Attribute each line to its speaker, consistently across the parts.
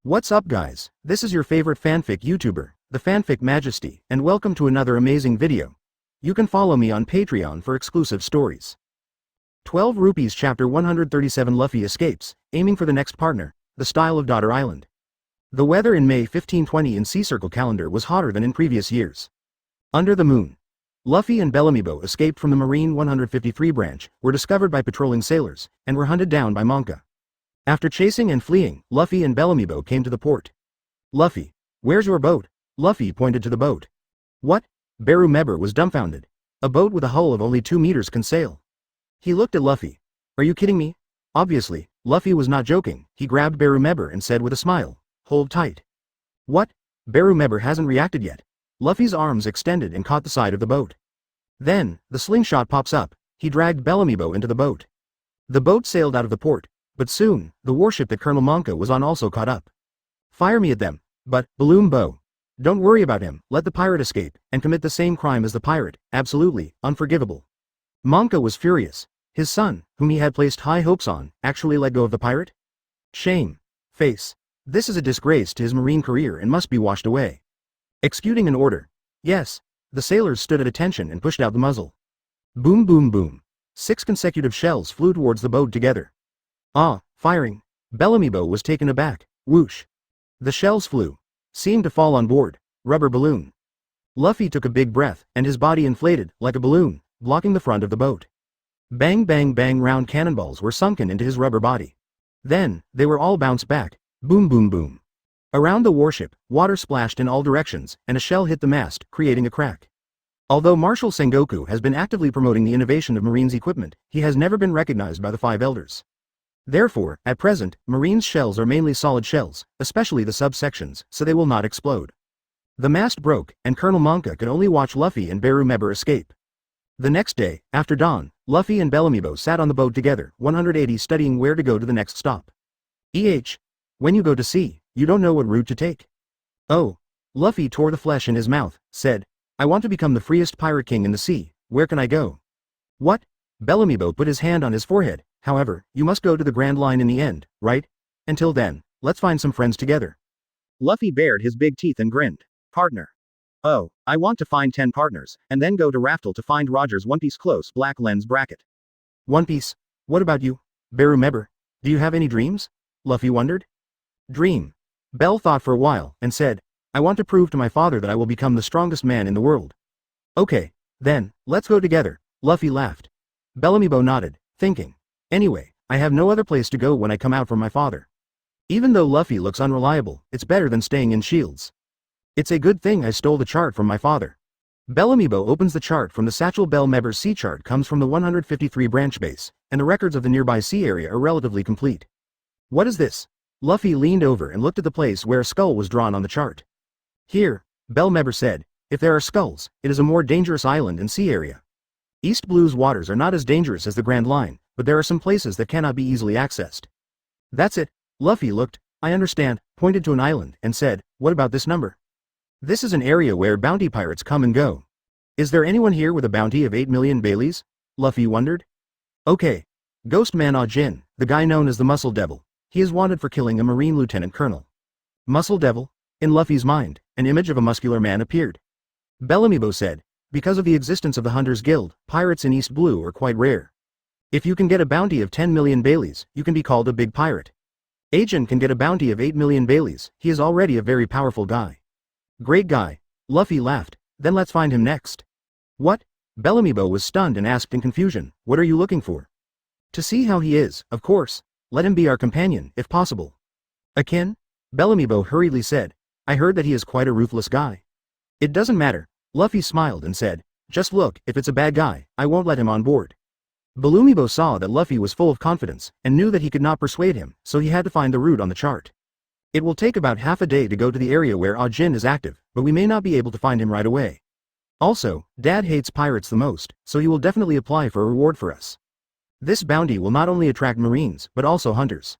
Speaker 1: What's up guys, this is your favorite fanfic YouTuber, the Fanfic Majesty, and welcome to another amazing video. You can follow me on Patreon for exclusive stories. 12 Rupees Chapter 137 Luffy escapes, aiming for the next partner, the style of Daughter Island. The weather in May 1520 in Sea Circle calendar was hotter than in previous years. Under the moon. Luffy and Bellamybo escaped from the Marine 153 branch, were discovered by patrolling sailors, and were hunted down by Monka. After chasing and fleeing, Luffy and Bellamybo came to the port. Luffy, where's your boat? Luffy pointed to the boat. What? Beru Meber was dumbfounded. A boat with a hull of only 2 meters can sail. He looked at Luffy. Are you kidding me? Obviously, Luffy was not joking. He grabbed Beru Meber and said with a smile, hold tight. What? Beru Meber hasn't reacted yet. Luffy's arms extended and caught the side of the boat. Then, the slingshot pops up. He dragged Bellamybo into the boat. The boat sailed out of the port. But soon, the warship that Colonel Monka was on also caught up. Fire me at them, but, Balloon Bow. Don't worry about him, let the pirate escape, and commit the same crime as the pirate, absolutely, unforgivable. Monka was furious. His son, whom he had placed high hopes on, actually let go of the pirate? Shame. Face. This is a disgrace to his marine career and must be washed away. Executing an order. Yes. The sailors stood at attention and pushed out the muzzle. Boom boom boom. 6 consecutive shells flew towards the boat together. Ah, firing. Bellamybo was taken aback. Whoosh. The shells flew. Seemed to fall on board. Rubber balloon. Luffy took a big breath, and his body inflated, like a balloon, blocking the front of the boat. Bang bang bang round cannonballs were sunken into his rubber body. Then, they were all bounced back. Boom boom boom. Around the warship, water splashed in all directions, and a shell hit the mast, creating a crack. Although Marshal Sengoku has been actively promoting the innovation of Marines equipment, he has never been recognized by the 5 elders. Therefore, at present, Marines' shells are mainly solid shells, especially the subsections, so they will not explode. The mast broke, and Colonel Monka could only watch Luffy and Beru Meber escape. The next day, after dawn, Luffy and Bellamybo sat on the boat together, 180 studying where to go to the next stop. When you go to sea, you don't know what route to take. Oh. Luffy tore the flesh in his mouth, said, I want to become the freest pirate king in the sea, where can I go? What? Bellamybo put his hand on his forehead. However, you must go to the Grand Line in the end, right? Until then, let's find some friends together. Luffy bared his big teeth and grinned. Partner. Oh, I want to find 10 partners, and then go to Raftel to find Roger's One Piece close black lens bracket. One Piece? What about you? Beru Meber, do you have any dreams? Luffy wondered. Dream. Bell thought for a while, and said, I want to prove to my father that I will become the strongest man in the world. Okay, then, let's go together. Luffy laughed. Bellamybo nodded, thinking. Anyway, I have no other place to go when I come out from my father. Even though Luffy looks unreliable, it's better than staying in Shields. It's a good thing I stole the chart from my father. Bellamybo opens the chart from the satchel. Bell Meber's sea chart comes from the 153 branch base, and the records of the nearby sea area are relatively complete. What is this? Luffy leaned over and looked at the place where a skull was drawn on the chart. Here, Bell Meber said, if there are skulls, it is a more dangerous island and sea area. East Blue's waters are not as dangerous as the Grand Line, but there are some places that cannot be easily accessed. That's it. Luffy looked, I understand, pointed to an island, and said, what about this number? This is an area where bounty pirates come and go. Is there anyone here with a bounty of 8 million Baileys? Luffy wondered. Okay. Ghost Man Ajin, the guy known as the Muscle Devil. He is wanted for killing a Marine Lieutenant Colonel. Muscle Devil? In Luffy's mind, an image of a muscular man appeared. Bellamybo said, because of the existence of the Hunters Guild, pirates in East Blue are quite rare. If you can get a bounty of 10 million Baileys, you can be called a big pirate. Ajin can get a bounty of 8 million Baileys, he is already a very powerful guy. Great guy. Luffy laughed, then let's find him next. What? Bellamybo was stunned and asked in confusion, what are you looking for? To see how he is, of course. Let him be our companion, if possible. Akin? Bellamybo hurriedly said, I heard that he is quite a ruthless guy. It doesn't matter. Luffy smiled and said, just look, if it's a bad guy, I won't let him on board. Bellamybo saw that Luffy was full of confidence, and knew that he could not persuade him, so he had to find the route on the chart. It will take about half a day to go to the area where Ajin is active, but we may not be able to find him right away. Also, Dad hates pirates the most, so he will definitely apply for a reward for us. This bounty will not only attract Marines, but also hunters.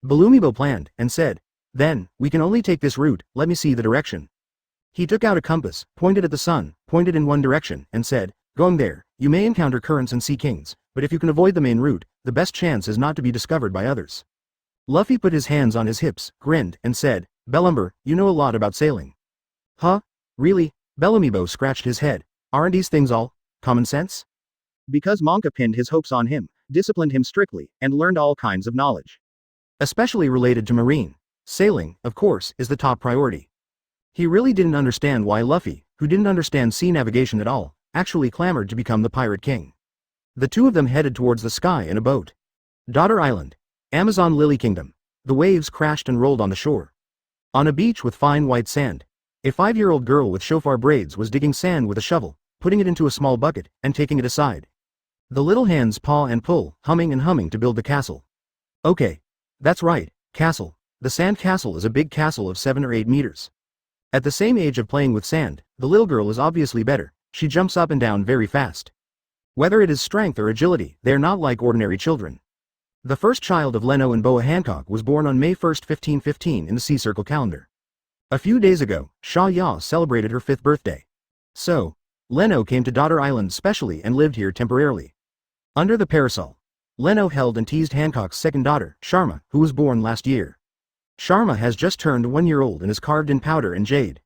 Speaker 1: Bellamybo planned, and said, then, we can only take this route, let me see the direction. He took out a compass, pointed at the sun, pointed in one direction, and said, going there, you may encounter currents and sea kings, but if you can avoid the main route, the best chance is not to be discovered by others. Luffy put his hands on his hips, grinned, and said, Bellumber, you know a lot about sailing. Huh? Really? Bellamibo scratched his head. Aren't these things all common sense? Because Monka pinned his hopes on him, disciplined him strictly, and learned all kinds of knowledge. Especially related to marine. Sailing, of course, is the top priority. He really didn't understand why Luffy, who didn't understand sea navigation at all, actually clamored to become the Pirate King. The two of them headed towards the sky in a boat. Daughter Island. Amazon Lily Kingdom. The waves crashed and rolled on the shore. On a beach with fine white sand, a 5-year-old girl with shofar braids was digging sand with a shovel, putting it into a small bucket, and taking it aside. The little hands paw and pull, humming and humming to build the castle. Okay. That's right, castle. The sand castle is a big castle of 7 or 8 meters. At the same age of playing with sand, the little girl is obviously better. She jumps up and down very fast. Whether it is strength or agility, they are not like ordinary children. The first child of Leno and Boa Hancock was born on May 1, 1515 in the Sea Circle calendar. A few days ago, Sha Ya celebrated her 5th birthday. So, Leno came to Daughter Island specially and lived here temporarily. Under the parasol, Leno held and teased Hancock's second daughter, Sharma, who was born last year. Sharma has just turned 1 year old and is carved in powder and jade.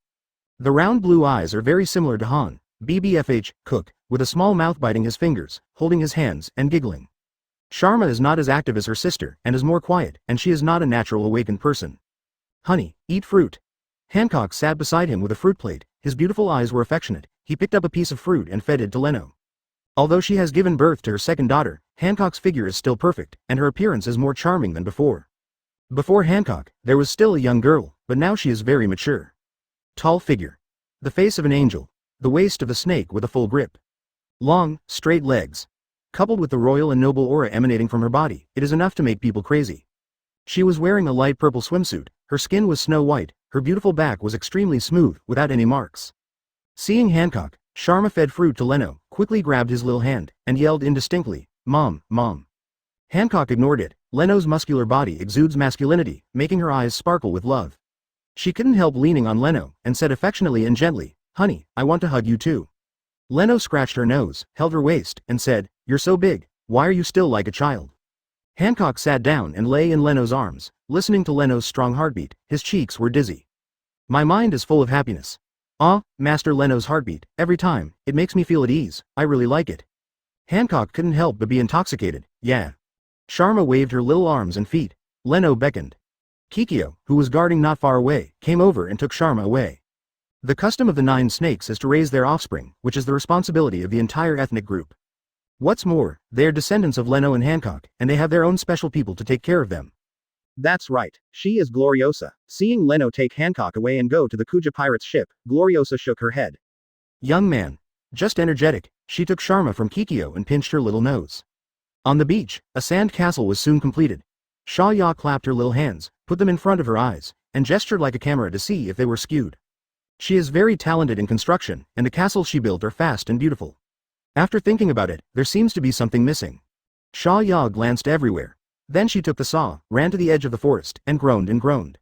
Speaker 1: The round blue eyes are very similar to Han, BBFH, Cook, with a small mouth biting his fingers, holding his hands, and giggling. Sharma is not as active as her sister, and is more quiet, and she is not a natural awakened person. Honey, eat fruit. Hancock sat beside him with a fruit plate, his beautiful eyes were affectionate, he picked up a piece of fruit and fed it to Leno. Although she has given birth to her second daughter, Hancock's figure is still perfect, and her appearance is more charming than before. Before Hancock, there was still a young girl, but now she is very mature. Tall figure. The face of an angel. The waist of a snake with a full grip. Long, straight legs. Coupled with the royal and noble aura emanating from her body, it is enough to make people crazy. She was wearing a light purple swimsuit, her skin was snow white, her beautiful back was extremely smooth, without any marks. Seeing Hancock, Sharma fed fruit to Leno, quickly grabbed his little hand, and yelled indistinctly, Mom, Mom. Hancock ignored it. Leno's muscular body exudes masculinity, making her eyes sparkle with love. She couldn't help leaning on Leno, and said affectionately and gently, Honey, I want to hug you too. Leno scratched her nose, held her waist, and said, You're so big, why are you still like a child? Hancock sat down and lay in Leno's arms, listening to Leno's strong heartbeat. His cheeks were dizzy. My mind is full of happiness. Ah, Master Leno's heartbeat, every time, it makes me feel at ease, I really like it. Hancock couldn't help but be intoxicated, yeah. Sharma waved her little arms and feet. Leno beckoned. Kikyo, who was guarding not far away, came over and took Sharma away. The custom of the 9 snakes is to raise their offspring, which is the responsibility of the entire ethnic group. What's more, they are descendants of Leno and Hancock, and they have their own special people to take care of them. That's right, she is Gloriosa. Seeing Leno take Hancock away and go to the Kuja pirate's ship, Gloriosa shook her head. Young man. Just energetic, she took Sharma from Kikyo and pinched her little nose. On the beach, a sand castle was soon completed. Sha Ya clapped her little hands, put them in front of her eyes, and gestured like a camera to see if they were skewed. She is very talented in construction, and the castles she built are fast and beautiful. After thinking about it, there seems to be something missing. Sha Ya glanced everywhere. Then she took the saw, ran to the edge of the forest, and groaned and groaned.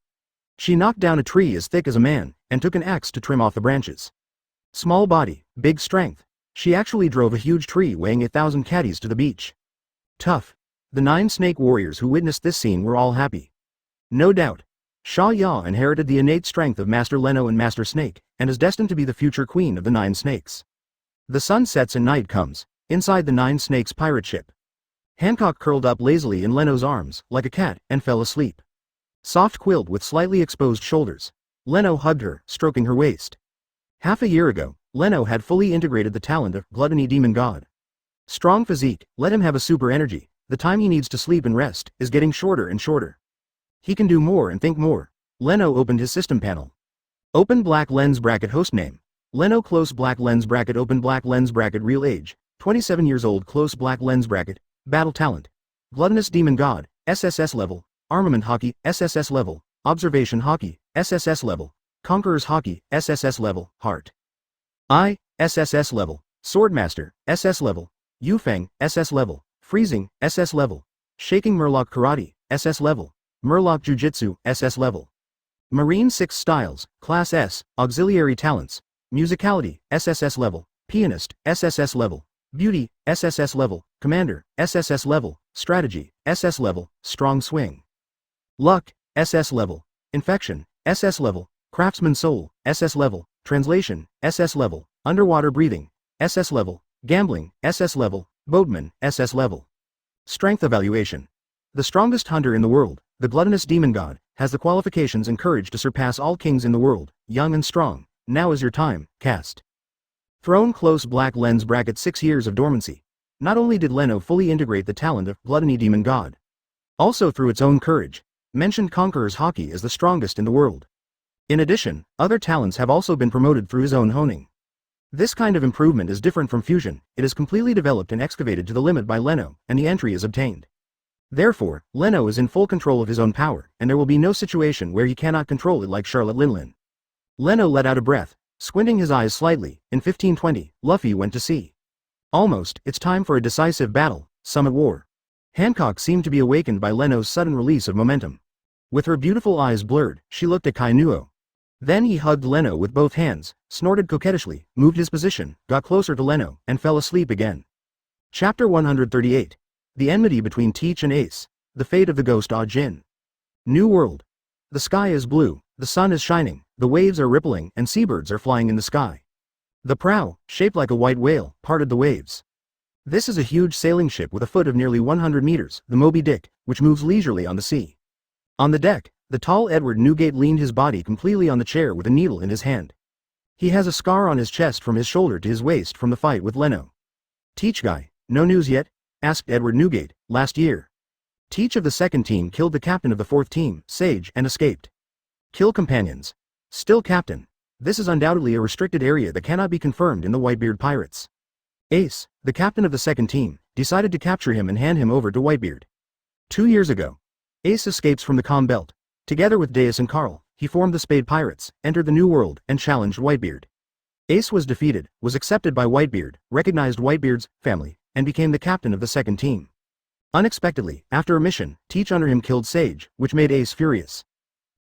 Speaker 1: She knocked down a tree as thick as a man, and took an axe to trim off the branches. Small body, big strength. She actually drove a huge tree weighing 1,000 caddies to the beach. Tough. The 9 snake warriors who witnessed this scene were all happy. No doubt. Sha Ya inherited the innate strength of Master Leno and Master Snake, and is destined to be the future queen of the 9 snakes. The sun sets and night comes, inside the 9 snakes pirate ship. Hancock curled up lazily in Leno's arms, like a cat, and fell asleep. Soft quilled with slightly exposed shoulders. Leno hugged her, stroking her waist. Half a year ago, Leno had fully integrated the talent of Gluttony Demon God. Strong physique, let him have a super energy, the time he needs to sleep and rest, is getting shorter and shorter. He can do more and think more. Leno opened his system panel. Open black lens bracket host name. Leno close black lens bracket open black lens bracket real age, 27 years old close black lens bracket, battle talent. Gluttonous Demon God, SSS level, Armament Hockey, SSS level, Observation Hockey, SSS level, Conqueror's Hockey, SSS level, Heart. SSS level, Swordmaster, SS level, Yufeng, SS level, Freezing, SS level, Shaking Murloc Karate, SS level, Murloc Jiu-Jitsu, SS level. Marine 6 styles, Class S, Auxiliary talents, Musicality, SSS level, Pianist, SSS level, Beauty, SSS level, Commander, SSS level, Strategy, SS level, Strong Swing. Luck, SS level. Infection, SS level. Craftsman soul, SS level. Translation, SS level. Underwater breathing, SS level. Gambling, SS level. Boatman, SS level. Strength evaluation. The strongest hunter in the world, the gluttonous demon god, has the qualifications and courage to surpass all kings in the world, young and strong. Now is your time, cast. Throne close black lens bracket 6 years of dormancy. Not only did Leno fully integrate the talent of gluttony demon god, also through its own courage, mentioned Conqueror's Haki as the strongest in the world. In addition, other talents have also been promoted through his own honing. This kind of improvement is different from fusion, it is completely developed and excavated to the limit by Leno, and the entry is obtained. Therefore, Leno is in full control of his own power, and there will be no situation where he cannot control it like Charlotte Linlin. Leno let out a breath, squinting his eyes slightly. In 1520, Luffy went to sea. Almost, it's time for a decisive battle, some at war. Hancock seemed to be awakened by Leno's sudden release of momentum. With her beautiful eyes blurred, she looked at Kainuo. Then he hugged Leno with both hands, snorted coquettishly, moved his position, got closer to Leno, and fell asleep again. Chapter 138. The enmity between Teach and Ace. The fate of the ghost Ah Jin. New World. The sky is blue, the sun is shining, the waves are rippling, and seabirds are flying in the sky. The prow, shaped like a white whale, parted the waves. This is a huge sailing ship with a foot of nearly 100 meters, the Moby Dick, which moves leisurely on the sea. On the deck, the tall Edward Newgate leaned his body completely on the chair with a needle in his hand. He has a scar on his chest from his shoulder to his waist from the fight with Leno. Teach guy, no news yet? Asked Edward Newgate. Last year. Teach of the second team killed the captain of the fourth team, Sage, and escaped. Kill companions. Still captain. This is undoubtedly a restricted area that cannot be confirmed in the Whitebeard pirates. Ace, the captain of the second team, decided to capture him and hand him over to Whitebeard. 2 years ago. Ace escapes from the Calm Belt. Together with Deus and Carl, he formed the Spade Pirates, entered the New World, and challenged Whitebeard. Ace was defeated, was accepted by Whitebeard, recognized Whitebeard's family, and became the captain of the second team. Unexpectedly, after a mission, Teach under him killed Sage, which made Ace furious.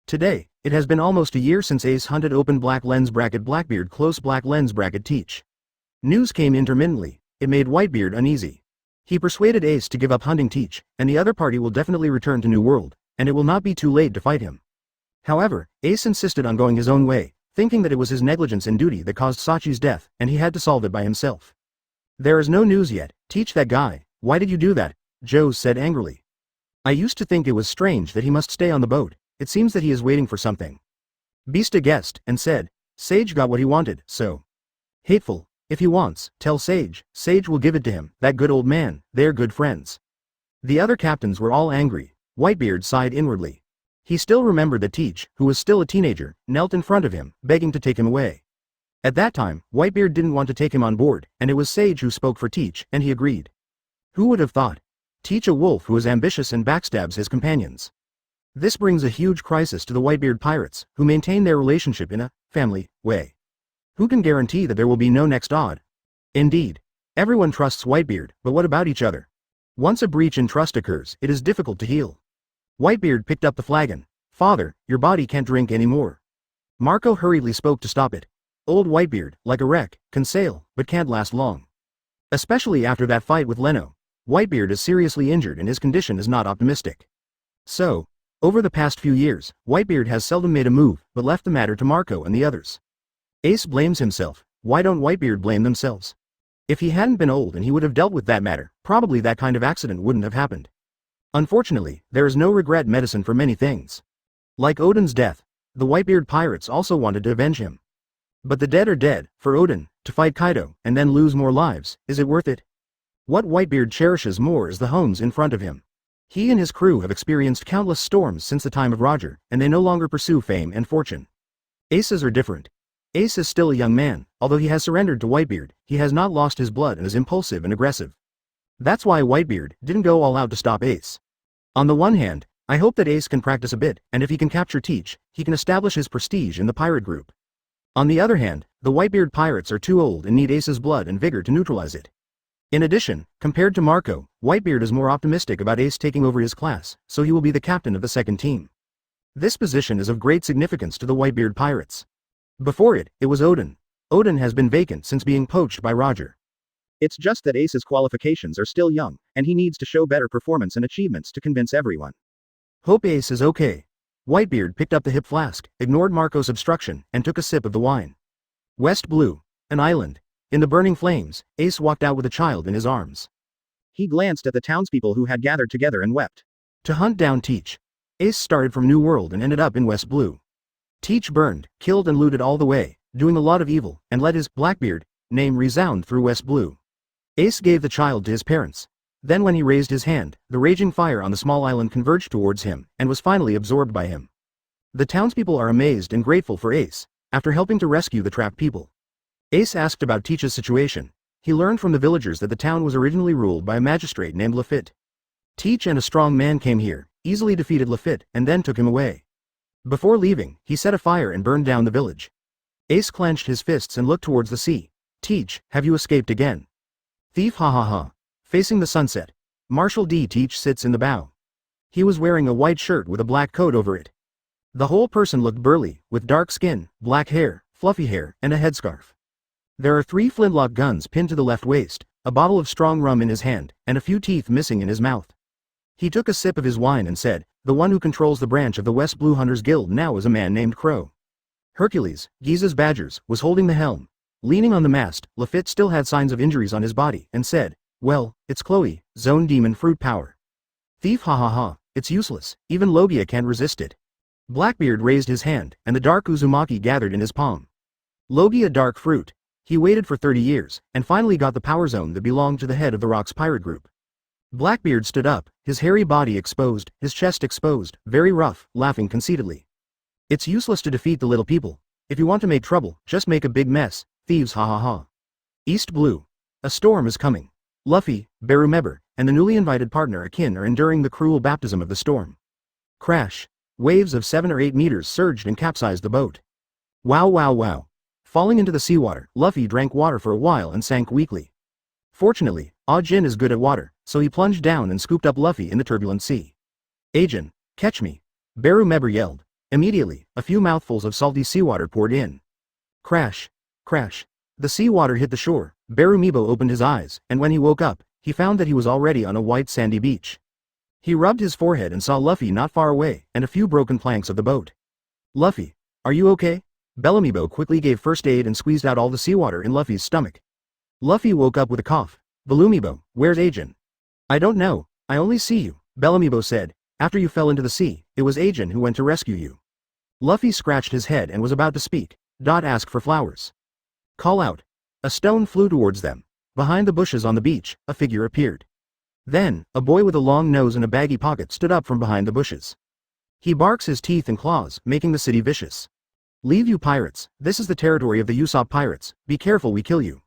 Speaker 1: Today, it has been almost a year since Ace hunted open black lens bracket Blackbeard close black lens bracket Teach. News came intermittently, it made Whitebeard uneasy. He persuaded Ace to give up hunting Teach, and the other party will definitely return to New World, and it will not be too late to fight him. However, Ace insisted on going his own way, thinking that it was his negligence in duty that caused Sachi's death, and he had to solve it by himself. There is no news yet. Teach that guy. Why did you do that? Joe said angrily. I used to think it was strange that he must stay on the boat. It seems that he is waiting for something. Beasta guessed, and said, Sage got what he wanted, so. Hateful. If he wants, tell Sage. Sage will give it to him, that good old man, they're good friends. The other captains were all angry. Whitebeard sighed inwardly. He still remembered that Teach, who was still a teenager, knelt in front of him, begging to take him away. At that time, Whitebeard didn't want to take him on board, and it was Sage who spoke for Teach, and he agreed. Who would have thought? Teach a wolf who is ambitious and backstabs his companions. This brings a huge crisis to the Whitebeard pirates, who maintain their relationship in a family way. Who can guarantee that there will be no next odd? Indeed. Everyone trusts Whitebeard, but what about each other? Once a breach in trust occurs, it is difficult to heal. Whitebeard picked up the flagon. Father, your body can't drink anymore. Marco hurriedly spoke to stop it. Old Whitebeard, like a wreck, can sail, but can't last long. Especially after that fight with Leno. Whitebeard is seriously injured and his condition is not optimistic. So, over the past few years, Whitebeard has seldom made a move, but left the matter to Marco and the others. Ace blames himself. Why don't Whitebeard blame themselves? If he hadn't been old and he would have dealt with that matter, probably that kind of accident wouldn't have happened. Unfortunately, there is no regret medicine for many things. Like Odin's death, the Whitebeard pirates also wanted to avenge him. But the dead are dead. For Odin, to fight Kaido, and then lose more lives, is it worth it? What Whitebeard cherishes more is the homes in front of him. He and his crew have experienced countless storms since the time of Roger, and they no longer pursue fame and fortune. Aces are different. Ace is still a young man, although he has surrendered to Whitebeard, he has not lost his blood and is impulsive and aggressive. That's why Whitebeard didn't go all out to stop Ace. On the one hand, I hope that Ace can practice a bit, and if he can capture Teach, he can establish his prestige in the pirate group. On the other hand, the Whitebeard pirates are too old and need Ace's blood and vigor to neutralize it. In addition, compared to Marco, Whitebeard is more optimistic about Ace taking over his class, so he will be the captain of the second team. This position is of great significance to the Whitebeard pirates. Before it, it was Odin. Odin has been vacant since being poached by Roger. It's just that Ace's qualifications are still young, and he needs to show better performance and achievements to convince everyone. Hope Ace is okay. Whitebeard picked up the hip flask, ignored Marco's obstruction, and took a sip of the wine. West Blue. An island. In the burning flames, Ace walked out with a child in his arms. He glanced at the townspeople who had gathered together and wept. To hunt down Teach. Ace started from New World and ended up in West Blue. Teach burned, killed and looted all the way, doing a lot of evil, and let his Blackbeard name resound through West Blue. Ace gave the child to his parents. Then when he raised his hand, the raging fire on the small island converged towards him, and was finally absorbed by him. The townspeople are amazed and grateful for Ace, after helping to rescue the trapped people. Ace asked about Teach's situation. He learned from the villagers that the town was originally ruled by a magistrate named Lafitte. Teach and a strong man came here, easily defeated Lafitte, and then took him away. Before leaving, he set a fire and burned down the village. Ace clenched his fists and looked towards the sea. Teach, have you escaped again? Thief, ha ha ha. Facing the sunset. Marshal D. Teach sits in the bow. He was wearing a white shirt with a black coat over it. The whole person looked burly, with dark skin, black hair, fluffy hair, and a headscarf. There are 3 flintlock guns pinned to the left waist, a bottle of strong rum in his hand, and a few teeth missing in his mouth. He took a sip of his wine and said, the one who controls the branch of the West Blue Hunters Guild now is a man named Crow. Hercules, Giza's Badgers, was holding the helm. Leaning on the mast, Lafitte still had signs of injuries on his body, and said, well, it's Chloe, Zone Demon Fruit Power. Thief, ha ha ha, it's useless, even Logia can't resist it. Blackbeard raised his hand, and the dark Uzumaki gathered in his palm. Logia dark fruit. He waited for 30 years, and finally got the power zone that belonged to the head of the Rocks pirate group. Blackbeard stood up, his hairy body exposed, his chest exposed, very rough, laughing conceitedly. It's useless to defeat the little people. If you want to make trouble, just make a big mess, thieves, ha ha ha. East Blue. A storm is coming. Luffy, Berumeber, and the newly invited partner Akin are enduring the cruel baptism of the storm. Crash. Waves of 7 or 8 meters surged and capsized the boat. Wow wow wow. Falling into the seawater, Luffy drank water for a while and sank weakly. Fortunately, Ah-Jin is good at water, so he plunged down and scooped up Luffy in the turbulent sea. Ajin, catch me. Berumeber yelled. Immediately, a few mouthfuls of salty seawater poured in. Crash. Crash. The seawater hit the shore. Berumebo opened his eyes, and when he woke up, he found that he was already on a white sandy beach. He rubbed his forehead and saw Luffy not far away, and a few broken planks of the boat. Luffy, are you okay? Bellamebo quickly gave first aid and squeezed out all the seawater in Luffy's stomach. Luffy woke up with a cough. Belumebo, where's Ajin? I don't know, I only see you, Bellamebo said. After you fell into the sea, it was Ajin who went to rescue you. Luffy scratched his head and was about to speak. Ask for flowers. Call out. A stone flew towards them. Behind the bushes on the beach, a figure appeared. Then, a boy with a long nose and a baggy pocket stood up from behind the bushes. He barks his teeth and claws, making the city vicious. Leave you pirates, this is the territory of the Usopp pirates, be careful we kill you.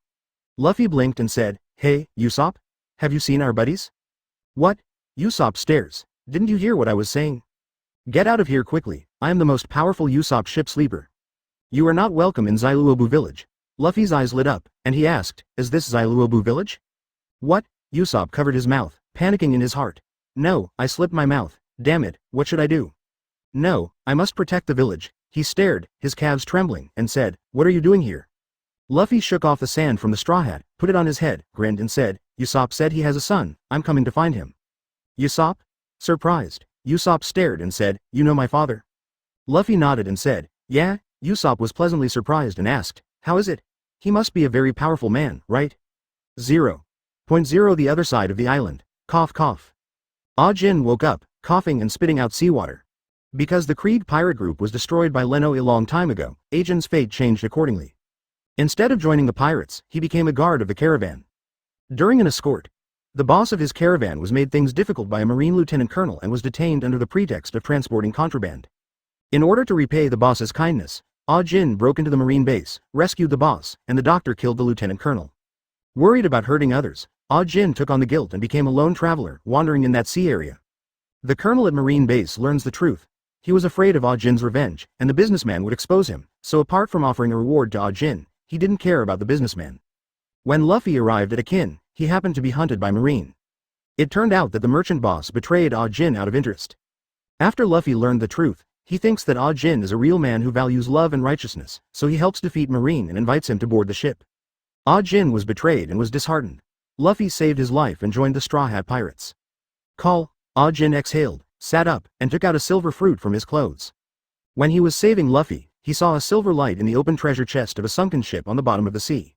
Speaker 1: Luffy blinked and said, hey, Usopp? Have you seen our buddies? What? Usopp stares. Didn't you hear what I was saying? Get out of here quickly, I am the most powerful Usopp ship sleeper. You are not welcome in Zailuobu village. Luffy's eyes lit up, and he asked, is this Zailuobu village? What? Usopp covered his mouth, panicking in his heart. No, I slipped my mouth, damn it, what should I do? No, I must protect the village. He stared, his calves trembling, and said, what are you doing here? Luffy shook off the sand from the straw hat, put it on his head, grinned and said, Usopp said he has a son, I'm coming to find him. Usopp? Surprised, Usopp stared and said, you know my father? Luffy nodded and said, yeah. Usopp was pleasantly surprised and asked, how is it? He must be a very powerful man, right? 0.0 The other side of the island. Cough cough. Ah-Jin woke up, coughing and spitting out seawater. Because the Krieg pirate group was destroyed by Leno a long time ago, Ajin's fate changed accordingly. Instead of joining the pirates, he became a guard of the caravan. During an escort, the boss of his caravan was made things difficult by a marine lieutenant colonel and was detained under the pretext of transporting contraband. In order to repay the boss's kindness, Ah-Jin broke into the marine base, rescued the boss, and the doctor killed the lieutenant colonel. Worried about hurting others, Ah-Jin took on the guilt and became a lone traveler, wandering in that sea area. The colonel at marine base learns the truth. He was afraid of Ah-Jin's revenge, and the businessman would expose him, so apart from offering a reward to Ah-Jin, he didn't care about the businessman. When Luffy arrived at Akin, he happened to be hunted by Marine. It turned out that the merchant boss betrayed Ah-Jin out of interest. After Luffy learned the truth, he thinks that Ah-Jin is a real man who values love and righteousness, so he helps defeat Marine and invites him to board the ship. Ah-Jin was betrayed and was disheartened. Luffy saved his life and joined the Straw Hat Pirates. Call. Ah-Jin exhaled, sat up, and took out a silver fruit from his clothes. When he was saving Luffy, he saw a silver light in the open treasure chest of a sunken ship on the bottom of the sea.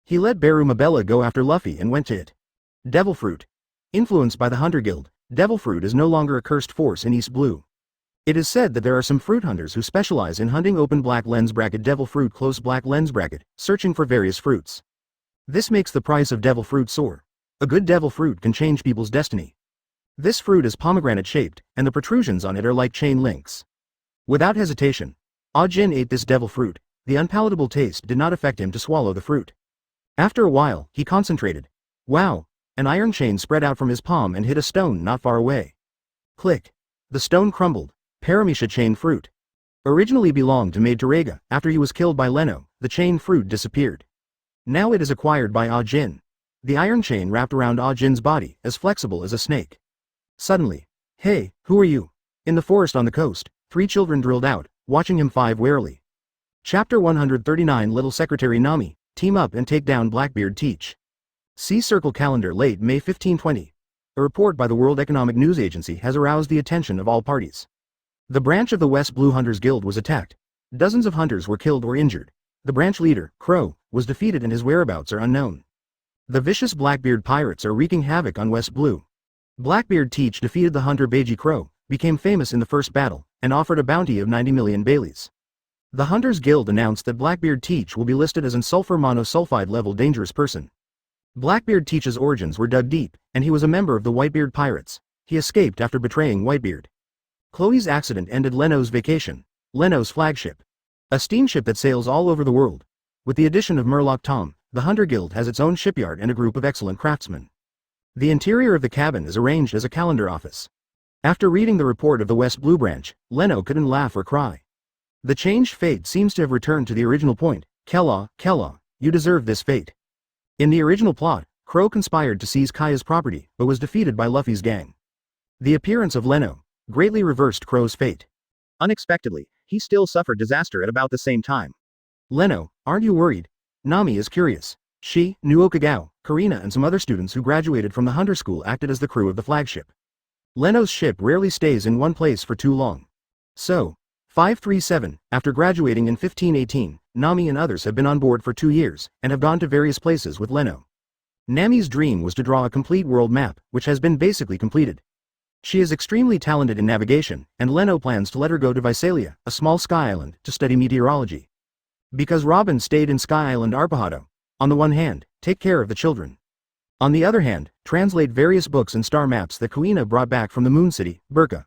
Speaker 1: He let Beru Mabella go after Luffy and went to it. Devil Fruit. Influenced by the Hunter Guild, Devil Fruit is no longer a cursed force in East Blue. It is said that there are some fruit hunters who specialize in hunting open black lens bracket devil fruit close black lens bracket, searching for various fruits. This makes the price of devil fruit soar. A good devil fruit can change people's destiny. This fruit is pomegranate shaped, and the protrusions on it are like chain links. Without hesitation, Ah-Jin ate this devil fruit. The unpalatable taste did not affect him to swallow the fruit. After a while, he concentrated. Wow! An iron chain spread out from his palm and hit a stone not far away. Click! The stone crumbled. Paramecia chain fruit. Originally belonged to Maid Terega. After he was killed by Leno, the chain fruit disappeared. Now it is acquired by Ah-Jin. The iron chain wrapped around Ah-Jin's body, as flexible as a snake. Suddenly, hey, who are you? In the forest on the coast, 3 children drilled out, watching him 5 warily. Chapter 139 Little Secretary Nami, team up and take down Blackbeard Teach. See Circle Calendar late May 1520. A report by the World Economic News Agency has aroused the attention of all parties. The branch of the West Blue Hunters Guild was attacked. Dozens of hunters were killed or injured. The branch leader, Crow, was defeated and his whereabouts are unknown. The vicious Blackbeard pirates are wreaking havoc on West Blue. Blackbeard Teach defeated the hunter Baiji Crow, became famous in the first battle, and offered a bounty of 90 million Baileys. The Hunters Guild announced that Blackbeard Teach will be listed as an sulfur monosulfide level dangerous person. Blackbeard Teach's origins were dug deep, and he was a member of the Whitebeard Pirates. He escaped after betraying Whitebeard. Chloe's accident ended Leno's vacation. Leno's flagship. A steamship that sails all over the world. With the addition of Murloc Tom, the Hunter Guild has its own shipyard and a group of excellent craftsmen. The interior of the cabin is arranged as a calendar office. After reading the report of the West Blue Branch, Leno couldn't laugh or cry. The changed fate seems to have returned to the original point. Kella, you deserve this fate. In the original plot, Crow conspired to seize Kaya's property, but was defeated by Luffy's gang. The appearance of Leno greatly reversed Crow's fate. Unexpectedly, he still suffered disaster at about the same time. Leno, aren't you worried? Nami is curious. She, Nuo Kagao, Karina and some other students who graduated from the Hunter School acted as the crew of the flagship. Leno's ship rarely stays in one place for too long. So, 537, after graduating in 1518, Nami and others have been on board for 2 years, and have gone to various places with Leno. Nami's dream was to draw a complete world map, which has been basically completed. She is extremely talented in navigation, and Leno plans to let her go to Visalia, a small sky island, to study meteorology. Because Robin stayed in Sky Island Arpajado. On the one hand, take care of the children. On the other hand, translate various books and star maps that Kuina brought back from the Moon City, Burka.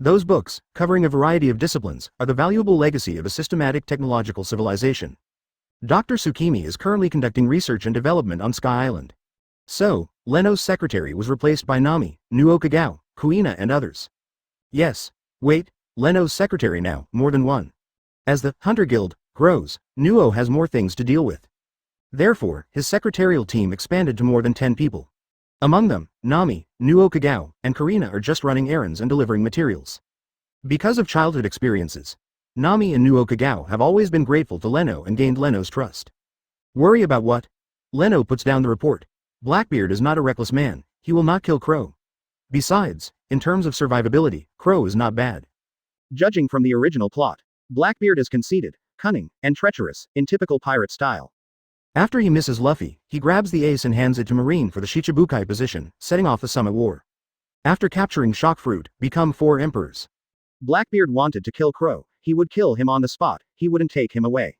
Speaker 1: Those books, covering a variety of disciplines, are the valuable legacy of a systematic technological civilization. Dr. Tsukimi is currently conducting research and development on Sky Island. So, Leno's secretary was replaced by Nami, Nuo Kagao, Kuina and others. Yes, wait, Leno's secretary now, more than one. As the Hunter Guild grows, Nuo has more things to deal with. Therefore, his secretarial team expanded to more than 10 people. Among them, Nami, Nuo Kagao, and Karina are just running errands and delivering materials. Because of childhood experiences, Nami and Nuo Kagao have always been grateful to Leno and gained Leno's trust. Worry about what? Leno puts down the report. Blackbeard is not a reckless man, he will not kill Crow. Besides, in terms of survivability, Crow is not bad. Judging from the original plot, Blackbeard is conceited, cunning, and treacherous, in typical pirate style. After he misses Luffy, he grabs the ace and hands it to Marine for the Shichibukai position, setting off the Summit War. After capturing Shock Fruit, become 4 emperors. Blackbeard wanted to kill Crow, he would kill him on the spot, he wouldn't take him away.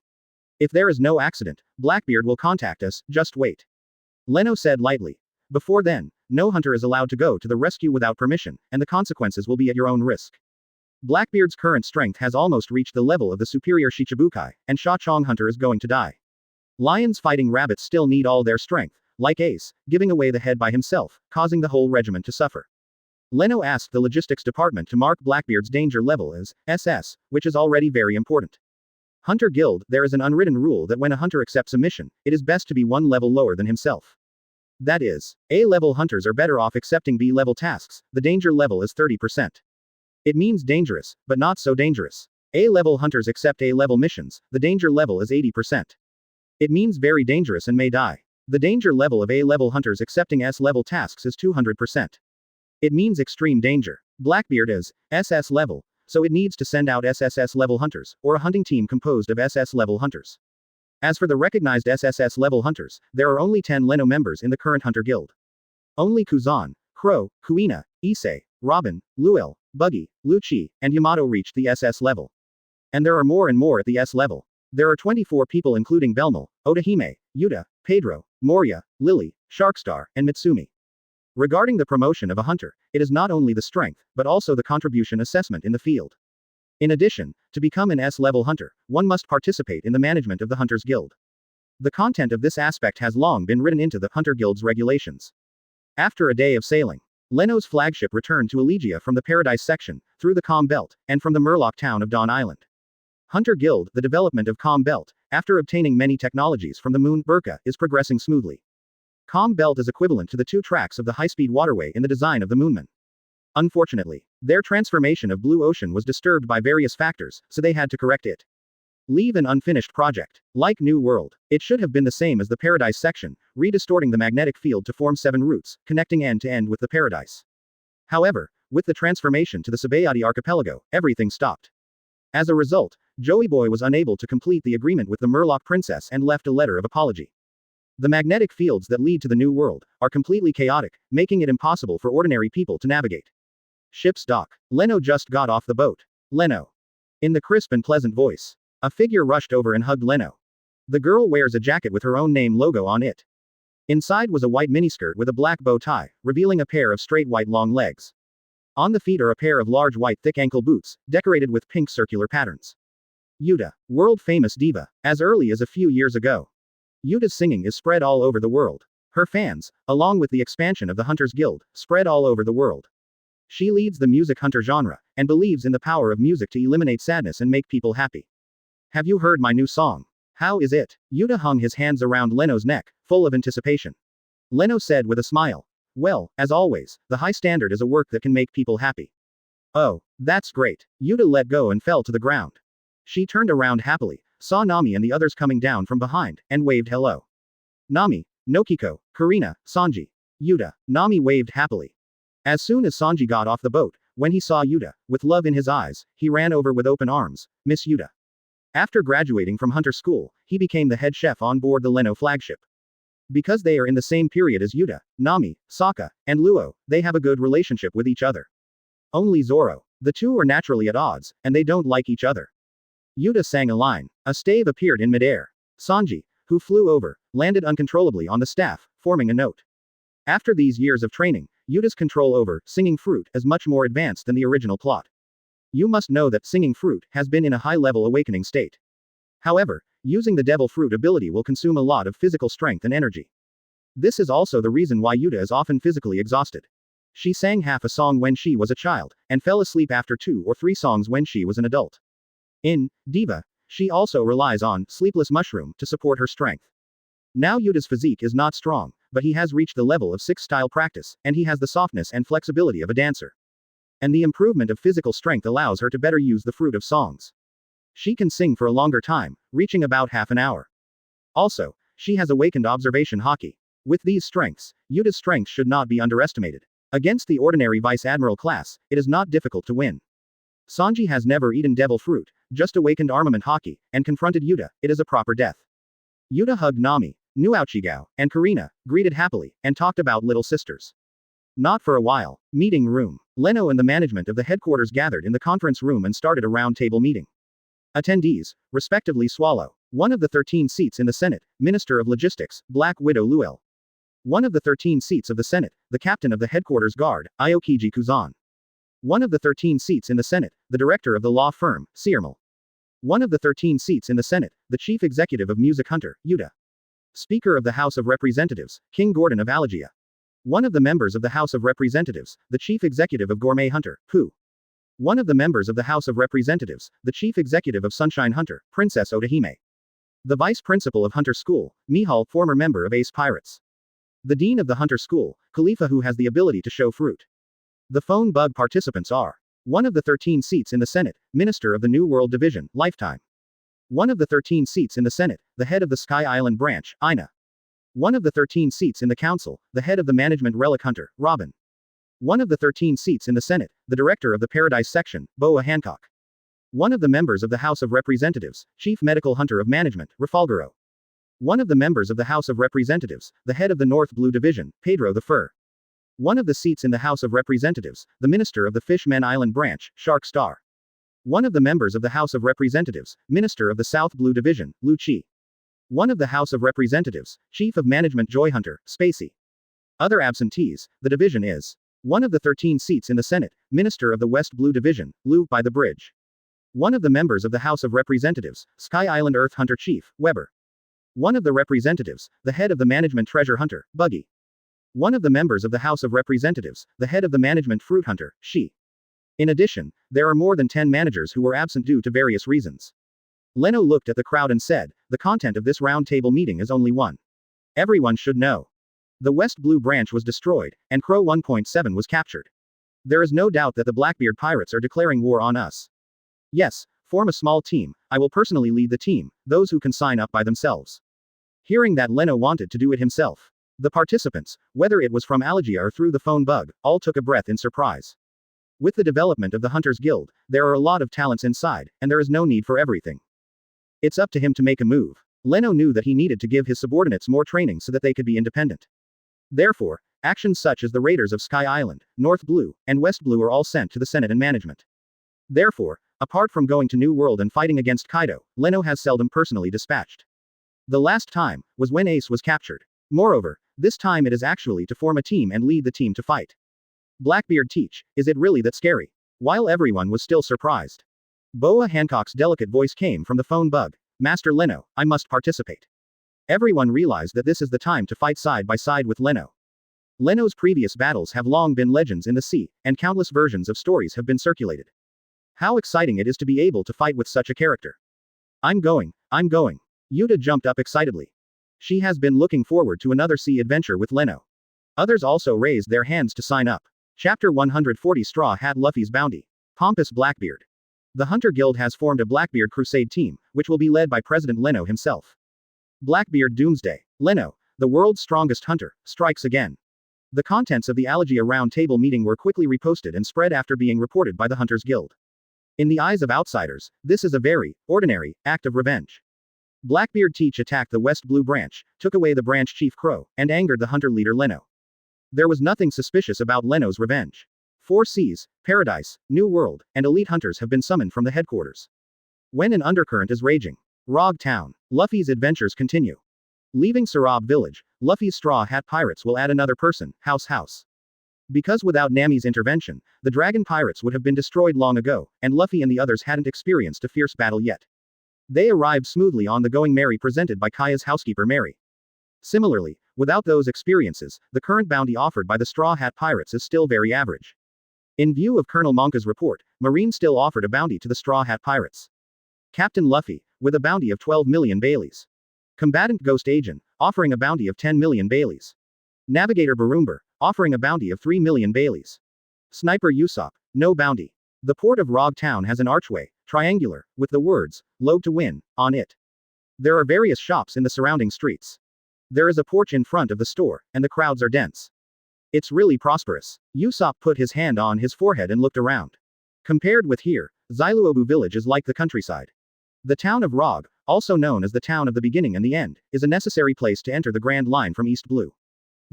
Speaker 1: If there is no accident, Blackbeard will contact us, just wait. Leno said lightly. Before then, no hunter is allowed to go to the rescue without permission, and the consequences will be at your own risk. Blackbeard's current strength has almost reached the level of the superior Shichibukai, and Sha Chong hunter is going to die. Lions fighting rabbits still need all their strength, like Ace, giving away the head by himself, causing the whole regiment to suffer. Leno asked the logistics department to mark Blackbeard's danger level as SS, which is already very important. Hunter Guild, there is an unwritten rule that when a hunter accepts a mission, it is best to be one level lower than himself. That is, A-level hunters are better off accepting B-level tasks, the danger level is 30%. It means dangerous, but not so dangerous. A-level hunters accept A-level missions, the danger level is 80%. It means very dangerous and may die. The danger level of A-level hunters accepting S-level tasks is 200%. It means extreme danger. Blackbeard is SS level, so it needs to send out SSS level hunters, or a hunting team composed of SS level hunters. As for the recognized SSS level hunters, there are only 10 Leno members in the current Hunter Guild. Only Kuzan, Crow, Kuina, Issei, Robin, Luel, Buggy, Lucci, and Yamato reached the SS level. And there are more and more at the S level. There are 24 people including Belmel, Otahime, Yuta, Pedro, Moria, Lily, Sharkstar, and Mitsumi. Regarding the promotion of a hunter, it is not only the strength, but also the contribution assessment in the field. In addition, to become an S-level hunter, one must participate in the management of the Hunters Guild. The content of this aspect has long been written into the Hunter Guild's regulations. After a day of sailing, Leno's flagship returned to Elegia from the Paradise section, through the Calm Belt, and from the Murloc town of Dawn Island. Hunter Guild, the development of Calm Belt, after obtaining many technologies from the Moon, Burka, is progressing smoothly. Calm Belt is equivalent to the 2 tracks of the high-speed waterway in the design of the Moonman. Unfortunately, their transformation of Blue Ocean was disturbed by various factors, so they had to correct it. Leave an unfinished project. Like New World, it should have been the same as the Paradise section, redistorting the magnetic field to form 7 routes, connecting end to end with the Paradise. However, with the transformation to the Sabayati archipelago, everything stopped. As a result, Joey Boy was unable to complete the agreement with the Murloc princess and left a letter of apology. The magnetic fields that lead to the New World are completely chaotic, making it impossible for ordinary people to navigate. Ship's dock. Leno just got off the boat. Leno. In the crisp and pleasant voice. A figure rushed over and hugged Leno. The girl wears a jacket with her own name logo on it. Inside was a white miniskirt with a black bow tie, revealing a pair of straight white long legs. On the feet are a pair of large white thick ankle boots, decorated with pink circular patterns. Yuta, world-famous diva, as early as a few years ago. Yuta's singing is spread all over the world. Her fans, along with the expansion of the Hunters Guild, spread all over the world. She leads the music hunter genre, and believes in the power of music to eliminate sadness and make people happy. Have you heard my new song? How is it? Yuta hung his hands around Leno's neck, full of anticipation. Leno said with a smile. Well, as always, the high standard is a work that can make people happy. Oh, that's great. Yuta let go and fell to the ground. She turned around happily, saw Nami and the others coming down from behind, and waved hello. Nami, Nokiko, Karina, Sanji. Yuta. Nami waved happily. As soon as Sanji got off the boat, when he saw Yuta, with love in his eyes, he ran over with open arms. Miss Yuta. After graduating from Hunter School, he became the head chef on board the Leno flagship. Because they are in the same period as Yuta, Nami, Sokka, and Luo, they have a good relationship with each other. Only Zoro. The two are naturally at odds, and they don't like each other. Yuta sang a line. A stave appeared in midair. Sanji, who flew over, landed uncontrollably on the staff, forming a note. After these years of training, Yuta's control over singing fruit is much more advanced than the original plot. You must know that singing fruit has been in a high-level awakening state. However, using the devil fruit ability will consume a lot of physical strength and energy. This is also the reason why Yuta is often physically exhausted. She sang half a song when she was a child, and fell asleep after 2 or 3 songs when she was an adult. In Diva, she also relies on Sleepless Mushroom to support her strength. Now Yuta's physique is not strong, but he has reached the level of 6 style practice, and he has the softness and flexibility of a dancer. And the improvement of physical strength allows her to better use the fruit of songs. She can sing for a longer time, reaching about half an hour. Also, she has awakened observation haki. With these strengths, Yuta's strength should not be underestimated. Against the ordinary Vice Admiral class, it is not difficult to win. Sanji has never eaten devil fruit, just awakened armament haki, and confronted Yuta. It is a proper death. Yuta hugged Nami, Nuauchigao, and Karina, greeted happily, and talked about little sisters. Not for a while. Meeting room. Leno and the management of the headquarters gathered in the conference room and started a round table meeting. Attendees, respectively Swallow, one of the 13 seats in the Senate, Minister of Logistics, Black Widow Luel. One of the 13 seats of the Senate, the captain of the headquarters guard, Aokiji Kuzan. One of the 13 seats in the Senate, the director of the law firm, Searmal. One of the 13 seats in the Senate, the chief executive of Music Hunter, Yuta. Speaker of the House of Representatives, King Gordon of Elegia. One of the members of the House of Representatives, the chief executive of Gourmet Hunter, Pooh. One of the members of the House of Representatives, the chief executive of Sunshine Hunter, Princess Otahime. The vice principal of Hunter School, Mihal, former member of Ace Pirates. The dean of the Hunter School, Khalifa, who has the ability to show fruit. The phone bug participants are one of the 13 seats in the Senate, Minister of the New World Division, Lifetime. One of the 13 seats in the Senate, the head of the Sky Island branch, Ina. One of the 13 seats in the Council, the head of the Management Relic Hunter, Robin. One of the 13 seats in the Senate, the director of the Paradise Section, Boa Hancock. One of the members of the House of Representatives, Chief Medical Hunter of Management, Rafalgaro. One of the members of the House of Representatives, the head of the North Blue Division, Pedro the Fur. One of the seats in the House of Representatives, the Minister of the Fishmen Island Branch, Shark Star. One of the members of the House of Representatives, Minister of the South Blue Division, Lu Chi. One of the House of Representatives, Chief of Management Joy Hunter, Spacey. Other absentees, the division is. One of the 13 seats in the Senate, Minister of the West Blue Division, Lou by the Bridge. One of the members of the House of Representatives, Sky Island Earth Hunter Chief, Weber. One of the representatives, the head of the Management Treasure Hunter, Buggy. One of the members of the House of Representatives, the head of the Management Fruit Hunter, She. In addition, there are more than 10 managers who were absent due to various reasons. Leno looked at the crowd and said, the content of this round table meeting is only one. Everyone should know. The West Blue Branch was destroyed, and Crow 1.7 was captured. There is no doubt that the Blackbeard pirates are declaring war on us. Yes, form a small team, I will personally lead the team, those who can sign up by themselves. Hearing that Leno wanted to do it himself. The participants, whether it was from Alagia or through the phone bug, all took a breath in surprise. With the development of the Hunters Guild, there are a lot of talents inside, and there is no need for everything. It's up to him to make a move. Leno knew that he needed to give his subordinates more training so that they could be independent. Therefore, actions such as the Raiders of Sky Island, North Blue, and West Blue are all sent to the Senate and management. Therefore, apart from going to New World and fighting against Kaido, Leno has seldom personally dispatched. The last time was when Ace was captured. Moreover, this time it is actually to form a team and lead the team to fight. Blackbeard teach, is it really that scary? While everyone was still surprised. Boa Hancock's delicate voice came from the phone bug. Master Leno, I must participate. Everyone realized that this is the time to fight side by side with Leno. Leno's previous battles have long been legends in the sea, and countless versions of stories have been circulated. How exciting it is to be able to fight with such a character. I'm going. Yuta jumped up excitedly. She has been looking forward to another sea adventure with Leno. Others also raised their hands to sign up. Chapter 140 Straw Hat Luffy's Bounty. Pompous Blackbeard. The Hunter Guild has formed a Blackbeard Crusade team, which will be led by President Leno himself. Blackbeard Doomsday. Leno, the world's strongest hunter, strikes again. The contents of the Alagia Round Table meeting were quickly reposted and spread after being reported by the Hunters Guild. In the eyes of outsiders, this is a very ordinary act of revenge. Blackbeard Teach attacked the West Blue Branch, took away the branch chief Crow, and angered the hunter leader Leno. There was nothing suspicious about Leno's revenge. 4 Seas, Paradise, New World, and elite hunters have been summoned from the headquarters. When an undercurrent is raging. Rog Town. Luffy's adventures continue. Leaving Sarab Village, Luffy's Straw Hat Pirates will add another person, House. Because without Nami's intervention, the Dragon Pirates would have been destroyed long ago, and Luffy and the others hadn't experienced a fierce battle yet. They arrived smoothly on the Going Merry presented by Kaya's housekeeper Mary. Similarly, without those experiences, the current bounty offered by the Straw Hat Pirates is still very average. In view of Colonel Monka's report, Marine still offered a bounty to the Straw Hat Pirates. Captain Luffy, with a bounty of 12 million Baileys. Combatant Ghost Agent, offering a bounty of 10 million Baileys. Navigator Barumber, offering a bounty of 3 million Baileys. Sniper Usopp, no bounty. The port of Rog Town has an archway, triangular, with the words, "Load to win," on it. There are various shops in the surrounding streets. There is a porch in front of the store, and the crowds are dense. It's really prosperous. Usopp put his hand on his forehead and looked around. Compared with here, Zailuobu village is like the countryside. The town of Rog, also known as the town of the beginning and the end, is a necessary place to enter the Grand Line from East Blue.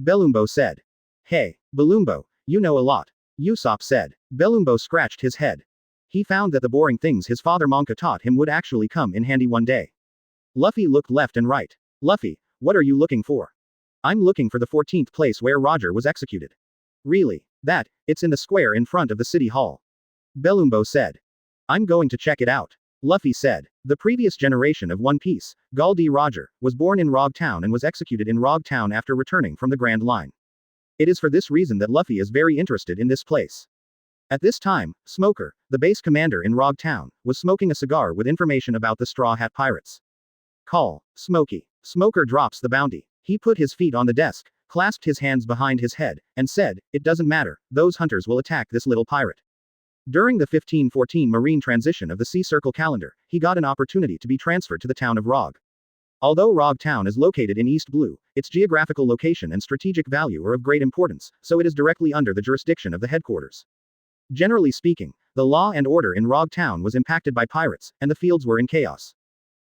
Speaker 1: Belumbo said. Hey, Belumbo, you know a lot. Usopp said. Belumbo scratched his head. He found that the boring things his father Monka taught him would actually come in handy one day. Luffy looked left and right. Luffy, what are you looking for? I'm looking for the 14th place where Roger was executed. Really? That, it's in the square in front of the city hall. Belumbo said. I'm going to check it out. Luffy said. The previous generation of One Piece, Gall D. Roger, was born in Rog Town and was executed in Rog Town after returning from the Grand Line. It is for this reason that Luffy is very interested in this place. At this time, Smoker, the base commander in Rog Town, was smoking a cigar with information about the Straw Hat Pirates. Call, Smokey. Smoker drops the bounty. He put his feet on the desk, clasped his hands behind his head, and said, it doesn't matter, those hunters will attack this little pirate. During the 1514 marine transition of the Sea Circle calendar, he got an opportunity to be transferred to the town of Rog. Although Rog Town is located in East Blue, its geographical location and strategic value are of great importance, so it is directly under the jurisdiction of the headquarters. Generally speaking, the law and order in Rog Town was impacted by pirates, and the fields were in chaos.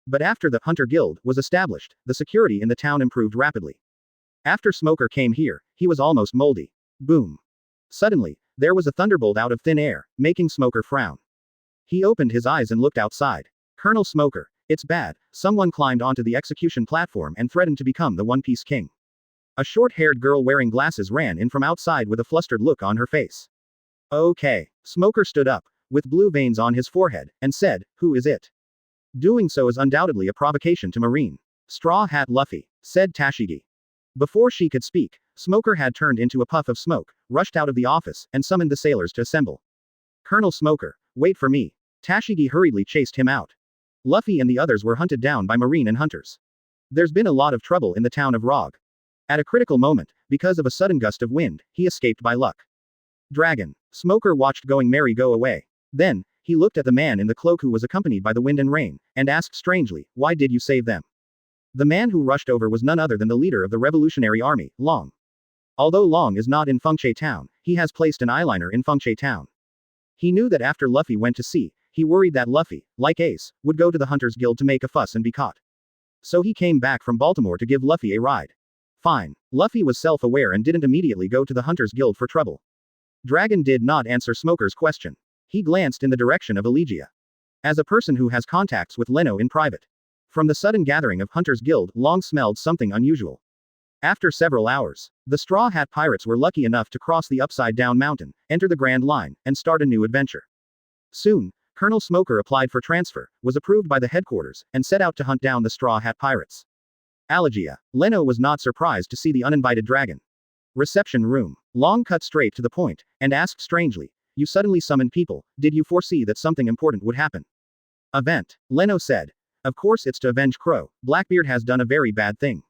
Speaker 1: But after the Hunter Guild was established, the security in the town improved rapidly. After Smoker came here, he was almost moldy. Boom. Suddenly, there was a thunderbolt out of thin air, making Smoker frown. He opened his eyes and looked outside. Colonel Smoker, it's bad, someone climbed onto the execution platform and threatened to become the One Piece King. A short-haired girl wearing glasses ran in from outside with a flustered look on her face. Okay. Smoker stood up, with blue veins on his forehead, and said, "Who is it?" Doing so is undoubtedly a provocation to Marine. Straw Hat Luffy, said Tashigi. Before she could speak, Smoker had turned into a puff of smoke, rushed out of the office, and summoned the sailors to assemble. Colonel Smoker, wait for me. Tashigi hurriedly chased him out. Luffy and the others were hunted down by Marine and hunters. There's been a lot of trouble in the town of Rog. At a critical moment, because of a sudden gust of wind, he escaped by luck. Dragon. Smoker watched Going Merry go away. Then, he looked at the man in the cloak who was accompanied by the wind and rain, and asked strangely, "Why did you save them?" The man who rushed over was none other than the leader of the Revolutionary Army, Long. Although Long is not in Fengche Town, he has placed an eyeliner in Fengche Town. He knew that after Luffy went to sea, he worried that Luffy, like Ace, would go to the Hunters Guild to make a fuss and be caught. So he came back from Baltimore to give Luffy a ride. Fine. Luffy was self-aware and didn't immediately go to the Hunters Guild for trouble. Dragon did not answer Smoker's question. He glanced in the direction of Elegia. As a person who has contacts with Leno in private. From the sudden gathering of Hunters Guild, Long smelled something unusual. After several hours, the Straw Hat Pirates were lucky enough to cross the Upside-Down Mountain, enter the Grand Line, and start a new adventure. Soon, Colonel Smoker applied for transfer, was approved by the headquarters, and set out to hunt down the Straw Hat Pirates. Elegia. Leno was not surprised to see the uninvited dragon. Reception room. Long cut straight to the point, and asked strangely, "You suddenly summoned people, did you foresee that something important would happen?" "Event," Leno said. "Of course it's to avenge Crow. Blackbeard has done a very bad thing."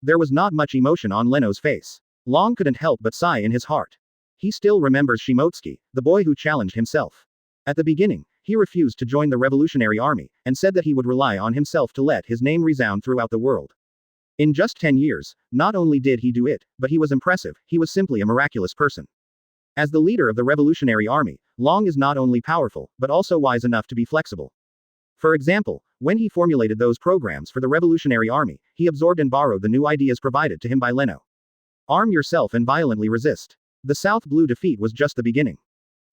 Speaker 1: There was not much emotion on Leno's face. Long couldn't help but sigh in his heart. He still remembers Shimotsuki, the boy who challenged himself. At the beginning, he refused to join the Revolutionary Army, and said that he would rely on himself to let his name resound throughout the world. In just 10 years, not only did he do it, but he was impressive, he was simply a miraculous person. As the leader of the Revolutionary Army, Long is not only powerful, but also wise enough to be flexible. For example, when he formulated those programs for the Revolutionary Army, he absorbed and borrowed the new ideas provided to him by Leno. Arm yourself and violently resist. The South Blue defeat was just the beginning.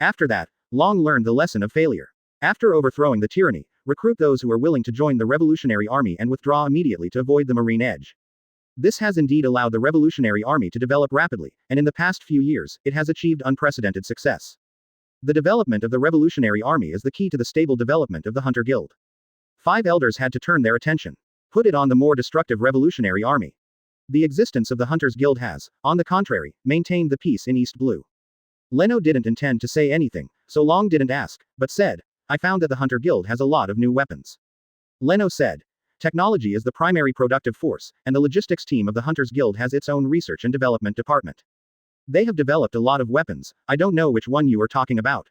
Speaker 1: After that, Long learned the lesson of failure. After overthrowing the tyranny, recruit those who are willing to join the Revolutionary Army and withdraw immediately to avoid the Marine Edge. This has indeed allowed the Revolutionary Army to develop rapidly, and in the past few years, it has achieved unprecedented success. The development of the Revolutionary Army is the key to the stable development of the Hunter Guild. 5 elders had to turn their attention. Put it on the more destructive Revolutionary Army. The existence of the Hunters Guild has, on the contrary, maintained the peace in East Blue. Leno didn't intend to say anything, so Long didn't ask, but said, "I found that the Hunter Guild has a lot of new weapons." Leno said, "Technology is the primary productive force, and the logistics team of the Hunters Guild has its own research and development department. They have developed a lot of weapons, I don't know which one you are talking about."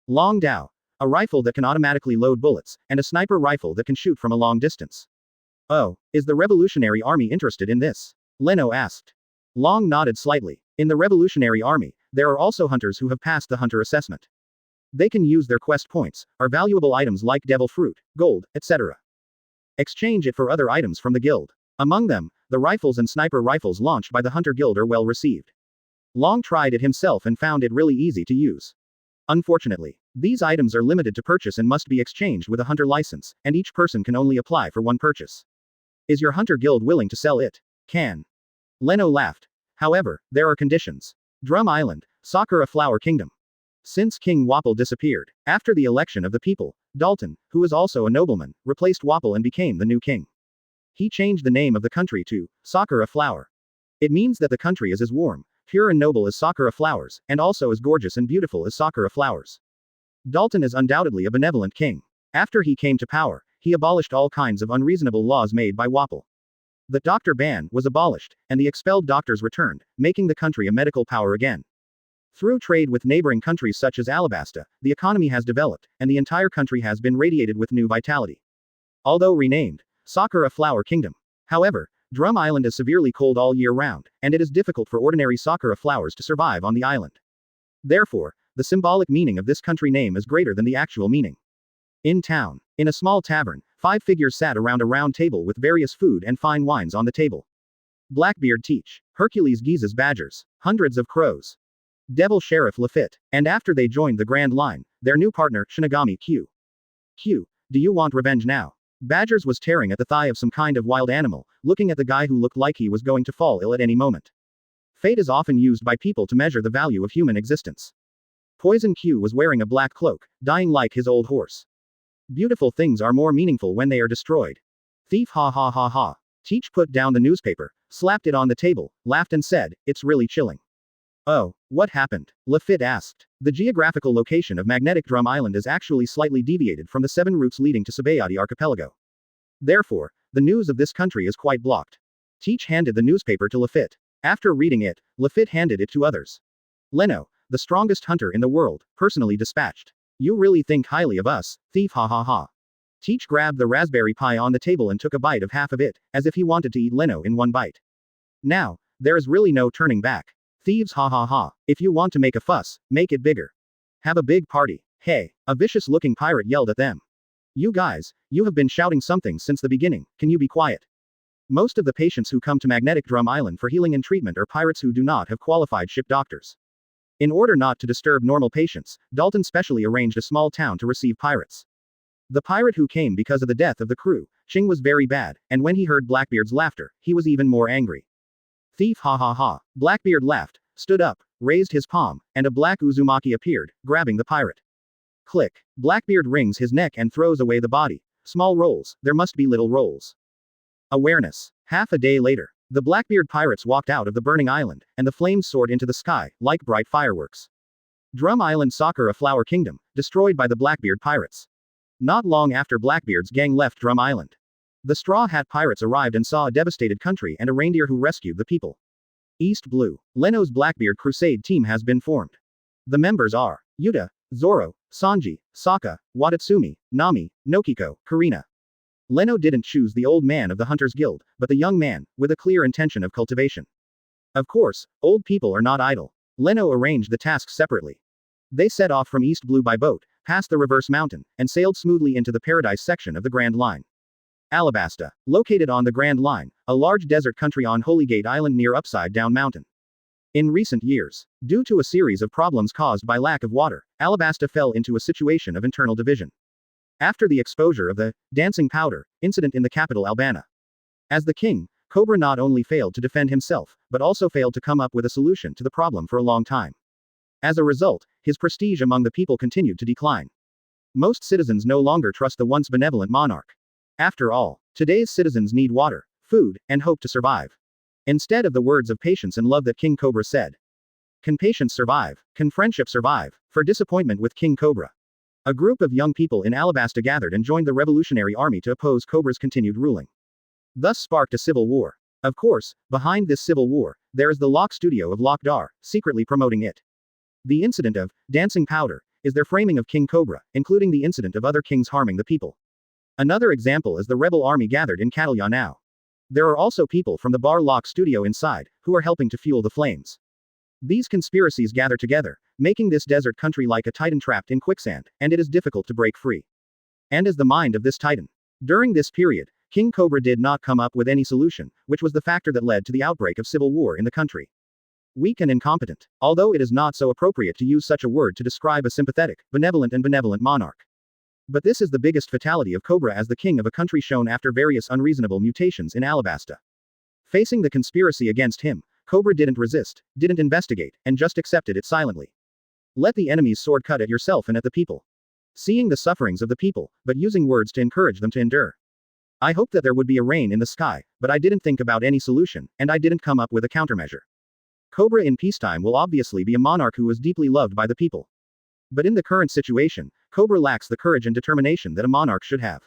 Speaker 1: Long Dao. A rifle that can automatically load bullets, and a sniper rifle that can shoot from a long distance. "Oh, is the Revolutionary Army interested in this?" Leno asked. Long nodded slightly. In the Revolutionary Army, there are also hunters who have passed the hunter assessment. They can use their quest points, or valuable items like devil fruit, gold, etc. Exchange it for other items from the guild. Among them, the rifles and sniper rifles launched by the Hunter Guild are well received. Long tried it himself and found it really easy to use. Unfortunately, these items are limited to purchase and must be exchanged with a hunter license, and each person can only apply for one purchase. Is your Hunter Guild willing to sell it? Can. Leno laughed. However, there are conditions. Drum Island, Sakura Flower Kingdom. Since King Wapol disappeared, after the election of the people, Dalton, who is also a nobleman, replaced Wapol and became the new king. He changed the name of the country to Sakura Flower. It means that the country is as warm, pure and noble as Sakura flowers, and also as gorgeous and beautiful as Sakura flowers. Dalton is undoubtedly a benevolent king. After he came to power, he abolished all kinds of unreasonable laws made by Wapol. The doctor ban was abolished, and the expelled doctors returned, making the country a medical power again. Through trade with neighboring countries such as Alabasta, the economy has developed, and the entire country has been radiated with new vitality. Although renamed Sakura Flower Kingdom. However, Drum Island is severely cold all year round, and it is difficult for ordinary sakura flowers to survive on the island. Therefore, the symbolic meaning of this country name is greater than the actual meaning. In town, in a small tavern, 5 figures sat around a round table with various food and fine wines on the table. Blackbeard Teach, Hercules Giza's badgers, hundreds of crows, Devil Sheriff Lafitte, and after they joined the Grand Line, their new partner, Shinigami Q. Q, do you want revenge now? Badgers was tearing at the thigh of some kind of wild animal, looking at the guy who looked like he was going to fall ill at any moment. Fate is often used by people to measure the value of human existence. Poison Q was wearing a black cloak, dying like his old horse. Beautiful things are more meaningful when they are destroyed. Thief ha ha ha ha. Teach put down the newspaper, slapped it on the table, laughed and said, it's really chilling. Oh, what happened? Lafitte asked. The geographical location of Magnetic Drum Island is actually slightly deviated from the 7 routes leading to Sabayati Archipelago. Therefore, the news of this country is quite blocked. Teach handed the newspaper to Lafitte. After reading it, Lafitte handed it to others. Leno, the strongest hunter in the world, personally dispatched. You really think highly of us, thief ha ha ha. Teach grabbed the raspberry pie on the table and took a bite of half of it, as if he wanted to eat Leno in one bite. Now, there is really no turning back. Thieves ha ha ha, if you want to make a fuss, make it bigger. Have a big party. Hey, a vicious-looking pirate yelled at them. You guys, you have been shouting something since the beginning, can you be quiet? Most of the patients who come to Magnetic Drum Island for healing and treatment are pirates who do not have qualified ship doctors. In order not to disturb normal patients, Dalton specially arranged a small town to receive pirates. The pirate who came because of the death of the crew, Ching, was very bad, and when he heard Blackbeard's laughter, he was even more angry. Thief ha ha ha. Blackbeard laughed, stood up, raised his palm, and a black Uzumaki appeared, grabbing the pirate. Click. Blackbeard wrings his neck and throws away the body. Small rolls, there must be little rolls. Awareness. Half a day later, the Blackbeard pirates walked out of the burning island, and the flames soared into the sky, like bright fireworks. Drum Island Sakura Flower Kingdom, destroyed by the Blackbeard pirates. Not long after Blackbeard's gang left Drum Island, the Straw Hat Pirates arrived and saw a devastated country and a reindeer who rescued the people. East Blue. Leno's Blackbeard Crusade team has been formed. The members are Yuta, Zoro, Sanji, Sokka, Watatsumi, Nami, Nokiko, Karina. Leno didn't choose the old man of the Hunters Guild, but the young man, with a clear intention of cultivation. Of course, old people are not idle. Leno arranged the tasks separately. They set off from East Blue by boat, passed the Reverse Mountain, and sailed smoothly into the Paradise section of the Grand Line. Alabasta, located on the Grand Line, a large desert country on Holy Gate Island near Upside Down Mountain. In recent years, due to a series of problems caused by lack of water, Alabasta fell into a situation of internal division. After the exposure of the dancing powder incident in the capital Albana. As the king, Cobra not only failed to defend himself, but also failed to come up with a solution to the problem for a long time. As a result, his prestige among the people continued to decline. Most citizens no longer trust the once benevolent monarch. After all, today's citizens need water, food, and hope to survive. Instead of the words of patience and love that King Cobra said. Can patience survive? Can friendship survive? For disappointment with King Cobra. A group of young people in Alabasta gathered and joined the Revolutionary Army to oppose Cobra's continued ruling. Thus sparked a civil war. Of course, behind this civil war, there is the Locke studio of Locke Dar, secretly promoting it. The incident of dancing powder is their framing of King Cobra, including the incident of other kings harming the people. Another example is the rebel army gathered in Catalya now. There are also people from the Bar Locke studio inside, who are helping to fuel the flames. These conspiracies gather together, making this desert country like a titan trapped in quicksand, and it is difficult to break free. And as the mind of this titan. During this period, King Cobra did not come up with any solution, which was the factor that led to the outbreak of civil war in the country. Weak and incompetent, although it is not so appropriate to use such a word to describe a sympathetic, benevolent monarch. But this is the biggest fatality of Cobra as the king of a country shown after various unreasonable mutations in Alabasta. Facing the conspiracy against him, Cobra didn't resist, didn't investigate, and just accepted it silently. Let the enemy's sword cut at yourself and at the people. Seeing the sufferings of the people, but using words to encourage them to endure. I hoped that there would be a rain in the sky, but I didn't think about any solution, and I didn't come up with a countermeasure. Cobra in peacetime will obviously be a monarch who is deeply loved by the people. But in the current situation, Cobra lacks the courage and determination that a monarch should have.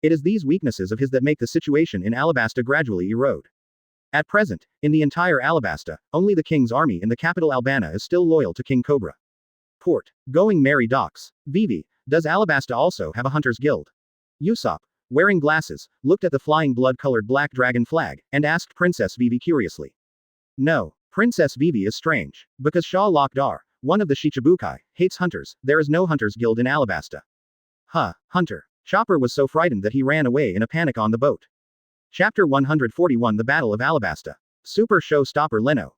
Speaker 1: It is these weaknesses of his that make the situation in Alabasta gradually erode. At present, in the entire Alabasta, only the king's army in the capital Albana is still loyal to King Cobra. Port. Going Merry Docks. Vivi, does Alabasta also have a hunters guild? Usopp, wearing glasses, looked at the flying blood-colored black dragon flag, and asked Princess Vivi curiously. No, Princess Vivi is strange. Because Shah Lokdar, one of the Shichibukai, hates hunters, there is no hunters guild in Alabasta. Huh, hunter. Chopper was so frightened that he ran away in a panic on the boat. Chapter 141 The Battle of Alabasta. Super Showstopper Leno.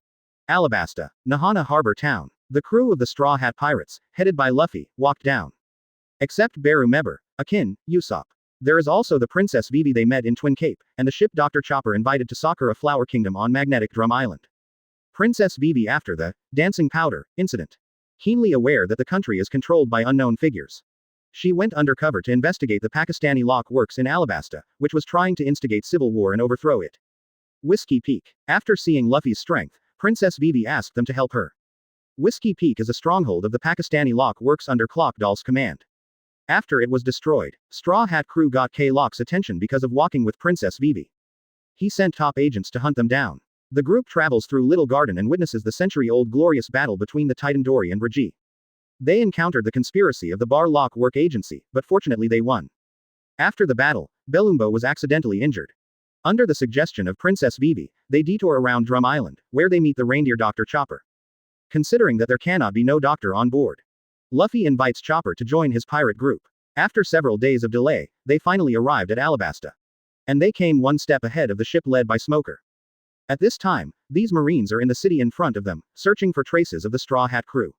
Speaker 1: Alabasta, Nahana Harbor Town. The crew of the Straw Hat Pirates, headed by Luffy, walked down. Except Beru Meber, Akin, Usopp. There is also the Princess Vivi they met in Twin Cape, and the ship Dr. Chopper invited to Sakura Flower Kingdom on Magnetic Drum Island. Princess Vivi after the dancing powder incident. Keenly aware that the country is controlled by unknown figures. She went undercover to investigate the Pakistani Lock Works in Alabasta, which was trying to instigate civil war and overthrow it. Whiskey Peak. After seeing Luffy's strength, Princess Vivi asked them to help her. Whiskey Peak is a stronghold of the Pakistani Lock Works under Clockdoll's command. After it was destroyed, Straw Hat crew got K-Lock's attention because of walking with Princess Vivi. He sent top agents to hunt them down. The group travels through Little Garden and witnesses the century-old glorious battle between the Titan Dory and Raji. They encountered the conspiracy of the Bar Lock Work Agency, but fortunately they won. After the battle, Belumbo was accidentally injured. Under the suggestion of Princess Vivi, they detour around Drum Island, where they meet the reindeer Dr. Chopper. Considering that there cannot be no doctor on board, Luffy invites Chopper to join his pirate group. After several days of delay, they finally arrived at Alabasta. And they came one step ahead of the ship led by Smoker. At this time, these Marines are in the city in front of them, searching for traces of the Straw Hat crew.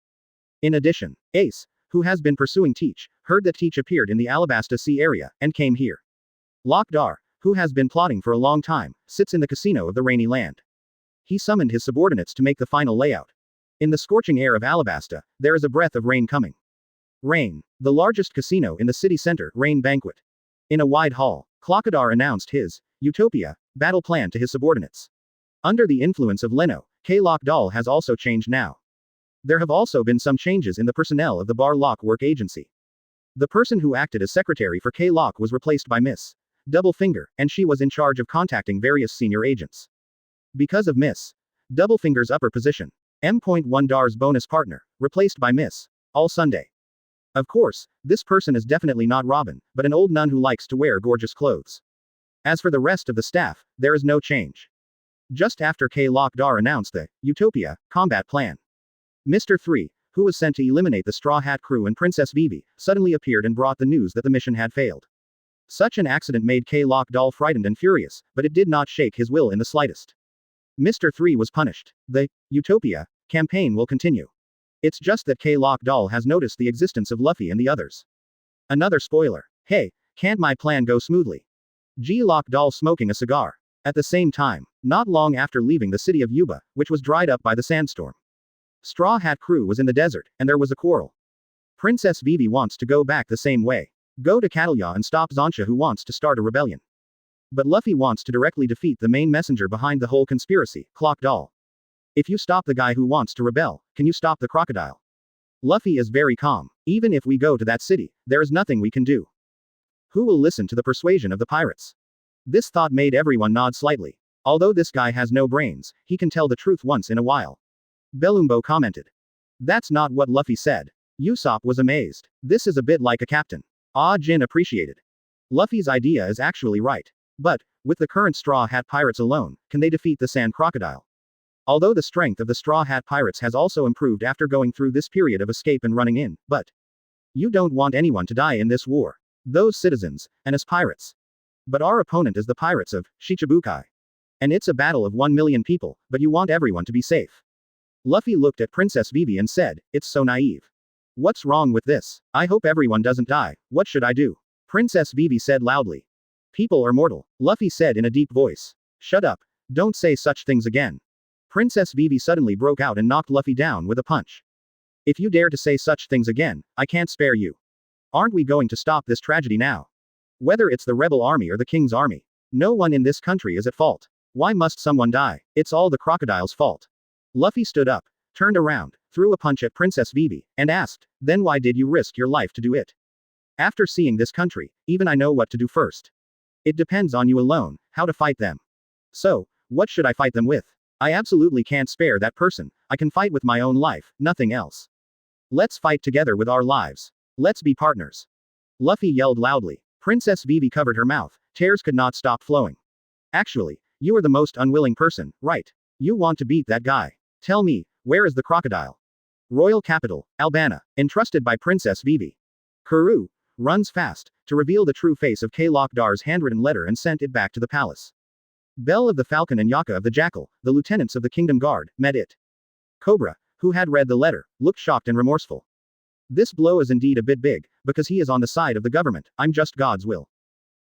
Speaker 1: In addition, Ace, who has been pursuing Teach, heard that Teach appeared in the Alabasta Sea area, and came here. Lokdar, who has been plotting for a long time, sits in the casino of the Rainy Land. He summoned his subordinates to make the final layout. In the scorching air of Alabasta, there is a breath of rain coming. Rain. The largest casino in the city center, Rain Banquet. In a wide hall, Clockadar announced his Utopia battle plan to his subordinates. Under the influence of Leno, K-Lock Doll has also changed now. There have also been some changes in the personnel of the Bar Lock Work Agency. The person who acted as secretary for K-Lock was replaced by Miss Doublefinger, and she was in charge of contacting various senior agents. Because of Miss Doublefinger's upper position, M.1 Dar's bonus partner, replaced by Miss All Sunday. Of course, this person is definitely not Robin, but an old nun who likes to wear gorgeous clothes. As for the rest of the staff, there is no change. Just after K-Lock Dar announced the Utopia combat plan, Mr. 3, who was sent to eliminate the Straw Hat crew and Princess Vivi, suddenly appeared and brought the news that the mission had failed. Such an accident made K-Lock Doll frightened and furious, but it did not shake his will in the slightest. Mr. 3 was punished. The Utopia campaign will continue. It's just that K-Lock Doll has noticed the existence of Luffy and the others. Another spoiler. Hey, can't my plan go smoothly? G-Lock Doll smoking a cigar. At the same time, not long after leaving the city of Yuba, which was dried up by the sandstorm, Straw Hat crew was in the desert, and there was a quarrel. Princess Vivi wants to go back the same way. Go to Catalya and stop Zonsha, who wants to start a rebellion. But Luffy wants to directly defeat the main messenger behind the whole conspiracy, Clock Doll. If you stop the guy who wants to rebel, can you stop the crocodile? Luffy is very calm. Even if we go to that city, there is nothing we can do. Who will listen to the persuasion of the pirates? This thought made everyone nod slightly. Although this guy has no brains, he can tell the truth once in a while. Belumbo commented. That's not what Luffy said. Usopp was amazed. This is a bit like a captain. Ah Jin appreciated. Luffy's idea is actually right. But, with the current Straw Hat pirates alone, can they defeat the Sand Crocodile? Although the strength of the Straw Hat pirates has also improved after going through this period of escape and running in, but you don't want anyone to die in this war. Those citizens, and as pirates. But our opponent is the pirates of Shichibukai. And it's a battle of 1 million people, but you want everyone to be safe. Luffy looked at Princess Vivi and said, it's so naive. What's wrong with this? I hope everyone doesn't die. What should I do? Princess Vivi said loudly. People are mortal, Luffy said in a deep voice. Shut up. Don't say such things again. Princess Vivi suddenly broke out and knocked Luffy down with a punch. If you dare to say such things again, I can't spare you. Aren't we going to stop this tragedy now? Whether it's the rebel army or the king's army, no one in this country is at fault. Why must someone die? It's all the crocodile's fault. Luffy stood up, turned around, threw a punch at Princess Vivi, and asked, then why did you risk your life to do it? After seeing this country, even I know what to do first. It depends on you alone, how to fight them. So, what should I fight them with? I absolutely can't spare that person. I can fight with my own life, nothing else. Let's fight together with our lives. Let's be partners. Luffy yelled loudly. Princess Vivi covered her mouth, tears could not stop flowing. Actually, you are the most unwilling person, right? You want to beat that guy. Tell me, where is the crocodile? Royal capital, Albana, entrusted by Princess Vivi. Kuru runs fast to reveal the true face of K. Lokdar's handwritten letter and sent it back to the palace. Bell of the Falcon and Yaka of the Jackal, the lieutenants of the Kingdom Guard, met it. Cobra, who had read the letter, looked shocked and remorseful. This blow is indeed a bit big, because he is on the side of the government. I'm just God's will.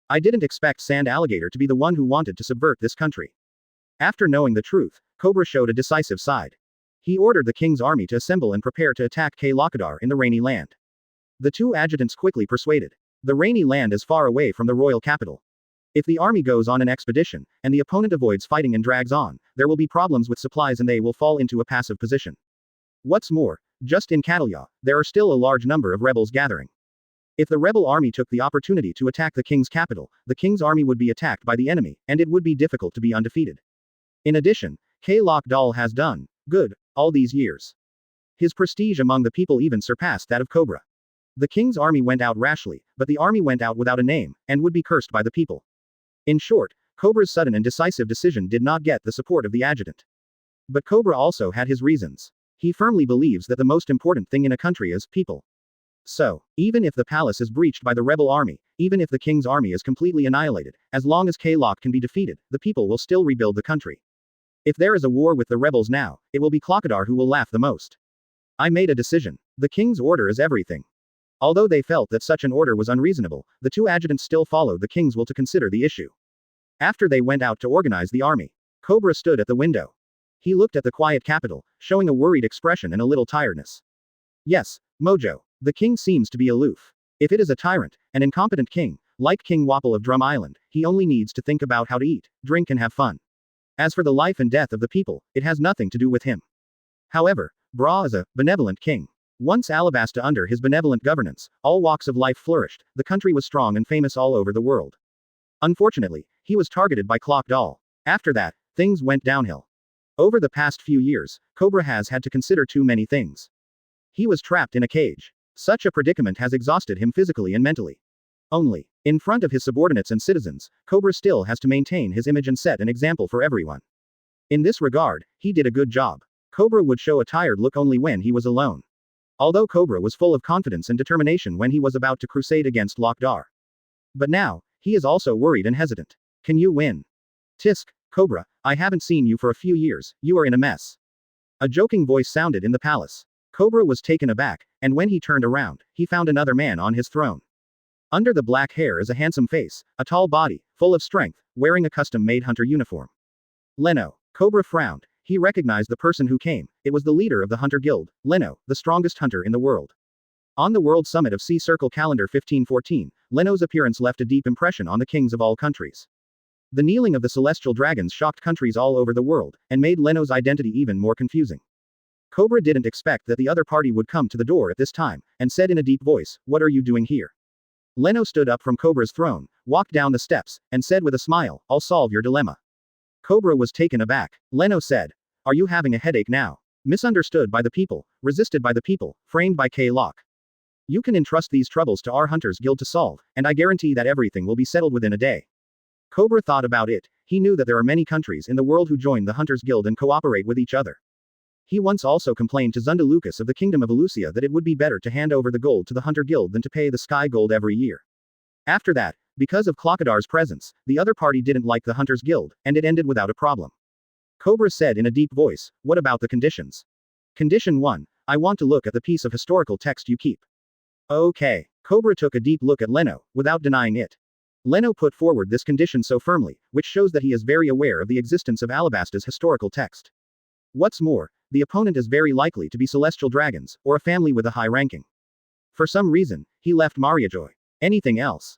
Speaker 1: I didn't expect Sand Alligator to be the one who wanted to subvert this country. After knowing the truth, Cobra showed a decisive side. He ordered the king's army to assemble and prepare to attack K. Lokadar in the Rainy Land. The two adjutants quickly persuaded. The Rainy Land is far away from the royal capital. If the army goes on an expedition, and the opponent avoids fighting and drags on, there will be problems with supplies and they will fall into a passive position. What's more, just in Catalya, there are still a large number of rebels gathering. If the rebel army took the opportunity to attack the king's capital, the king's army would be attacked by the enemy, and it would be difficult to be undefeated. In addition, K. Lokdal has done good all these years. His prestige among the people even surpassed that of Cobra. The king's army went out rashly, but the army went out without a name, and would be cursed by the people. In short, Cobra's sudden and decisive decision did not get the support of the adjutant. But Cobra also had his reasons. He firmly believes that the most important thing in a country is people. So, even if the palace is breached by the rebel army, even if the king's army is completely annihilated, as long as K-Lok can be defeated, the people will still rebuild the country. If there is a war with the rebels now, it will be Klokadar who will laugh the most. I made a decision. The king's order is everything. Although they felt that such an order was unreasonable, the two adjutants still followed the king's will to consider the issue. After they went out to organize the army, Cobra stood at the window. He looked at the quiet capital, showing a worried expression and a little tiredness. Yes, Mojo. The king seems to be aloof. If it is a tyrant, an incompetent king, like King Wapple of Drum Island, he only needs to think about how to eat, drink and have fun. As for the life and death of the people, it has nothing to do with him. However, Bra is a benevolent king. Once Alabasta under his benevolent governance, all walks of life flourished, the country was strong and famous all over the world. Unfortunately, he was targeted by Klokdal. After that, things went downhill. Over the past few years, Cobra has had to consider too many things. He was trapped in a cage. Such a predicament has exhausted him physically and mentally. Only, in front of his subordinates and citizens, Cobra still has to maintain his image and set an example for everyone. In this regard, he did a good job. Cobra would show a tired look only when he was alone. Although Cobra was full of confidence and determination when he was about to crusade against Lokdar. But now, he is also worried and hesitant. Can you win? Tisk, Cobra, I haven't seen you for a few years, you are in a mess. A joking voice sounded in the palace. Cobra was taken aback, and when he turned around, he found another man on his throne. Under the black hair is a handsome face, a tall body, full of strength, wearing a custom-made hunter uniform. Leno. Cobra frowned. He recognized the person who came. It was the leader of the Hunter Guild, Leno, the strongest hunter in the world. On the World Summit of Sea Circle Calendar 1514, Leno's appearance left a deep impression on the kings of all countries. The kneeling of the celestial dragons shocked countries all over the world, and made Leno's identity even more confusing. Cobra didn't expect that the other party would come to the door at this time, and said in a deep voice, "What are you doing here?" Leno stood up from Cobra's throne, walked down the steps, and said with a smile, "I'll solve your dilemma." Cobra was taken aback. Leno said, "Are you having a headache now? Misunderstood by the people, resisted by the people, framed by K-Lok. You can entrust these troubles to our Hunters Guild to solve, and I guarantee that everything will be settled within a day." Cobra thought about it. He knew that there are many countries in the world who join the Hunters Guild and cooperate with each other. He once also complained to Zunda Lucas of the Kingdom of Elusia that it would be better to hand over the gold to the Hunter Guild than to pay the Sky Gold every year. After that, because of Klokadar's presence, the other party didn't like the Hunters Guild, and it ended without a problem. Cobra said in a deep voice, "What about the conditions?" Condition 1. I want to look at the piece of historical text you keep. Okay. Cobra took a deep look at Leno, without denying it. Leno put forward this condition so firmly, which shows that he is very aware of the existence of Alabasta's historical text. What's more, the opponent is very likely to be celestial dragons, or a family with a high ranking. For some reason, he left Mariajoy. Anything else?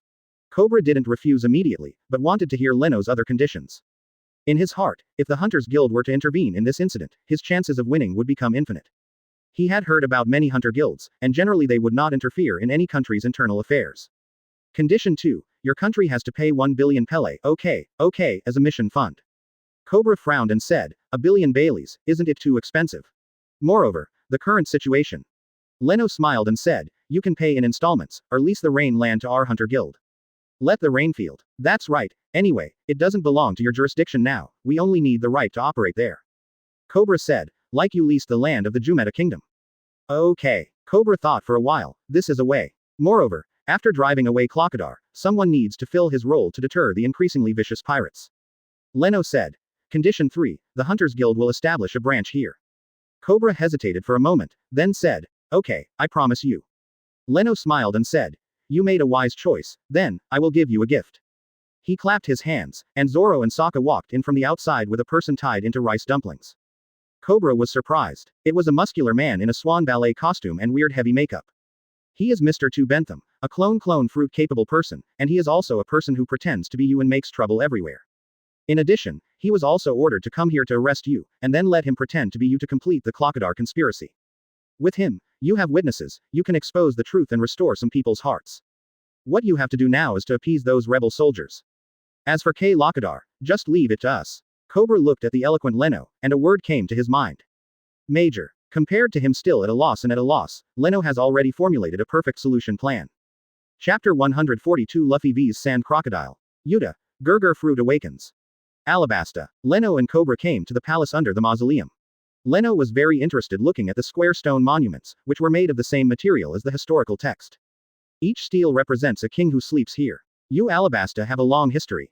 Speaker 1: Cobra didn't refuse immediately, but wanted to hear Leno's other conditions. In his heart, if the Hunters Guild were to intervene in this incident, his chances of winning would become infinite. He had heard about many hunter guilds, and generally they would not interfere in any country's internal affairs. Condition 2. Your country has to pay 1 billion pele, okay, as a mission fund. Cobra frowned and said, "1 billion Baileys, isn't it too expensive? Moreover, the current situation." Leno smiled and said, "You can pay in installments, or lease the Rain land to our Hunter Guild." Let the Rainfield. That's right. Anyway, it doesn't belong to your jurisdiction now, we only need the right to operate there. Cobra said, like you leased the land of the Jumeta kingdom. Okay. Cobra thought for a while, this is a way. Moreover, after driving away Clockadar, someone needs to fill his role to deter the increasingly vicious pirates. Leno said. Condition 3, the Hunters Guild will establish a branch here. Cobra hesitated for a moment, then said, okay, I promise you. Leno smiled and said, you made a wise choice, then, I will give you a gift. He clapped his hands, and Zoro and Sokka walked in from the outside with a person tied into rice dumplings. Cobra was surprised. It was a muscular man in a swan ballet costume and weird heavy makeup. He is Mr. Tu Bentham, a clone fruit-capable person, and he is also a person who pretends to be you and makes trouble everywhere. In addition, he was also ordered to come here to arrest you, and then let him pretend to be you to complete the Clockadar conspiracy. With him, you have witnesses, you can expose the truth and restore some people's hearts. What you have to do now is to appease those rebel soldiers. As for K. Lockadar, just leave it to us. Cobra looked at the eloquent Leno, and a word came to his mind. Major. Compared to him still at a loss, Leno has already formulated a perfect solution plan. Chapter 142 Luffy vs Sand Crocodile. Yuta. Gurgur Fruit awakens. Alabasta. Leno and Cobra came to the palace under the mausoleum. Leno was very interested looking at the square stone monuments, which were made of the same material as the historical text. Each stele represents a king who sleeps here. You Alabasta have a long history.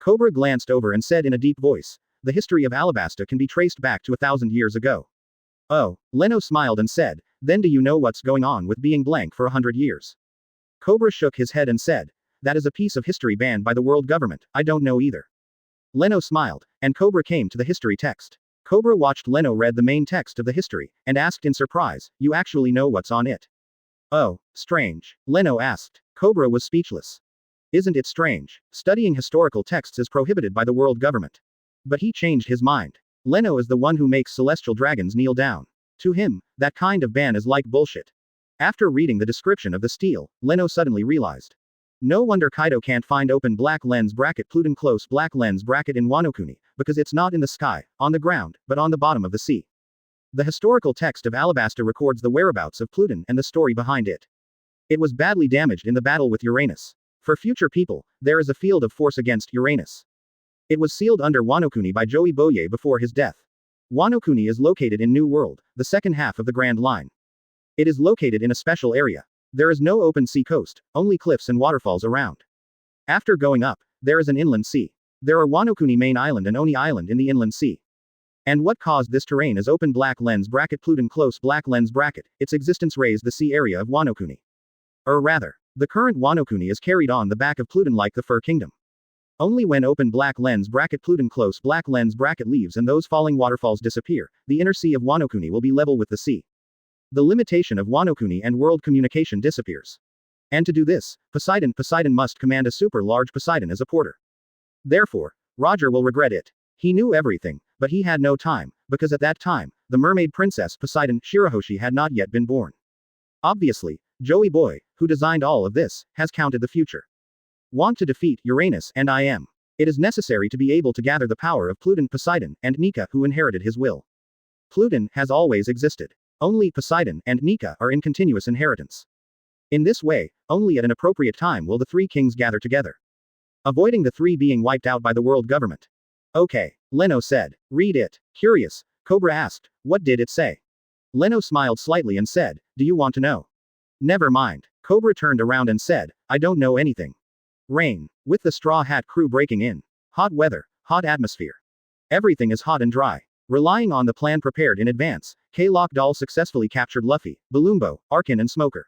Speaker 1: Cobra glanced over and said in a deep voice, the history of Alabasta can be traced back to 1,000 years ago. Oh, Leno smiled and said, then do you know what's going on with being blank for 100 years? Cobra shook his head and said, that is a piece of history banned by the world government, I don't know either. Leno smiled, and Cobra came to the history text. Cobra watched Leno read the main text of the history, and asked in surprise, you actually know what's on it? Oh, strange. Leno asked. Cobra was speechless. Isn't it strange? Studying historical texts is prohibited by the world government. But he changed his mind. Leno is the one who makes celestial dragons kneel down. To him, that kind of ban is like bullshit. After reading the description of the stele, Leno suddenly realized. No wonder Kaido can't find open black lens bracket Pluton close black lens bracket in Wano Kuni, because it's not in the sky, on the ground, but on the bottom of the sea. The historical text of Alabasta records the whereabouts of Pluton and the story behind it. It was badly damaged in the battle with Uranus. For future people, there is a field of force against Uranus. It was sealed under Wano Kuni by Joey Boye before his death. Wano Kuni is located in New World, the second half of the Grand Line. It is located in a special area. There is no open sea coast, only cliffs and waterfalls around. After going up, there is an inland sea. There are Wano Kuni main island and Oni Island in the inland sea. And what caused this terrain is open black lens bracket Pluton close black lens bracket, its existence raised the sea area of Wano Kuni. Or rather, the current Wano Kuni is carried on the back of Pluton like the Fur Kingdom. Only when open black lens bracket Pluton close black lens bracket leaves and those falling waterfalls disappear, the inner sea of Wano Kuni will be level with the sea. The limitation of Wano Kuni and world communication disappears. And to do this, Poseidon must command a super large Poseidon as a porter. Therefore, Roger will regret it. He knew everything, but he had no time, because at that time, the mermaid princess Poseidon Shirahoshi had not yet been born. Obviously, Joey Boy, who designed all of this, has counted the future. Want to defeat Uranus and I am. It is necessary to be able to gather the power of Pluton Poseidon and Nika who inherited his will. Pluton has always existed. Only Poseidon and Nika are in continuous inheritance. In this way, only at an appropriate time will the three kings gather together. Avoiding the three being wiped out by the world government. Okay, Leno said. Read it. Curious, Cobra asked, what did it say? Leno smiled slightly and said, do you want to know? Never mind. Cobra turned around and said, I don't know anything. Rain. With the Straw Hat crew breaking in. Hot weather, hot atmosphere. Everything is hot and dry. Relying on the plan prepared in advance, K-Lock Doll successfully captured Luffy, Balloombo, Arkin and Smoker.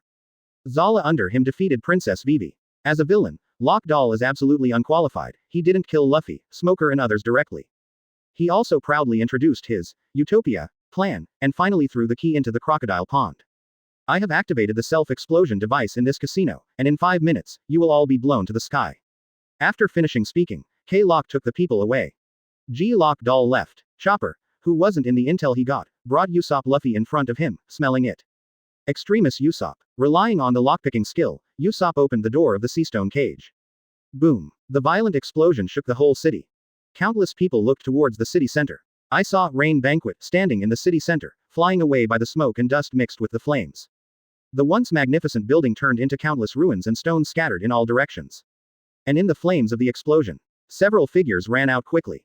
Speaker 1: Zala under him defeated Princess Vivi. As a villain, Lock Doll is absolutely unqualified, he didn't kill Luffy, Smoker and others directly. He also proudly introduced his Utopia plan, and finally threw the key into the crocodile pond. I have activated the self-explosion device in this casino, and in 5 minutes, you will all be blown to the sky. After finishing speaking, K-Lock took the people away. G-Lock Doll left. Chopper, who wasn't in the intel he got, brought Usopp Luffy in front of him, smelling it. Extremis Usopp. Relying on the lockpicking skill, Usopp opened the door of the Seastone cage. Boom. The violent explosion shook the whole city. Countless people looked towards the city center. I saw Rain Banquet standing in the city center, flying away by the smoke and dust mixed with the flames. The once magnificent building turned into countless ruins and stones scattered in all directions. And in the flames of the explosion, several figures ran out quickly.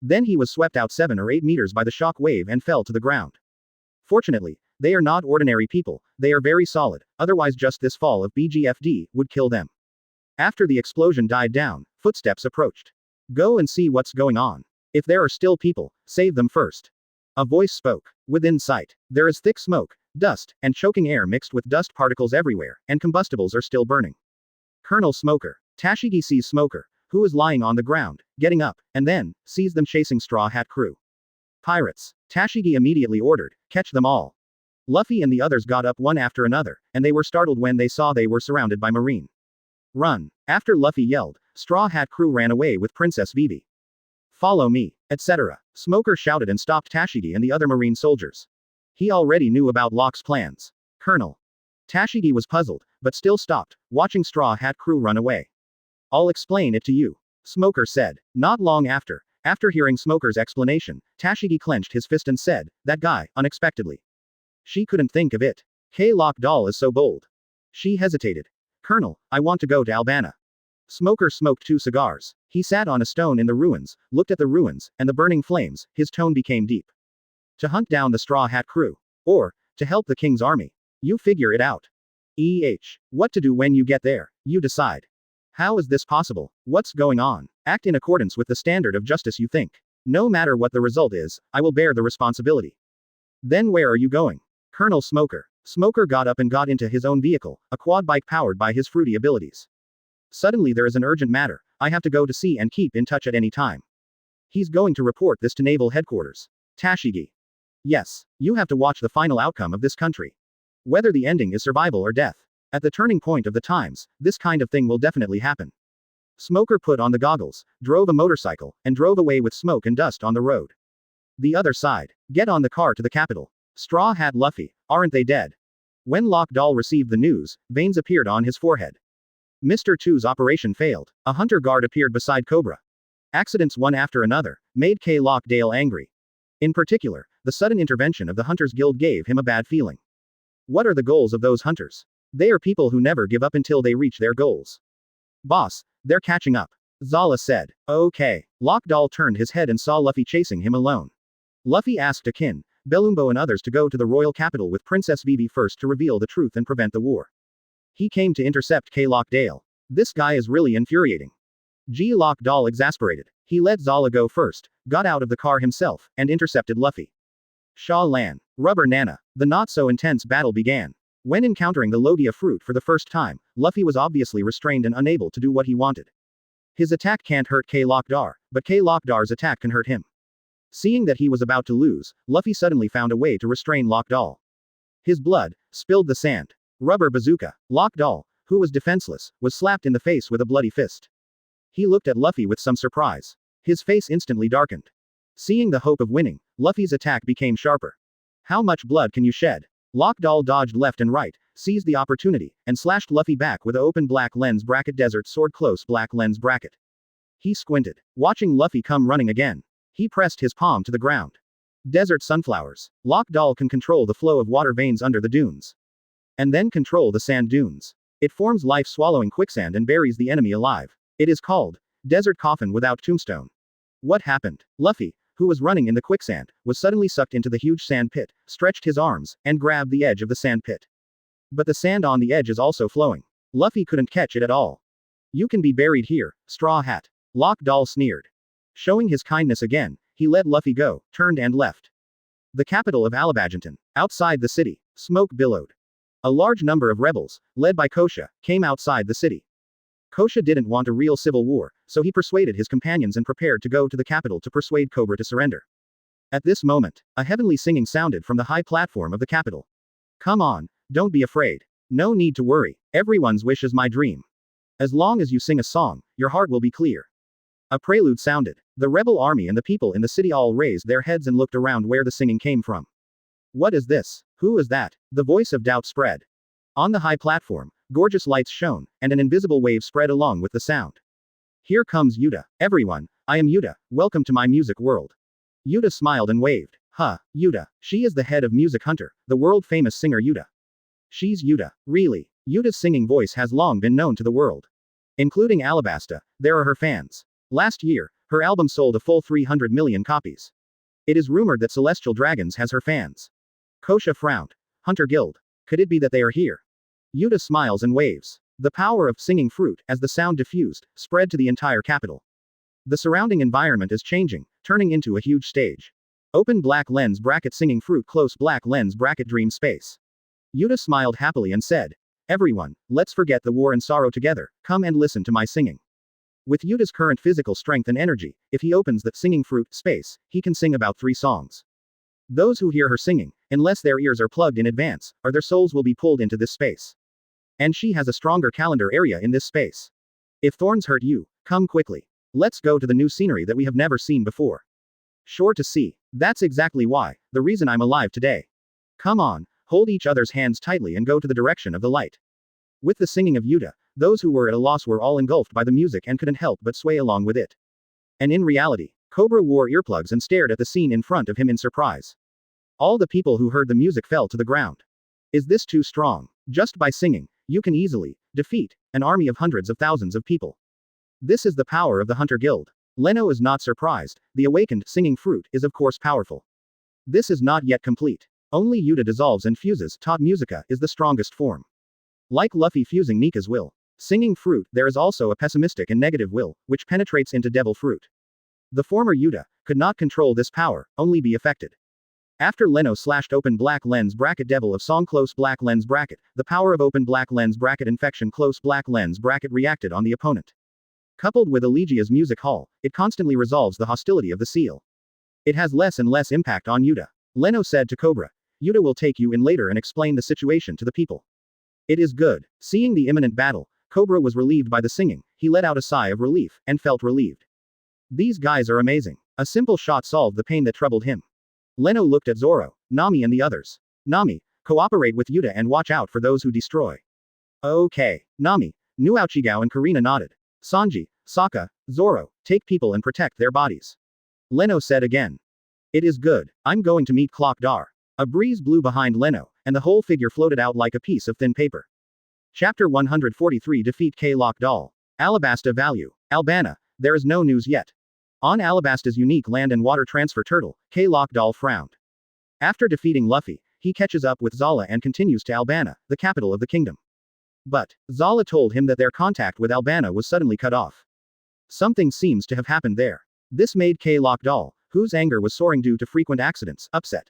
Speaker 1: Then he was swept out 7 or 8 meters by the shock wave and fell to the ground. Fortunately, they are not ordinary people, they are very solid, otherwise just this fall of BGFD would kill them. After the explosion died down, footsteps approached. Go and see what's going on. If there are still people, save them first. A voice spoke. Within sight, there is thick smoke, dust, and choking air mixed with dust particles everywhere, and combustibles are still burning. Colonel Smoker. Tashigi sees Smoker, who is lying on the ground, getting up, and then, sees them chasing Straw Hat Crew. Pirates. Tashigi immediately ordered, catch them all. Luffy and the others got up one after another, and they were startled when they saw they were surrounded by Marine. Run. After Luffy yelled, Straw Hat Crew ran away with Princess Vivi. Follow me, etc. Smoker shouted and stopped Tashigi and the other Marine soldiers. He already knew about Locke's plans. Colonel. Tashigi was puzzled, but still stopped, watching Straw Hat Crew run away. I'll explain it to you. Smoker said. Not long after hearing Smoker's explanation, Tashigi clenched his fist and said, that guy, unexpectedly. She couldn't think of it. K-Lock Doll is so bold. She hesitated. Colonel, I want to go to Albana. Smoker smoked 2 cigars. He sat on a stone in the ruins, looked at the ruins, and the burning flames, his tone became deep. To hunt down the Straw Hat Crew. Or, to help the King's army. You figure it out. What to do when you get there, you decide. How is this possible? What's going on? Act in accordance with the standard of justice you think. No matter what the result is, I will bear the responsibility. Then where are you going? Colonel Smoker. Smoker got up and got into his own vehicle, a quad bike powered by his fruity abilities. Suddenly there is an urgent matter, I have to go to sea and keep in touch at any time. He's going to report this to Naval Headquarters. Tashigi. Yes, you have to watch the final outcome of this country. Whether the ending is survival or death. At the turning point of the times, this kind of thing will definitely happen. Smoker put on the goggles, drove a motorcycle, and drove away with smoke and dust on the road. The other side. Get on the car to the capital. Straw Hat Luffy, aren't they dead? When Lock Doll received the news, veins appeared on his forehead. Mr. 2's operation failed. A hunter guard appeared beside Cobra. Accidents one after another made K-Lock Dale angry. In particular, the sudden intervention of the Hunters Guild gave him a bad feeling. What are the goals of those hunters? They are people who never give up until they reach their goals. Boss, they're catching up. Zala said. Okay. Lock Doll turned his head and saw Luffy chasing him alone. Luffy asked Akin, Belumbo and others to go to the royal capital with Princess Vivi first to reveal the truth and prevent the war. He came to intercept K-Lock Dale. This guy is really infuriating. G-Lock Doll exasperated. He let Zala go first, got out of the car himself, and intercepted Luffy. Sha Lan. Rubber Nana. The not-so-intense battle began. When encountering the Logia fruit for the first time, Luffy was obviously restrained and unable to do what he wanted. His attack can't hurt K-Lock Dar, but K-Lock Dar's attack can hurt him. Seeing that he was about to lose, Luffy suddenly found a way to restrain Lock Doll. His blood spilled the sand. Rubber Bazooka. Lock Doll, who was defenseless, was slapped in the face with a bloody fist. He looked at Luffy with some surprise. His face instantly darkened. Seeing the hope of winning, Luffy's attack became sharper. How much blood can you shed? Lock Doll dodged left and right, seized the opportunity, and slashed Luffy back with a open black lens bracket desert sword close black lens bracket. He squinted, watching Luffy come running again. He pressed his palm to the ground. Desert sunflowers. Lock Doll can control the flow of water veins under the dunes. And then control the sand dunes. It forms life-swallowing quicksand and buries the enemy alive. It is called Desert Coffin without tombstone. What happened? Luffy, who was running in the quicksand, was suddenly sucked into the huge sand pit, stretched his arms, and grabbed the edge of the sand pit. But the sand on the edge is also flowing. Luffy couldn't catch it at all. You can be buried here, Straw Hat. Lock Doll sneered. Showing his kindness again, he let Luffy go, turned and left. The capital of Alabajanton. Outside the city, smoke billowed. A large number of rebels, led by Kosha, came outside the city. Kosha didn't want a real civil war, so he persuaded his companions and prepared to go to the capital to persuade Cobra to surrender. At this moment, a heavenly singing sounded from the high platform of the capital. Come on, don't be afraid. No need to worry, everyone's wish is my dream. As long as you sing a song, your heart will be clear. A prelude sounded. The rebel army and the people in the city all raised their heads and looked around where the singing came from. What is this? Who is that? The voice of doubt spread. On the high platform, gorgeous lights shone, and an invisible wave spread along with the sound. Here comes Yuta. Everyone, I am Yuta, welcome to my music world. Yuta smiled and waved. Huh, Yuta. She is the head of Music Hunter, the world-famous singer Yuta. She's Yuta. Really. Yuta's singing voice has long been known to the world. Including Alabasta, there are her fans. Last year, her album sold a full 300 million copies. It is rumored that Celestial Dragons has her fans. Kosha frowned. Hunter Guild. Could it be that they are here? Yuta smiles and waves. The power of singing fruit, as the sound diffused, spread to the entire capital. The surrounding environment is changing, turning into a huge stage. Open black lens bracket singing fruit close black lens bracket dream space. Yuta smiled happily and said, "Everyone, let's forget the war and sorrow together, come and listen to my singing." With Yuta's current physical strength and energy, if he opens the singing fruit space, he can sing about 3 songs. Those who hear her singing, unless their ears are plugged in advance, or their souls will be pulled into this space. And she has a stronger calendar area in this space. If thorns hurt you, come quickly. Let's go to the new scenery that we have never seen before. Sure to see. That's exactly why, the reason I'm alive today. Come on, hold each other's hands tightly and go to the direction of the light. With the singing of Yuta, those who were at a loss were all engulfed by the music and couldn't help but sway along with it. And in reality, Cobra wore earplugs and stared at the scene in front of him in surprise. All the people who heard the music fell to the ground. Is this too strong? Just by singing, you can easily defeat an army of hundreds of thousands of people. This is the power of the Hunter Guild. Leno is not surprised. The awakened singing fruit is of course powerful. This is not yet complete. Only Yuta dissolves and fuses. Taught Musica is the strongest form. Like Luffy fusing Nika's will. Singing fruit, there is also a pessimistic and negative will, which penetrates into devil fruit. The former Yuta could not control this power, only be affected. After Leno slashed open black lens bracket devil of song close black lens bracket, the power of open black lens bracket infection close black lens bracket reacted on the opponent. Coupled with Elegia's music hall, it constantly resolves the hostility of the seal. It has less and less impact on Yuta. Leno said to Cobra. Yuta will take you in later and explain the situation to the people. It is good. Seeing the imminent battle, Cobra was relieved by the singing. He let out a sigh of relief, and felt relieved. These guys are amazing. A simple shot solved the pain that troubled him. Leno looked at Zoro, Nami and the others. Nami, cooperate with Yuta and watch out for those who destroy. Okay. Nami, Nu Ouchigao and Karina nodded. Sanji, Sokka, Zoro, take people and protect their bodies. Leno said again. It is good. I'm going to meet Clock Dar. A breeze blew behind Leno, and the whole figure floated out like a piece of thin paper. Chapter 143 Defeat K-Lock Doll. Alabasta Value. Albana, there is no news yet. On Alabasta's unique land and water transfer turtle, K-Lock Doll frowned. After defeating Luffy, he catches up with Zala and continues to Albana, the capital of the kingdom. But, Zala told him that their contact with Albana was suddenly cut off. Something seems to have happened there. This made K-Lock Doll, whose anger was soaring due to frequent accidents, upset.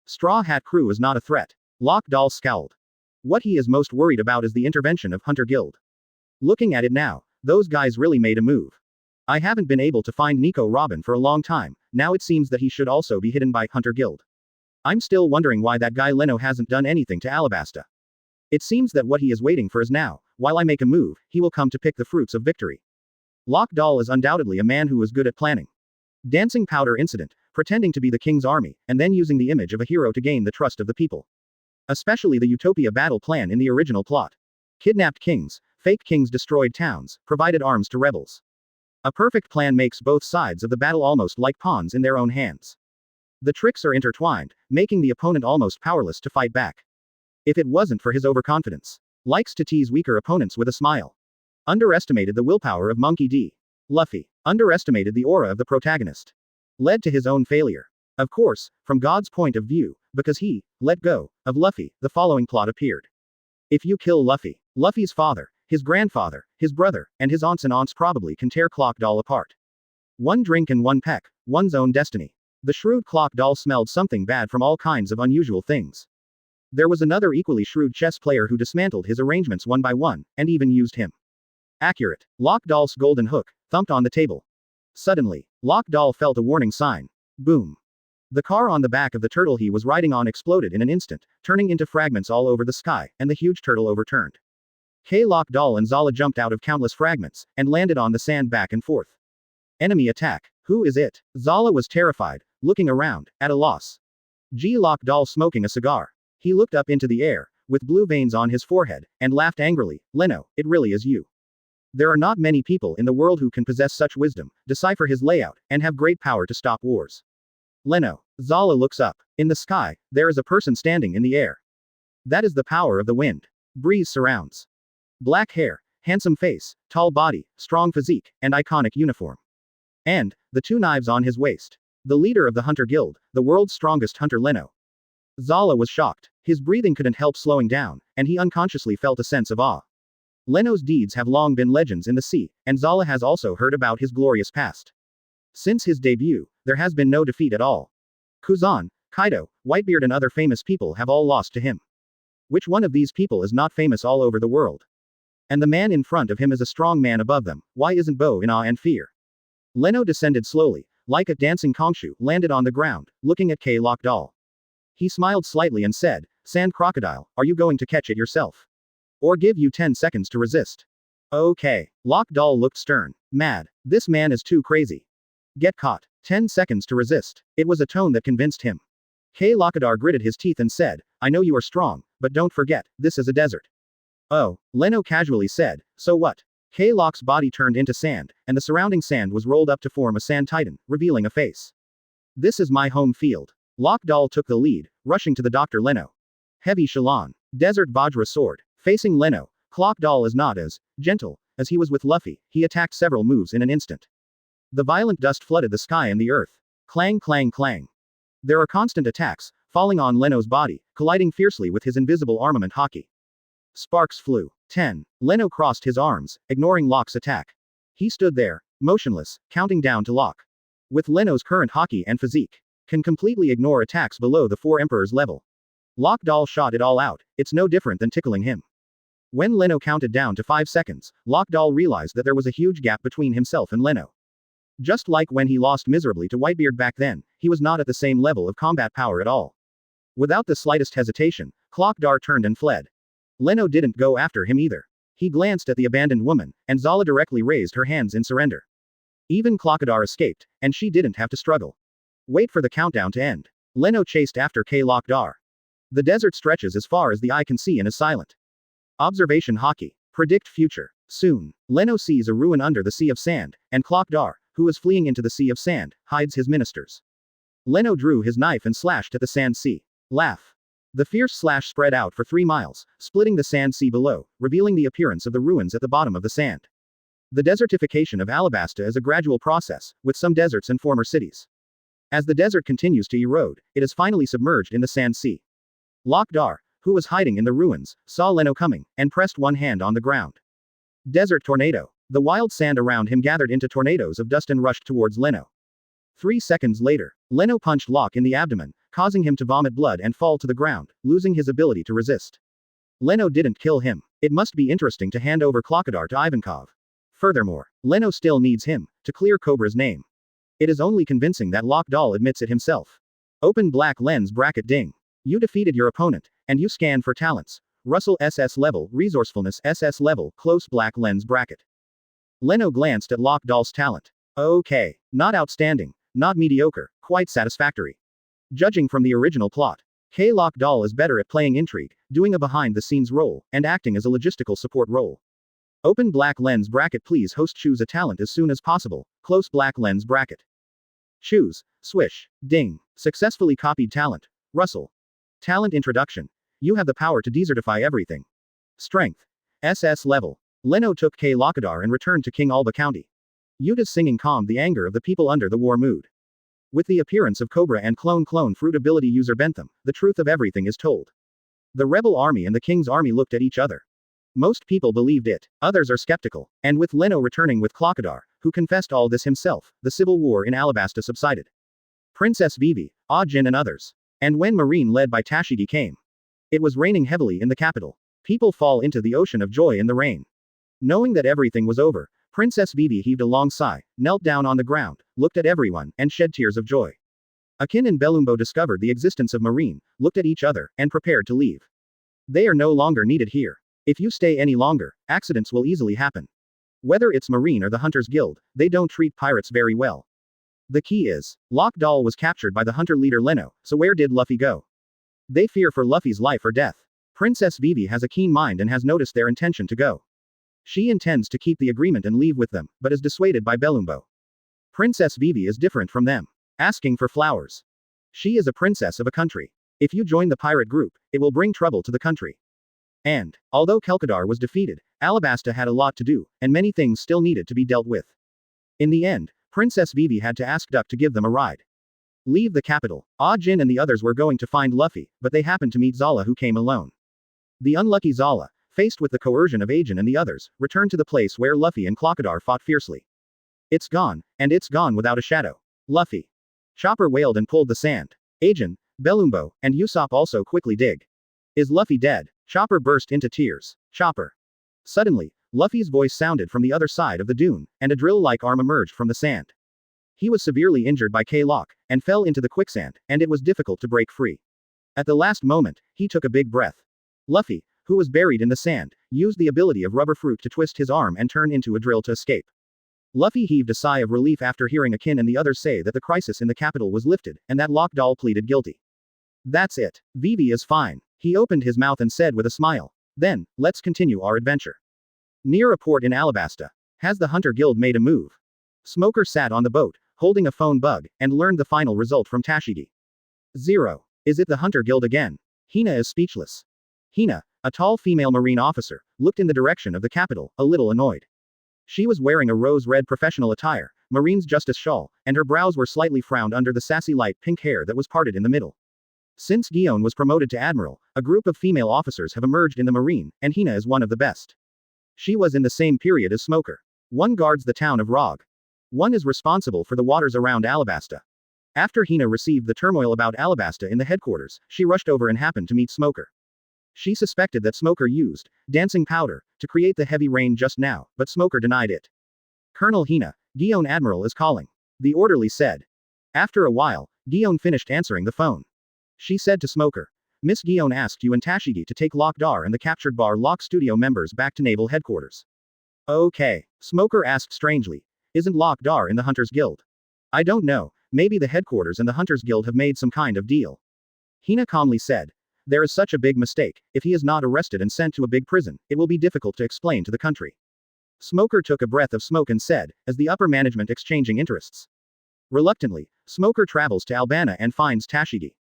Speaker 1: Straw Hat Crew is not a threat. Lock Doll scowled. What he is most worried about is the intervention of Hunter Guild. Looking at it now, those guys really made a move. I haven't been able to find Nico Robin for a long time, now it seems that he should also be hidden by Hunter Guild. I'm still wondering why that guy Leno hasn't done anything to Alabasta. It seems that what he is waiting for is now, while I make a move, he will come to pick the fruits of victory. Lock Doll is undoubtedly a man who is good at planning. Dancing powder incident, pretending to be the king's army, and then using the image of a hero to gain the trust of the people. Especially the Utopia battle plan in the original plot. Kidnapped kings, fake kings destroyed towns, provided arms to rebels. A perfect plan makes both sides of the battle almost like pawns in their own hands. The tricks are intertwined, making the opponent almost powerless to fight back. If it wasn't for his overconfidence. Likes to tease weaker opponents with a smile. Underestimated the willpower of Monkey D. Luffy. Underestimated the aura of the protagonist. Led to his own failure. Of course, from God's point of view, because he let go of Luffy, the following plot appeared. If you kill Luffy, Luffy's father, his grandfather, his brother, and his aunts probably can tear Clock Doll apart. One drink and one peck, one's own destiny. The shrewd Clock Doll smelled something bad from all kinds of unusual things. There was another equally shrewd chess player who dismantled his arrangements one by one, and even used him. Accurate. Lock Doll's golden hook thumped on the table. Suddenly, Lock Doll felt a warning sign. Boom. The car on the back of the turtle he was riding on exploded in an instant, turning into fragments all over the sky, and the huge turtle overturned. K-Lock Doll and Zala jumped out of countless fragments, and landed on the sand back and forth. Enemy attack. Who is it? Zala was terrified, looking around, at a loss. G-Lock Doll smoking a cigar. He looked up into the air, with blue veins on his forehead, and laughed angrily. Leno, it really is you. There are not many people in the world who can possess such wisdom, decipher his layout, and have great power to stop wars. Leno. Zala looks up. In the sky, there is a person standing in the air. That is the power of the wind. Breeze surrounds. Black hair, handsome face, tall body, strong physique, and iconic uniform. And the 2 knives on his waist. The leader of the Hunter Guild, the world's strongest hunter Leno. Zala was shocked. His breathing couldn't help slowing down, and he unconsciously felt a sense of awe. Leno's deeds have long been legends in the sea, and Zala has also heard about his glorious past. Since his debut, there has been no defeat at all. Kuzan, Kaido, Whitebeard and other famous people have all lost to him. Which one of these people is not famous all over the world? And the man in front of him is a strong man above them. Why isn't Bo in awe and fear? Leno descended slowly, like a dancing Kongshu, landed on the ground, looking at K-Lock Doll. He smiled slightly and said, Sand Crocodile, are you going to catch it yourself? Or give you 10 seconds to resist? Okay. Lock Doll looked stern. Mad. This man is too crazy. Get caught. 10 seconds to resist. It was a tone that convinced him. K-Lockadar gritted his teeth and said, I know you are strong, but don't forget, this is a desert. Oh, Leno casually said, so what? K-Lock's body turned into sand, and the surrounding sand was rolled up to form a sand titan, revealing a face. This is my home field. Lock Doll took the lead, rushing to the Dr. Leno. Heavy Shalon. Desert Vajra sword. Facing Leno, Clock Doll is not as gentle as he was with Luffy. He attacked several moves in an instant. The violent dust flooded the sky and the earth. Clang clang clang. There are constant attacks, falling on Leno's body, colliding fiercely with his invisible armament haki. Sparks flew. 10. Leno crossed his arms, ignoring Lock's attack. He stood there, motionless, counting down to Lock. With Leno's current haki and physique, can completely ignore attacks below the 4 Emperors level. Lock Doll shot it all out. It's no different than tickling him. When Leno counted down to 5 seconds, Lock Doll realized that there was a huge gap between himself and Leno. Just like when he lost miserably to Whitebeard back then, he was not at the same level of combat power at all. Without the slightest hesitation, Clock Doll turned and fled. Leno didn't go after him either. He glanced at the abandoned woman, and Zala directly raised her hands in surrender. Even Clockadar escaped, and she didn't have to struggle. Wait for the countdown to end. Leno chased after K-Lockdar. The desert stretches as far as the eye can see and is silent. Observation haki. Predict future. Soon, Leno sees a ruin under the sea of sand, and Clockdar, who is fleeing into the sea of sand, hides his ministers. Leno drew his knife and slashed at the sand sea. Laugh. The fierce slash spread out for 3 miles, splitting the sand sea below, revealing the appearance of the ruins at the bottom of the sand. The desertification of Alabasta is a gradual process, with some deserts and former cities. As the desert continues to erode, it is finally submerged in the sand sea. Lockdar, who was hiding in the ruins, saw Leno coming, and pressed one hand on the ground. Desert tornado. The wild sand around him gathered into tornadoes of dust and rushed towards Leno. 3 seconds later, Leno punched Lock in the abdomen, causing him to vomit blood and fall to the ground, losing his ability to resist. Leno didn't kill him. It must be interesting to hand over Clockadar to Ivankov. Furthermore, Leno still needs him, to clear Cobra's name. It is only convincing that Lock Doll admits it himself. Open black lens bracket ding. You defeated your opponent, and you scan for talents. Russell SS level, resourcefulness SS level, close black lens bracket. Leno glanced at Lock Doll's talent. Okay. Not outstanding, not mediocre, quite satisfactory. Judging from the original plot, K-Lock Doll is better at playing intrigue, doing a behind-the-scenes role, and acting as a logistical support role. Open black lens bracket. Please host choose a talent as soon as possible. Close black lens bracket. Choose. Swish. Ding. Successfully copied talent. Russell. Talent introduction. You have the power to desertify everything. Strength. SS level. Leno took K-Lockadar and returned to King Alba County. Yuta's singing calmed the anger of the people under the war mood. With the appearance of Cobra and Clone Fruit ability user Bentham, the truth of everything is told. The rebel army and the king's army looked at each other. Most people believed it, others are skeptical, and with Leno returning with Clockadar, who confessed all this himself, the civil war in Alabasta subsided. Princess Vivi, Ajin and others. And when Marine led by Tashigi came. It was raining heavily in the capital. People fall into the ocean of joy in the rain. Knowing that everything was over, Princess Vivi heaved a long sigh, knelt down on the ground, looked at everyone, and shed tears of joy. Akin and Belumbo discovered the existence of Marine, looked at each other, and prepared to leave. They are no longer needed here. If you stay any longer, accidents will easily happen. Whether it's Marine or the Hunters Guild, they don't treat pirates very well. The key is, Lock Doll was captured by the hunter leader Leno, so where did Luffy go? They fear for Luffy's life or death. Princess Vivi has a keen mind and has noticed their intention to go. She intends to keep the agreement and leave with them, but is dissuaded by Belumbo. Princess Vivi is different from them. Asking for flowers. She is a princess of a country. If you join the pirate group, it will bring trouble to the country. And, although Kelkadar was defeated, Alabasta had a lot to do, and many things still needed to be dealt with. In the end, Princess Vivi had to ask Duck to give them a ride. Leave the capital. Ah Jin and the others were going to find Luffy, but they happened to meet Zala, who came alone. The unlucky Zala, faced with the coercion of Ajin and the others, returned to the place where Luffy and Klokadar fought fiercely. It's gone, and it's gone without a shadow. Luffy. Chopper wailed and pulled the sand. Ajin, Belumbo, and Usopp also quickly dig. Is Luffy dead? Chopper burst into tears. Chopper. Suddenly, Luffy's voice sounded from the other side of the dune, and a drill-like arm emerged from the sand. He was severely injured by K-Lock, and fell into the quicksand, and it was difficult to break free. At the last moment, he took a big breath. Luffy, who was buried in the sand, used the ability of rubber fruit to twist his arm and turn into a drill to escape. Luffy heaved a sigh of relief after hearing Akin and the others say that the crisis in the capital was lifted, and that Lock Doll pleaded guilty. That's it. Vivi is fine. He opened his mouth and said with a smile. Then, let's continue our adventure. Near a port in Alabasta. Has the Hunter Guild made a move? Smoker sat on the boat, holding a phone bug, and learned the final result from Tashigi. 0. Is it the Hunter Guild again? Hina is speechless. Hina, a tall female marine officer, looked in the direction of the capital, a little annoyed. She was wearing a rose-red professional attire, Marine's Justice shawl, and her brows were slightly frowned under the sassy light pink hair that was parted in the middle. Since Gion was promoted to admiral, a group of female officers have emerged in the marine, and Hina is one of the best. She was in the same period as Smoker. One guards the town of Rog. One is responsible for the waters around Alabasta. After Hina received the turmoil about Alabasta in the headquarters, she rushed over and happened to meet Smoker. She suspected that Smoker used dancing powder to create the heavy rain just now, but Smoker denied it. Colonel Hina, Gion Admiral is calling. The orderly said. After a while, Gion finished answering the phone. She said to Smoker. Miss Gion asked you and Tashigi to take Lock Dar and the captured Bar Lock Studio members back to Naval Headquarters. Okay. Smoker asked strangely. Isn't Lock Dar in the Hunters Guild? I don't know, maybe the headquarters and the Hunters Guild have made some kind of deal. Hina calmly said. There is such a big mistake. If he is not arrested and sent to a big prison, it will be difficult to explain to the country. Smoker took a breath of smoke and said, as the upper management exchanging interests. Reluctantly, Smoker travels to Albana and finds Tashigi.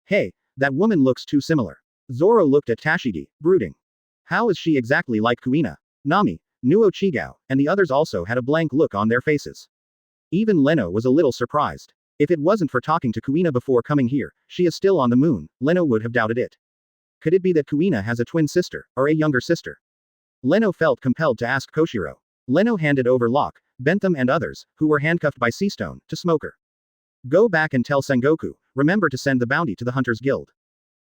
Speaker 1: Hey, that woman looks too similar. Zoro looked at Tashigi, brooding. How is she exactly like Kuina? Nami, Nuo Chigao, and the others also had a blank look on their faces. Even Leno was a little surprised. If it wasn't for talking to Kuina before coming here, she is still on the moon, Leno would have doubted it. Could it be that Kuina has a twin sister, or a younger sister? Leno felt compelled to ask Koshiro. Leno handed over Locke, Bentham and others, who were handcuffed by Seastone, to Smoker. Go back and tell Sengoku, remember to send the bounty to the Hunters Guild.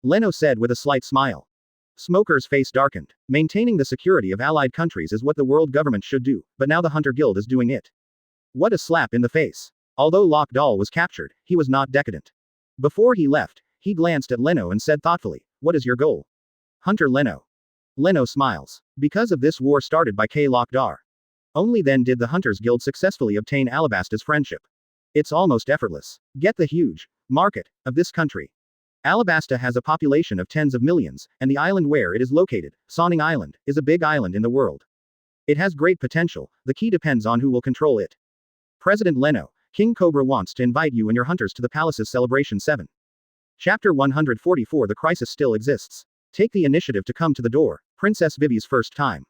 Speaker 1: Leno said with a slight smile. Smoker's face darkened. Maintaining the security of allied countries is what the world government should do, but now the Hunter Guild is doing it. What a slap in the face. Although Lock Doll was captured, he was not decadent. Before he left, he glanced at Leno and said thoughtfully, what is your goal? Hunter Leno. Leno smiles. Because of this war started by K. Lock Dar. Only then did the Hunters Guild successfully obtain Alabasta's friendship. It's almost effortless. Get the huge market of this country. Alabasta has a population of tens of millions, and the island where it is located, Sawning Island, is a big island in the world. It has great potential, the key depends on who will control it. President Leno, King Cobra wants to invite you and your hunters to the palace's celebration 7. Chapter 144. The crisis still exists. Take the initiative to come to the door, Princess Vivi's first time.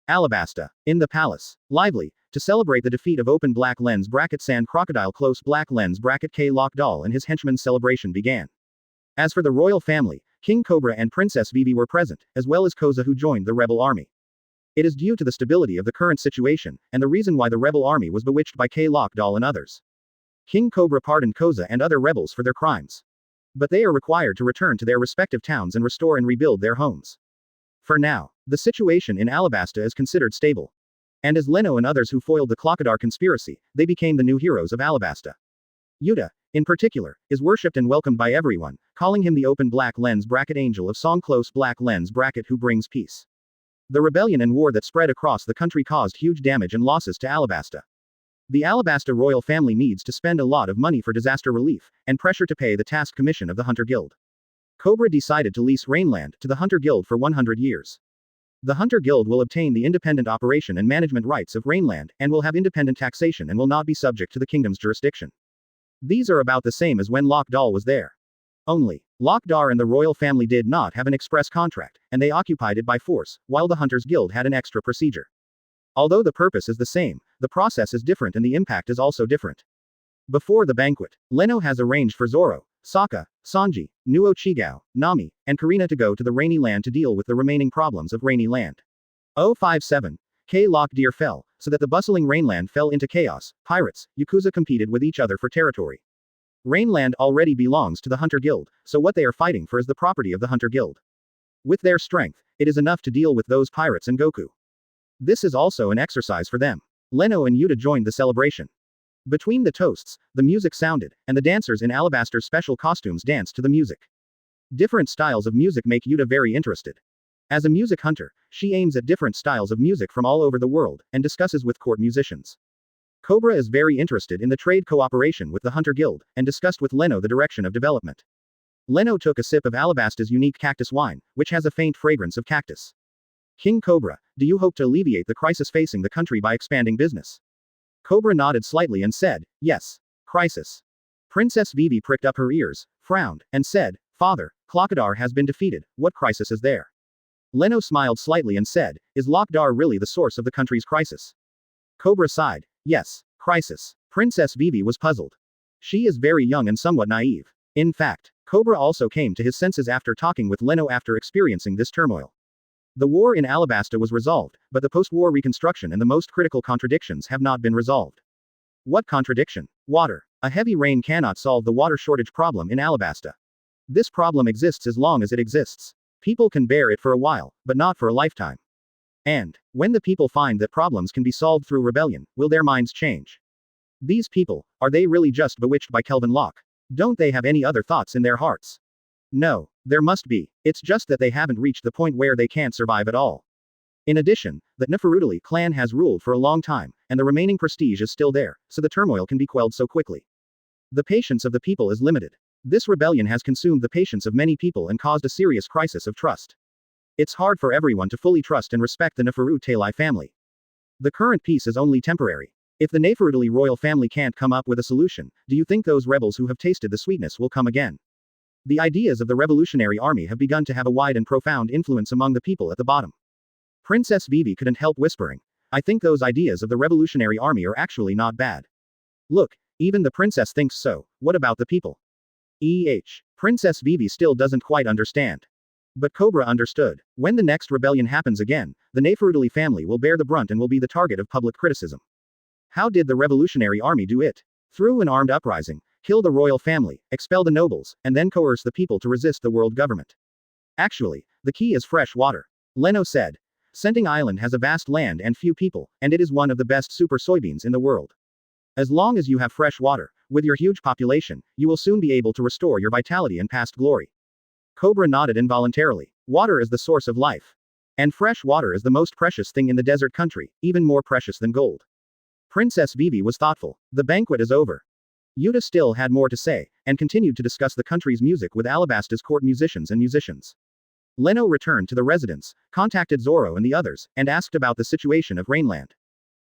Speaker 1: Alabasta. In the palace. Lively. To celebrate the defeat of Open Black Lens Bracket Sand Crocodile Close Black Lens Bracket K. Lock Doll and his henchmen's celebration began. As for the royal family, King Cobra and Princess Vivi were present, as well as Koza who joined the rebel army. It is due to the stability of the current situation, and the reason why the rebel army was bewitched by K. Lock Doll and others. King Cobra pardoned Koza and other rebels for their crimes. But they are required to return to their respective towns and restore and rebuild their homes. For now, the situation in Alabasta is considered stable. And as Leno and others who foiled the Klokadar conspiracy, they became the new heroes of Alabasta. Yuta, in particular, is worshipped and welcomed by everyone, calling him the Open Black Lens Bracket Angel of Song Close Black Lens Bracket who brings peace. The rebellion and war that spread across the country caused huge damage and losses to Alabasta. The Alabasta royal family needs to spend a lot of money for disaster relief, and pressure to pay the task commission of the Hunter Guild. Cobra decided to lease Rainland to the Hunter Guild for 100 years. The Hunter Guild will obtain the independent operation and management rights of Rainland, and will have independent taxation and will not be subject to the kingdom's jurisdiction. These are about the same as when Lock Doll was there. Only, Lokdar and the royal family did not have an express contract, and they occupied it by force, while the Hunters Guild had an extra procedure. Although the purpose is the same, the process is different and the impact is also different. Before the banquet, Leno has arranged for Zoro, Sokka, Sanji, Nuo Chigao, Nami, and Karina to go to the Rainy Land to deal with the remaining problems of Rainy Land. 057. K. Lock Deer fell, so that the bustling Rainland fell into chaos. Pirates, Yakuza competed with each other for territory. Rainland already belongs to the Hunter Guild, so what they are fighting for is the property of the Hunter Guild. With their strength, it is enough to deal with those pirates and Goku. This is also an exercise for them. Leno and Yuta joined the celebration. Between the toasts, the music sounded, and the dancers in Alabaster's special costumes danced to the music. Different styles of music make Yuta very interested. As a music hunter, she aims at different styles of music from all over the world, and discusses with court musicians. Cobra is very interested in the trade cooperation with the Hunter Guild, and discussed with Leno the direction of development. Leno took a sip of Alabaster's unique cactus wine, which has a faint fragrance of cactus. King Cobra, do you hope to alleviate the crisis facing the country by expanding business? Cobra nodded slightly and said, yes. Crisis. Princess Vivi pricked up her ears, frowned, and said, Father, Klokadar has been defeated, what crisis is there? Leno smiled slightly and said, is Lokdar really the source of the country's crisis? Cobra sighed, yes, crisis. Princess Vivi was puzzled. She is very young and somewhat naive. In fact, Cobra also came to his senses after talking with Leno after experiencing this turmoil. The war in Alabasta was resolved, but the post-war reconstruction and the most critical contradictions have not been resolved. What contradiction? Water. A heavy rain cannot solve the water shortage problem in Alabasta. This problem exists as long as it exists. People can bear it for a while, but not for a lifetime. And, when the people find that problems can be solved through rebellion, will their minds change? These people, are they really just bewitched by Kelvin Locke? Don't they have any other thoughts in their hearts? No, there must be. It's just that they haven't reached the point where they can't survive at all. In addition, the Nefertiti clan has ruled for a long time, and the remaining prestige is still there, so the turmoil can be quelled so quickly. The patience of the people is limited. This rebellion has consumed the patience of many people and caused a serious crisis of trust. It's hard for everyone to fully trust and respect the Nefertiti family. The current peace is only temporary. If the Nefertiti royal family can't come up with a solution, do you think those rebels who have tasted the sweetness will come again? The ideas of the revolutionary army have begun to have a wide and profound influence among the people at the bottom. Princess Vivi couldn't help whispering, I think those ideas of the revolutionary army are actually not bad. Look, even the princess thinks so, what about the people? Princess Vivi still doesn't quite understand. But Cobra understood. When the next rebellion happens again, the Nefertiti family will bear the brunt and will be the target of public criticism. How did the revolutionary army do it? Through an armed uprising, kill the royal family, expel the nobles, and then coerce the people to resist the world government. Actually, the key is fresh water. Leno said. Senting Island has a vast land and few people, and it is one of the best super soybeans in the world. As long as you have fresh water, with your huge population, you will soon be able to restore your vitality and past glory. Cobra nodded involuntarily. Water is the source of life. And fresh water is the most precious thing in the desert country, even more precious than gold. Princess Vivi was thoughtful. The banquet is over. Yuta still had more to say, and continued to discuss the country's music with Alabasta's court musicians and musicians. Leno returned to the residence, contacted Zoro and the others, and asked about the situation of Rainland.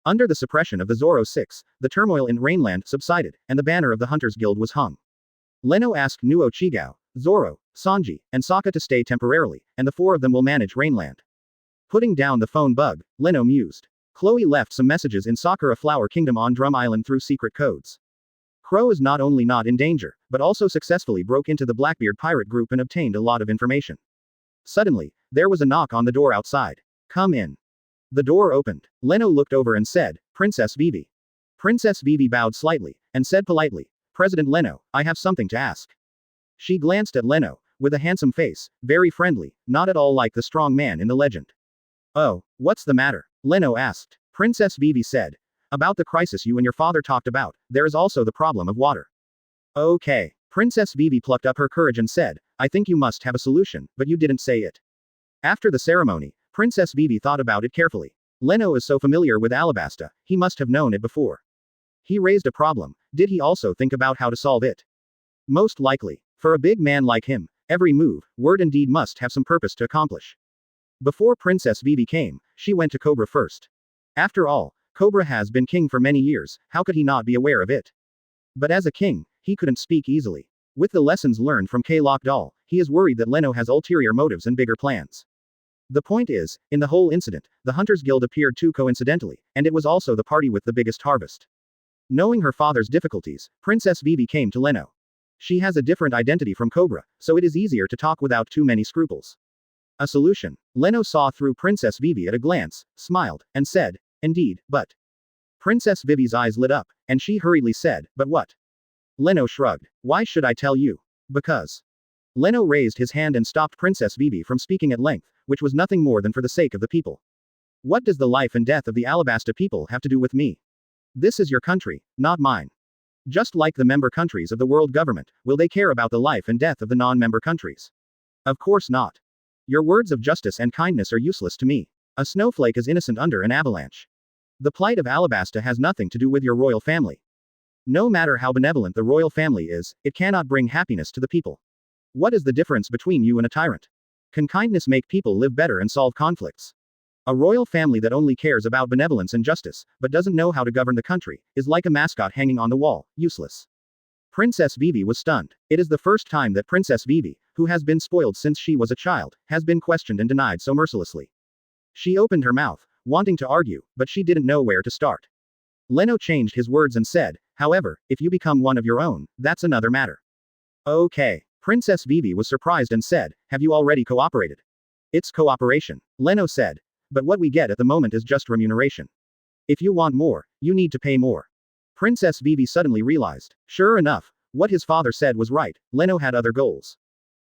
Speaker 1: Under the suppression of the Zoro Six, the turmoil in Rainland subsided, and the banner of the Hunters Guild was hung. Leno asked Nuo Chigao, Zoro, Sanji, and Sokka to stay temporarily, and the four of them will manage Rainland. Putting down the phone bug, Leno mused. Chloe left some messages in Sakura Flower Kingdom on Drum Island through secret codes. Crow is not only not in danger, but also successfully broke into the Blackbeard pirate group and obtained a lot of information. Suddenly, there was a knock on the door outside. Come in. The door opened. Leno looked over and said, Princess Vivi. Princess Vivi bowed slightly, and said politely, President Leno, I have something to ask. She glanced at Leno, with a handsome face, very friendly, not at all like the strong man in the legend. Oh, what's the matter? Leno asked. Princess Vivi said. About the crisis you and your father talked about, there is also the problem of water. Okay. Princess Vivi plucked up her courage and said, I think you must have a solution, but you didn't say it. After the ceremony, Princess Vivi thought about it carefully. Leno is so familiar with Alabasta, he must have known it before. He raised a problem, did he also think about how to solve it? Most likely. For a big man like him, every move, word and deed must have some purpose to accomplish. Before Princess Vivi came, she went to Cobra first. After all, Cobra has been king for many years, how could he not be aware of it? But as a king, he couldn't speak easily. With the lessons learned from K-Lock Doll, he is worried that Leno has ulterior motives and bigger plans. The point is, in the whole incident, the Hunters Guild appeared too coincidentally, and it was also the party with the biggest harvest. Knowing her father's difficulties, Princess Vivi came to Leno. She has a different identity from Cobra, so it is easier to talk without too many scruples. A solution. Leno saw through Princess Vivi at a glance, smiled, and said, "Indeed, but." Princess Vivi's eyes lit up, and she hurriedly said, "But what?" Leno shrugged. "Why should I tell you?" "Because." Leno raised his hand and stopped Princess Vivi from speaking at length, which was nothing more than for the sake of the people. "What does the life and death of the Alabasta people have to do with me? This is your country, not mine. Just like the member countries of the world government, will they care about the life and death of the non-member countries? Of course not. Your words of justice and kindness are useless to me. A snowflake is innocent under an avalanche. The plight of Alabasta has nothing to do with your royal family. No matter how benevolent the royal family is, it cannot bring happiness to the people. What is the difference between you and a tyrant? Can kindness make people live better and solve conflicts? A royal family that only cares about benevolence and justice, but doesn't know how to govern the country, is like a mascot hanging on the wall, useless." Princess Vivi was stunned. It is the first time that Princess Vivi, who has been spoiled since she was a child, has been questioned and denied so mercilessly. She opened her mouth, wanting to argue, but she didn't know where to start. Leno changed his words and said, "However, if you become one of your own, that's another matter." "Okay." Princess Vivi was surprised and said, "Have you already cooperated?" "It's cooperation." Leno said. "But what we get at the moment is just remuneration. If you want more, you need to pay more." Princess Vivi suddenly realized. Sure enough, what his father said was right, Leno had other goals.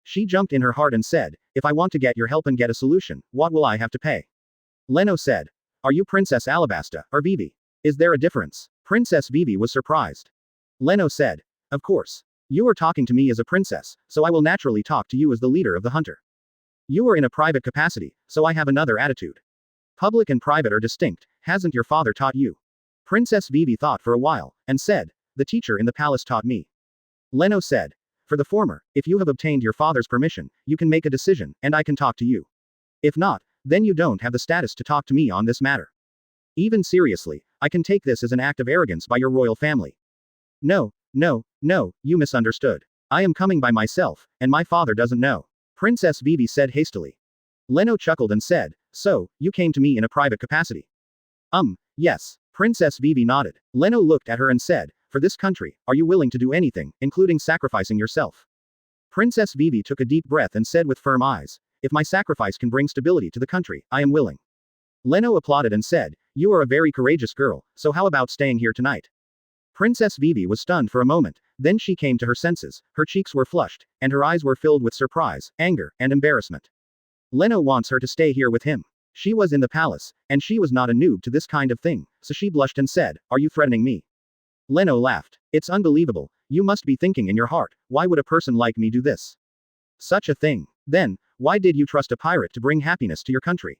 Speaker 1: She jumped in her heart and said, "If I want to get your help and get a solution, what will I have to pay?" Leno said, "Are you Princess Alabasta, or Vivi? Is there a difference?" Princess Vivi was surprised. Leno said, "Of course. You are talking to me as a princess, so I will naturally talk to you as the leader of the hunter. You are in a private capacity, so I have another attitude. Public and private are distinct, hasn't your father taught you?" Princess Vivi thought for a while, and said, "The teacher in the palace taught me." Leno said, "For the former, if you have obtained your father's permission, you can make a decision, and I can talk to you. If not, then you don't have the status to talk to me on this matter. Even seriously, I can take this as an act of arrogance by your royal family." "No, no, you misunderstood. I am coming by myself, and my father doesn't know," Princess Vivi said hastily. Leno chuckled and said, "So, you came to me in a private capacity?" Yes. Princess Vivi nodded. Leno looked at her and said, "For this country, are you willing to do anything, including sacrificing yourself?" Princess Vivi took a deep breath and said with firm eyes, "If my sacrifice can bring stability to the country, I am willing." Leno applauded and said, "You are a very courageous girl, so how about staying here tonight?" Princess Vivi was stunned for a moment, then she came to her senses, her cheeks were flushed, and her eyes were filled with surprise, anger, and embarrassment. Leno wants her to stay here with him. She was in the palace, and she was not a noob to this kind of thing, so she blushed and said, "Are you threatening me?" Leno laughed. "It's unbelievable, you must be thinking in your heart, why would a person like me do this? Such a thing. Then, why did you trust a pirate to bring happiness to your country?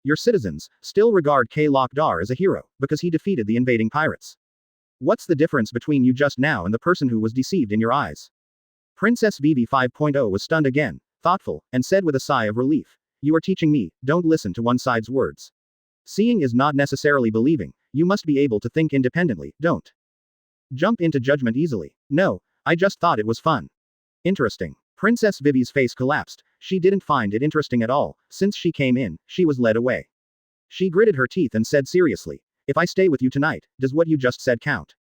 Speaker 1: Your citizens still regard K-Lock Dar as a hero, because he defeated the invading pirates. What's the difference between you just now and the person who was deceived in your eyes?" Princess Vivi 5.0 was stunned again, thoughtful, and said with a sigh of relief, "You are teaching me, don't listen to one side's words. Seeing is not necessarily believing, you must be able to think independently, don't jump into judgment easily. No, I just thought it was fun." "Interesting." Princess Vivi's face collapsed, she didn't find it interesting at all, since she came in, she was led away. She gritted her teeth and said seriously, "If I stay with you tonight, does what you just said count?"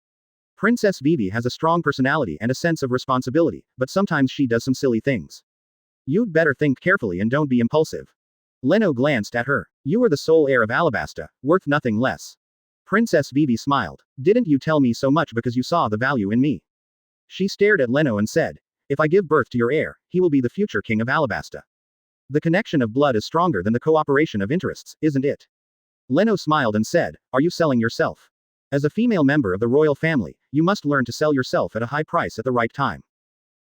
Speaker 1: Princess Vivi has a strong personality and a sense of responsibility, but sometimes she does some silly things. You'd better think carefully and don't be impulsive. Leno glanced at her. "You are the sole heir of Alabasta, worth nothing less." Princess Vivi smiled. "Didn't you tell me so much because you saw the value in me?" She stared at Leno and said, "If I give birth to your heir, he will be the future king of Alabasta. The connection of blood is stronger than the cooperation of interests, isn't it?" Leno smiled and said, "Are you selling yourself? As a female member of the royal family, you must learn to sell yourself at a high price at the right time."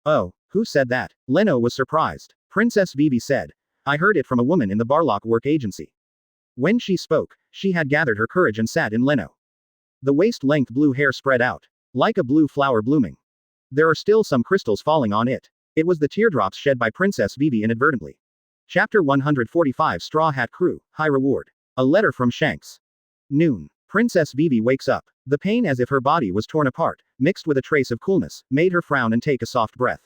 Speaker 1: "Oh, who said that?" Leno was surprised. Princess Vivi said, "I heard it from a woman in the Barlock work agency." When she spoke, she had gathered her courage and sat in Leno. The waist-length blue hair spread out, like a blue flower blooming. There are still some crystals falling on it. It was the teardrops shed by Princess Vivi inadvertently. Chapter 145 Straw Hat Crew, High Reward. A letter from Shanks. Noon. Princess Vivi wakes up. The pain, as if her body was torn apart, mixed with a trace of coolness, made her frown and take a soft breath.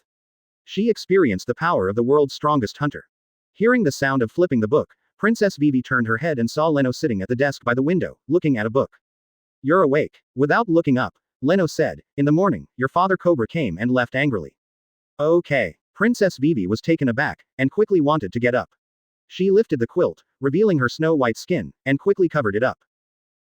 Speaker 1: She experienced the power of the world's strongest hunter. Hearing the sound of flipping the book, Princess Vivi turned her head and saw Leno sitting at the desk by the window, looking at a book. "You're awake." Without looking up, Leno said, "In the morning, your father Cobra came and left angrily." "Okay." Princess Vivi was taken aback, and quickly wanted to get up. She lifted the quilt, revealing her snow-white skin, and quickly covered it up.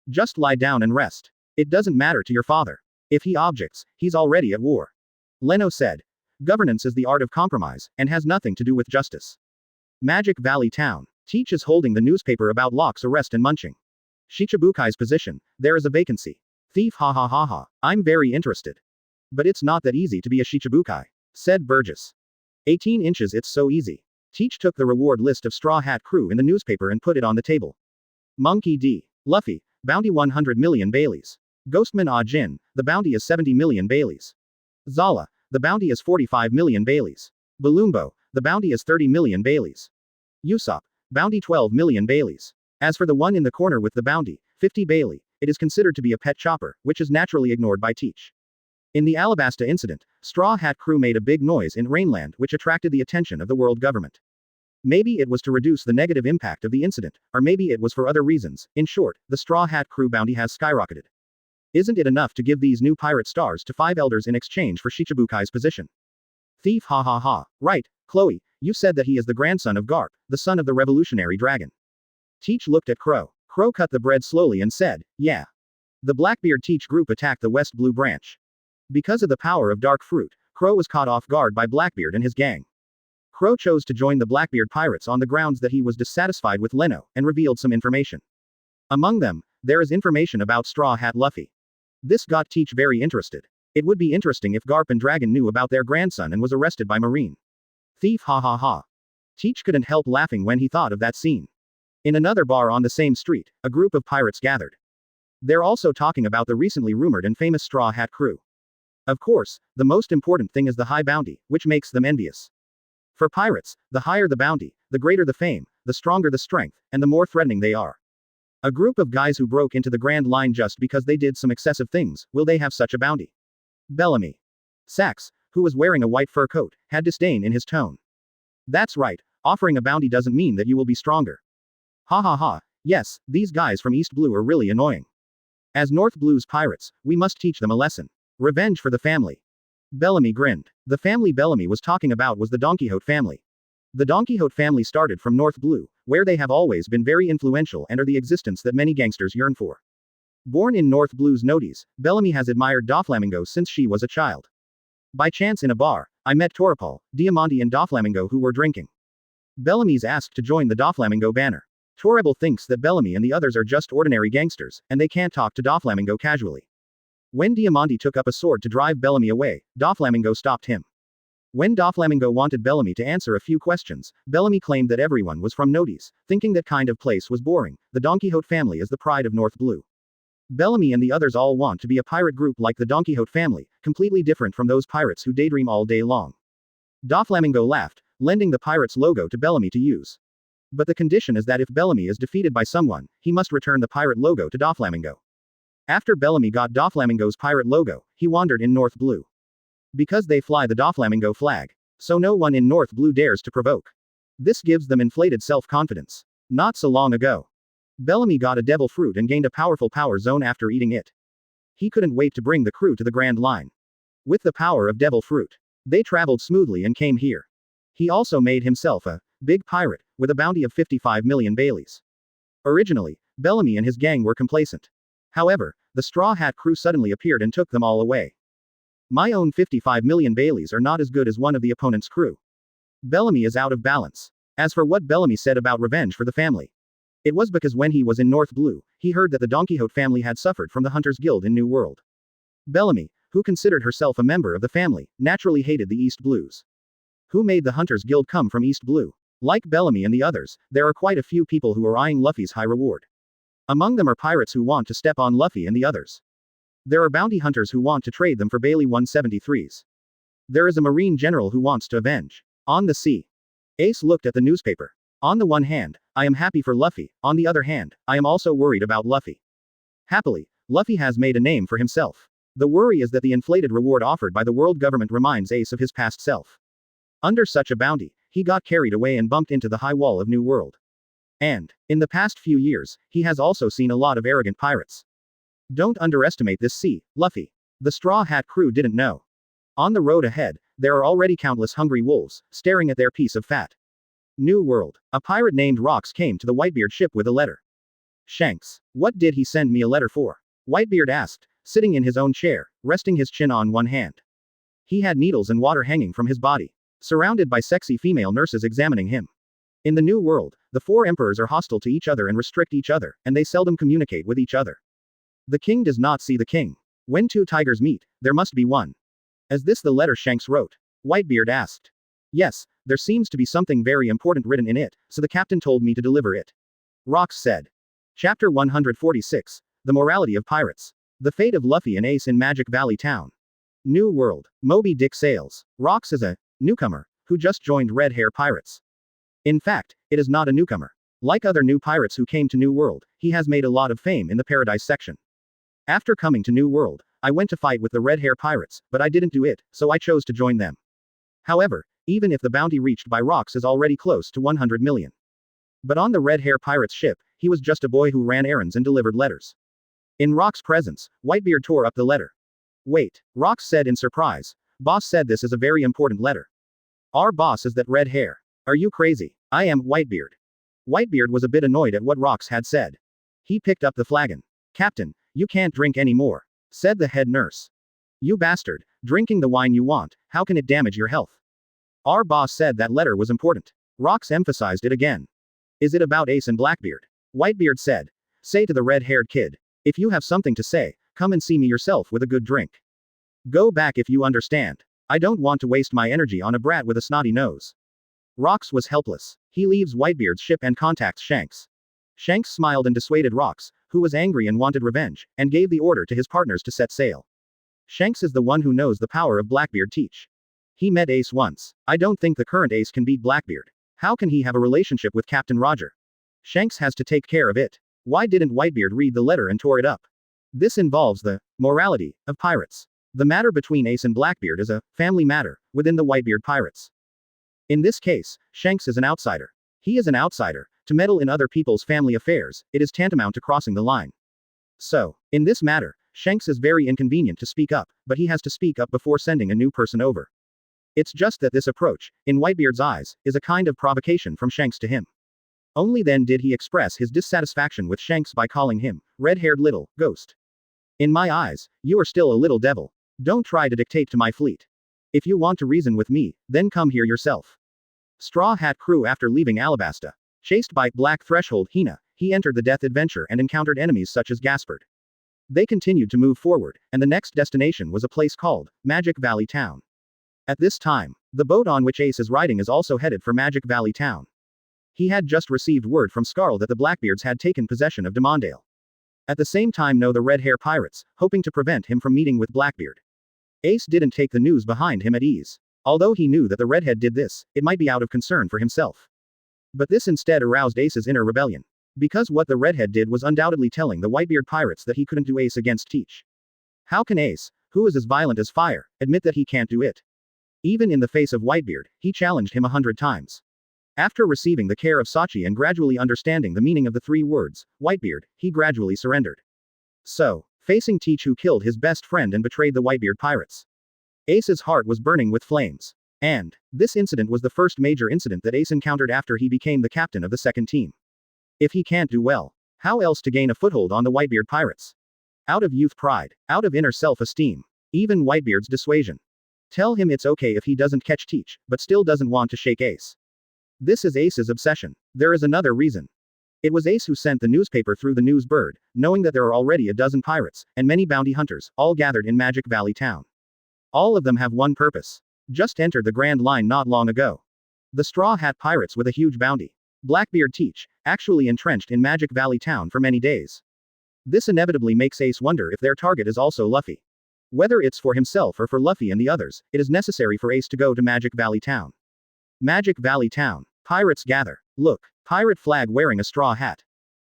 Speaker 1: "Just lie down and rest. It doesn't matter to your father. If he objects, he's already at war." Leno said. "Governance is the art of compromise, and has nothing to do with justice." Magic Valley Town. Teach is holding the newspaper about Locke's arrest and munching. Shichibukai's position. There is a vacancy. Thief, ha ha ha ha. I'm very interested. But it's not that easy to be a Shichibukai, said Burgess. 18 inches, it's so easy. Teach took the reward list of Straw Hat Crew in the newspaper and put it on the table. Monkey D. Luffy, bounty 100 million Baileys. Ghostman Ah Jin, the bounty is 70 million Baileys. Zala, the bounty is 45 million Baileys. Balumbo, the bounty is 30 million Baileys. Usopp, bounty 12 million Baileys. As for the one in the corner with the bounty, 50 Bailey, it is considered to be a pet chopper, which is naturally ignored by Teach. In the Alabasta incident, Straw Hat Crew made a big noise in Rainland which attracted the attention of the world government. Maybe it was to reduce the negative impact of the incident, or maybe it was for other reasons. In short, the Straw Hat Crew bounty has skyrocketed. Isn't it enough to give these new pirate stars to 5 elders in exchange for Shichibukai's position? Thief, ha ha ha. Right, Chloe, you said that he is the grandson of Garp, the son of the revolutionary dragon. Teach looked at Crow. Crow cut the bread slowly and said, yeah. The Blackbeard Teach group attacked the West Blue Branch. Because of the power of Dark Fruit, Crow was caught off guard by Blackbeard and his gang. Crow chose to join the Blackbeard pirates on the grounds that he was dissatisfied with Leno, and revealed some information. Among them, there is information about Straw Hat Luffy. This got Teach very interested. It would be interesting if Garp and Dragon knew about their grandson and was arrested by Marine. Thief, ha ha ha. Teach couldn't help laughing when he thought of that scene. In another bar on the same street, a group of pirates gathered. They're also talking about the recently rumored and famous Straw Hat Crew. Of course, the most important thing is the high bounty, which makes them envious. For pirates, the higher the bounty, the greater the fame, the stronger the strength, and the more threatening they are. A group of guys who broke into the Grand Line just because they did some excessive things, will they have such a bounty? Bellamy. Sax, who was wearing a white fur coat, had disdain in his tone. That's right, offering a bounty doesn't mean that you will be stronger. Ha ha ha, yes, these guys from East Blue are really annoying. As North Blue's pirates, we must teach them a lesson. Revenge for the family. Bellamy grinned. The family Bellamy was talking about was the Don Quixote family. The Don Quixote family started from North Blue, where they have always been very influential and are the existence that many gangsters yearn for. Born in North Blue's notice, Bellamy has admired Doflamingo since she was a child. By chance in a bar, I met Toripal, Diamante and Doflamingo who were drinking. Bellamy's asked to join the Doflamingo banner. Toribal thinks that Bellamy and the others are just ordinary gangsters, and they can't talk to Doflamingo casually. When Diamante took up a sword to drive Bellamy away, Doflamingo stopped him. When Doflamingo wanted Bellamy to answer a few questions, Bellamy claimed that everyone was from Notice, thinking that kind of place was boring. The Don Quixote family is the pride of North Blue. Bellamy and the others all want to be a pirate group like the Don Quixote family, completely different from those pirates who daydream all day long. Doflamingo laughed, lending the pirate's logo to Bellamy to use. But the condition is that if Bellamy is defeated by someone, he must return the pirate logo to Doflamingo. After Bellamy got Doflamingo's pirate logo, he wandered in North Blue. Because they fly the Doflamingo flag. So no one in North Blue dares to provoke. This gives them inflated self-confidence. Not so long ago. Bellamy got a devil fruit and gained a powerful power zone after eating it. He couldn't wait to bring the crew to the Grand Line. With the power of devil fruit, they traveled smoothly and came here. He also made himself a big pirate, with a bounty of 55 million Baileys. Originally, Bellamy and his gang were complacent. However, the Straw Hat Crew suddenly appeared and took them all away. My own 55 million Baileys are not as good as one of the opponent's crew. Bellamy is out of balance. As for what Bellamy said about revenge for the family, it was because when he was in North Blue, he heard that the Don Quixote family had suffered from the Hunters Guild in New World. Bellamy, who considered herself a member of the family, naturally hated the East Blues. Who made the Hunters Guild come from East Blue? Like Bellamy and the others, there are quite a few people who are eyeing Luffy's high reward. Among them are pirates who want to step on Luffy and the others. There are bounty hunters who want to trade them for Bailey 173s. There is a marine general who wants to avenge. On the sea. Ace looked at the newspaper. On the one hand, I am happy for Luffy, on the other hand, I am also worried about Luffy. Happily, Luffy has made a name for himself. The worry is that the inflated reward offered by the world government reminds Ace of his past self. Under such a bounty, he got carried away and bumped into the high wall of New World. And, in the past few years, he has also seen a lot of arrogant pirates. Don't underestimate this sea, Luffy. The Straw Hat crew didn't know. On the road ahead, there are already countless hungry wolves, staring at their piece of fat. New World. A pirate named Rocks came to the Whitebeard ship with a letter. Shanks, what did he send me a letter for? Whitebeard asked, sitting in his own chair, resting his chin on one hand. He had needles and water hanging from his body, surrounded by sexy female nurses examining him. In the New World, the four emperors are hostile to each other and restrict each other, and they seldom communicate with each other. The king does not see the king. When two tigers meet, there must be one. Is this the letter Shanks wrote? Whitebeard asked. Yes, there seems to be something very important written in it, so the captain told me to deliver it. Rocks said. Chapter 146. The Morality of Pirates. The Fate of Luffy and Ace in Magic Valley Town. New World. Moby Dick sails. Rocks is a newcomer who just joined Red Hair Pirates. In fact, it is not a newcomer. Like other new pirates who came to New World, he has made a lot of fame in the Paradise section. After coming to New World, I went to fight with the Red Hair Pirates, but I didn't do it, so I chose to join them. However, even if the bounty reached by Rocks is already close to 100 million. But on the Red Hair Pirates ship, he was just a boy who ran errands and delivered letters. In Rocks' presence, Whitebeard tore up the letter. Wait, Rocks said in surprise. Boss said this is a very important letter. Our boss is that Red Hair. Are you crazy? I am Whitebeard. Whitebeard was a bit annoyed at what Rocks had said. He picked up the flagon. Captain, you can't drink any more, said the head nurse. You bastard, drinking the wine you want, how can it damage your health? Our boss said that letter was important. Rocks emphasized it again. Is it about Ace and Blackbeard? Whitebeard said. Say to the red-haired kid. If you have something to say, come and see me yourself with a good drink. Go back if you understand. I don't want to waste my energy on a brat with a snotty nose. Rocks was helpless. He leaves Whitebeard's ship and contacts Shanks. Shanks smiled and dissuaded Rocks, who was angry and wanted revenge, and gave the order to his partners to set sail. Shanks is the one who knows the power of Blackbeard Teach. He met Ace once. I don't think the current Ace can beat Blackbeard. How can he have a relationship with Captain Roger? Shanks has to take care of it. Why didn't Whitebeard read the letter and tore it up? This involves the morality of pirates. The matter between Ace and Blackbeard is a family matter within the Whitebeard Pirates. In this case, Shanks is an outsider. He is an outsider. To meddle in other people's family affairs, it is tantamount to crossing the line. So, in this matter, Shanks is very inconvenient to speak up, but he has to speak up before sending a new person over. It's just that this approach, in Whitebeard's eyes, is a kind of provocation from Shanks to him. Only then did he express his dissatisfaction with Shanks by calling him red-haired little ghost. In my eyes, you are still a little devil. Don't try to dictate to my fleet. If you want to reason with me, then come here yourself. Straw Hat crew. After leaving Alabasta, chased by Black Threshold Hina, he entered the Death Adventure and encountered enemies such as Gaspard. They continued to move forward, and the next destination was a place called Magic Valley Town. At this time, the boat on which Ace is riding is also headed for Magic Valley Town. He had just received word from Scarl that the Blackbeards had taken possession of Demondale. At the same time, the Red Hair Pirates, hoping to prevent him from meeting with Blackbeard. Ace didn't take the news behind him at ease. Although he knew that the Redhead did this, it might be out of concern for himself. But this instead aroused Ace's inner rebellion. Because what the Redhead did was undoubtedly telling the Whitebeard Pirates that he couldn't do Ace against Teach. How can Ace, who is as violent as fire, admit that he can't do it? Even in the face of Whitebeard, he challenged him 100 times. After receiving the care of Sachi and gradually understanding the meaning of the 3 words, Whitebeard, he gradually surrendered. So, facing Teach, who killed his best friend and betrayed the Whitebeard Pirates, Ace's heart was burning with flames. And this incident was the first major incident that Ace encountered after he became the captain of the second team. If he can't do well, how else to gain a foothold on the Whitebeard Pirates? Out of youth pride, out of inner self-esteem, even Whitebeard's dissuasion. Tell him it's okay if he doesn't catch Teach, but still doesn't want to shake Ace. This is Ace's obsession. There is another reason. It was Ace who sent the newspaper through the news bird, knowing that there are already a dozen pirates, and many bounty hunters, all gathered in Magic Valley Town. All of them have one purpose. Just entered the Grand Line not long ago. The Straw Hat Pirates with a huge bounty. Blackbeard Teach, actually entrenched in Magic Valley Town for many days. This inevitably makes Ace wonder if their target is also Luffy. Whether it's for himself or for Luffy and the others, it is necessary for Ace to go to Magic Valley Town. Magic Valley Town. Pirates gather. Look, pirate flag wearing a straw hat.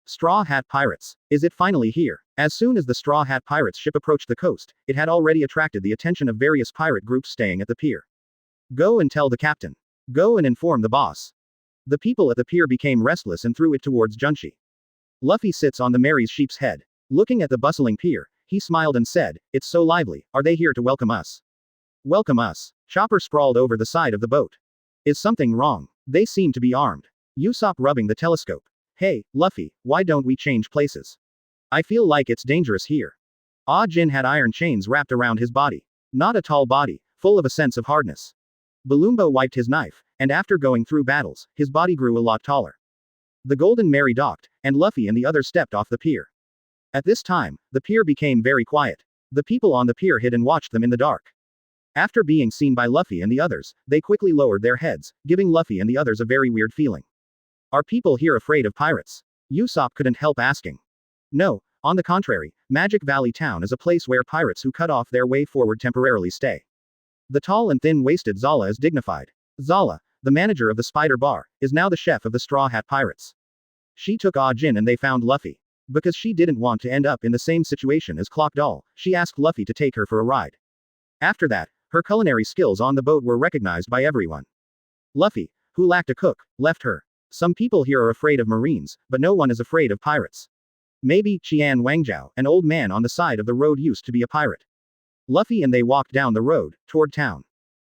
Speaker 1: Straw Hat Pirates. Is it finally here? As soon as the Straw Hat Pirates ship approached the coast, it had already attracted the attention of various pirate groups staying at the pier. Go and tell the captain. Go and inform the boss. The people at the pier became restless and threw it towards Junshi. Luffy sits on the Mary's sheep's head. Looking at the bustling pier, he smiled and said, "It's so lively, are they here to welcome us?" Welcome us. Chopper sprawled over the side of the boat. Is something wrong? They seem to be armed. Usopp rubbing the telescope. Hey, Luffy, why don't we change places? I feel like it's dangerous here. Ah Jin had iron chains wrapped around his body. Not a tall body, full of a sense of hardness. Balloombo wiped his knife, and after going through battles, his body grew a lot taller. The Golden Mary docked, and Luffy and the others stepped off the pier. At this time, the pier became very quiet. The people on the pier hid and watched them in the dark. After being seen by Luffy and the others, they quickly lowered their heads, giving Luffy and the others a very weird feeling. Are people here afraid of pirates? Usopp couldn't help asking. No, on the contrary, Magic Valley Town is a place where pirates who cut off their way forward temporarily stay. The tall and thin-waisted Zala is dignified. Zala, the manager of the Spider Bar, is now the chef of the Straw Hat Pirates. She took Ah Jin and they found Luffy. Because she didn't want to end up in the same situation as Clock Doll, she asked Luffy to take her for a ride. After that, her culinary skills on the boat were recognized by everyone. Luffy, who lacked a cook, left her. Some people here are afraid of Marines, but no one is afraid of pirates. Maybe Qian Wangjiao, an old man on the side of the road, used to be a pirate. Luffy and they walked down the road, toward town.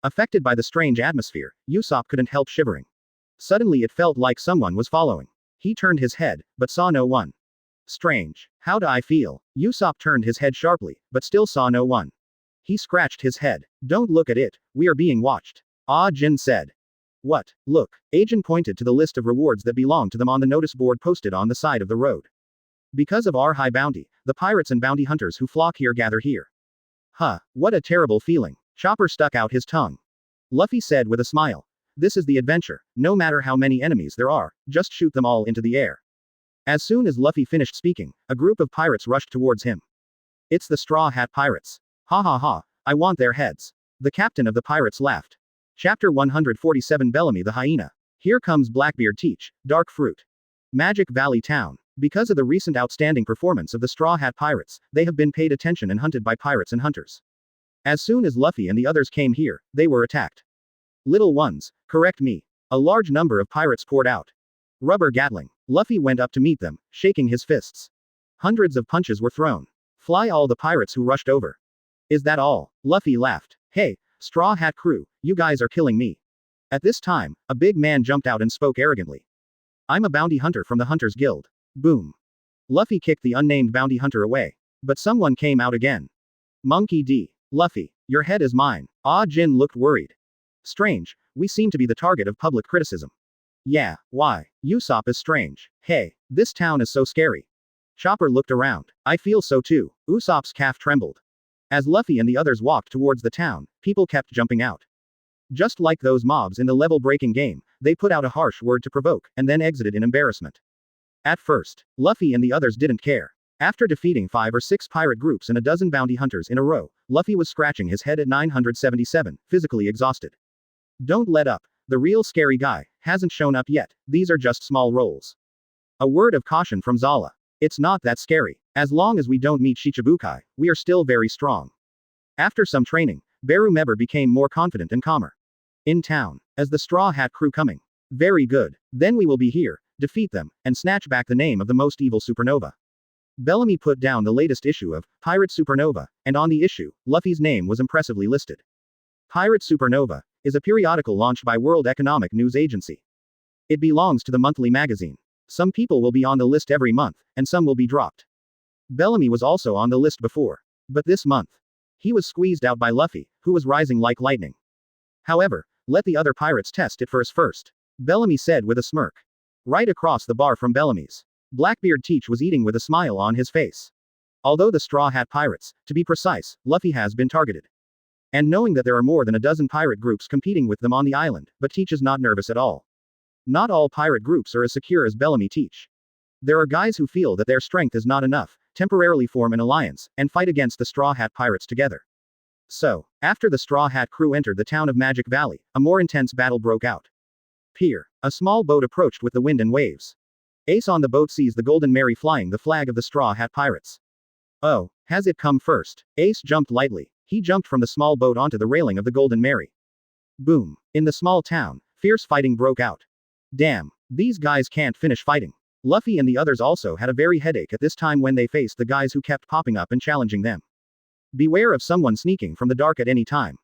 Speaker 1: Affected by the strange atmosphere, Usopp couldn't help shivering. Suddenly it felt like someone was following. He turned his head, but saw no one. Strange. How do I feel? Usopp turned his head sharply, but still saw no one. He scratched his head. Don't look at it, we are being watched. Ah Jin said. What? Look. Ajin pointed to the list of rewards that belonged to them on the notice board posted on the side of the road. Because of our high bounty, the pirates and bounty hunters who flock here gather here. Huh, what a terrible feeling. Chopper stuck out his tongue. Luffy said with a smile. This is the adventure, no matter how many enemies there are, just shoot them all into the air. As soon as Luffy finished speaking, a group of pirates rushed towards him. It's the Straw Hat Pirates. Ha ha ha, I want their heads. The captain of the pirates laughed. Chapter 147 Bellamy the Hyena. Here comes Blackbeard Teach, Dark Fruit. Magic Valley Town. Because of the recent outstanding performance of the Straw Hat Pirates, they have been paid attention and hunted by pirates and hunters. As soon as Luffy and the others came here, they were attacked. Little ones, correct me. A large number of pirates poured out. Rubber Gatling. Luffy went up to meet them, shaking his fists. Hundreds of punches were thrown. Fly all the pirates who rushed over. Is that all? Luffy laughed. Hey, Straw Hat crew, you guys are killing me. At this time, a big man jumped out and spoke arrogantly. I'm a bounty hunter from the Hunters Guild. Boom. Luffy kicked the unnamed bounty hunter away. But someone came out again. Monkey D. Luffy, your head is mine. Ah Jin looked worried. Strange, we seem to be the target of public criticism. Yeah, why? Usopp is strange. Hey, this town is so scary. Chopper looked around. I feel so too. Usopp's calf trembled. As Luffy and the others walked towards the town, people kept jumping out. Just like those mobs in the level-breaking game, they put out a harsh word to provoke, and then exited in embarrassment. At first, Luffy and the others didn't care. After defeating 5 or 6 pirate groups and a dozen bounty hunters in a row, Luffy was scratching his head at 977, physically exhausted. Don't let up. The real scary guy hasn't shown up yet, these are just small roles. A word of caution from Zala. It's not that scary. As long as we don't meet Shichibukai, we are still very strong. After some training, Beru Meber became more confident and calmer. In town. As the Straw Hat crew coming. Very good. Then we will be here, defeat them, and snatch back the name of the most evil supernova. Bellamy put down the latest issue of Pirate Supernova, and on the issue, Luffy's name was impressively listed. Pirate Supernova is a periodical launched by World Economic News Agency. It belongs to the monthly magazine. Some people will be on the list every month, and some will be dropped. Bellamy was also on the list before. But this month, he was squeezed out by Luffy, who was rising like lightning. However, let the other pirates test it first. Bellamy said with a smirk. Right across the bar from Bellamy's, Blackbeard Teach was eating with a smile on his face. Although the Straw Hat Pirates, to be precise, Luffy has been targeted. And knowing that there are more than a dozen pirate groups competing with them on the island, but Teach is not nervous at all. Not all pirate groups are as secure as Bellamy Teach. There are guys who feel that their strength is not enough, temporarily form an alliance, and fight against the Straw Hat Pirates together. So, after the Straw Hat crew entered the town of Magic Valley, a more intense battle broke out. Pier. A small boat approached with the wind and waves. Ace on the boat sees the Golden Mary flying the flag of the Straw Hat Pirates. Oh, has it come first? Ace jumped lightly. He jumped from the small boat onto the railing of the Golden Mary. Boom. In the small town, fierce fighting broke out. Damn, these guys can't finish fighting. Luffy and the others also had a very headache at this time when they faced the guys who kept popping up and challenging them. Beware of someone sneaking from the dark at any time.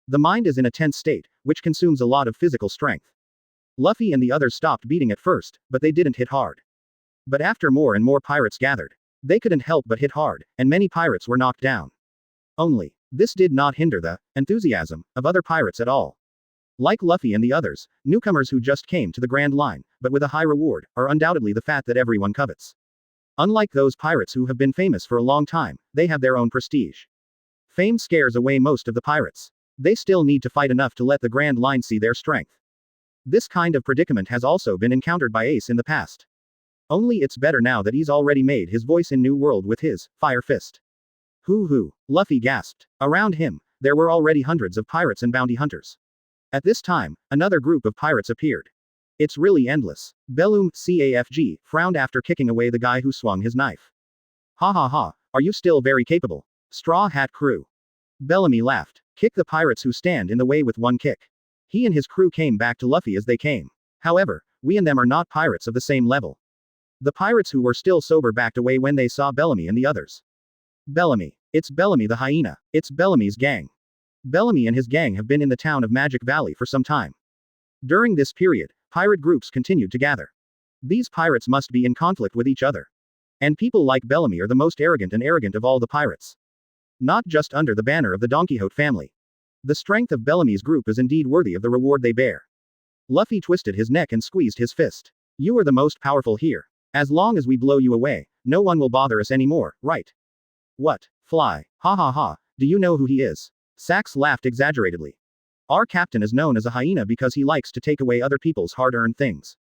Speaker 1: The mind is in a tense state, which consumes a lot of physical strength. Luffy and the others stopped beating at first, but they didn't hit hard. But after more and more pirates gathered, they couldn't help but hit hard, and many pirates were knocked down. Only, this did not hinder the enthusiasm of other pirates at all. Like Luffy and the others, newcomers who just came to the Grand Line, but with a high reward, are undoubtedly the fat that everyone covets. Unlike those pirates who have been famous for a long time, they have their own prestige. Fame scares away most of the pirates. They still need to fight enough to let the Grand Line see their strength. This kind of predicament has also been encountered by Ace in the past. Only it's better now that he's already made his voice in New World with his Fire Fist. Hoo! Luffy gasped. Around him, there were already hundreds of pirates and bounty hunters. At this time, another group of pirates appeared. It's really endless. Bellum, CAFG, frowned after kicking away the guy who swung his knife. Ha ha ha, are you still very capable? Straw Hat Crew. Bellamy laughed. Kick the pirates who stand in the way with one kick. He and his crew came back to Luffy as they came. However, we and them are not pirates of the same level. The pirates who were still sober backed away when they saw Bellamy and the others. Bellamy. It's Bellamy the hyena. It's Bellamy's gang. Bellamy and his gang have been in the town of Magic Valley for some time. During this period, pirate groups continued to gather. These pirates must be in conflict with each other. And people like Bellamy are the most arrogant of all the pirates. Not just under the banner of the Don Quixote family. The strength of Bellamy's group is indeed worthy of the reward they bear. Luffy twisted his neck and squeezed his fist. You are the most powerful here. As long as we blow you away, no one will bother us anymore, right? What? Fly. Ha ha ha, do you know who he is? Sax laughed exaggeratedly. Our captain is known as a hyena because he likes to take away other people's hard-earned things.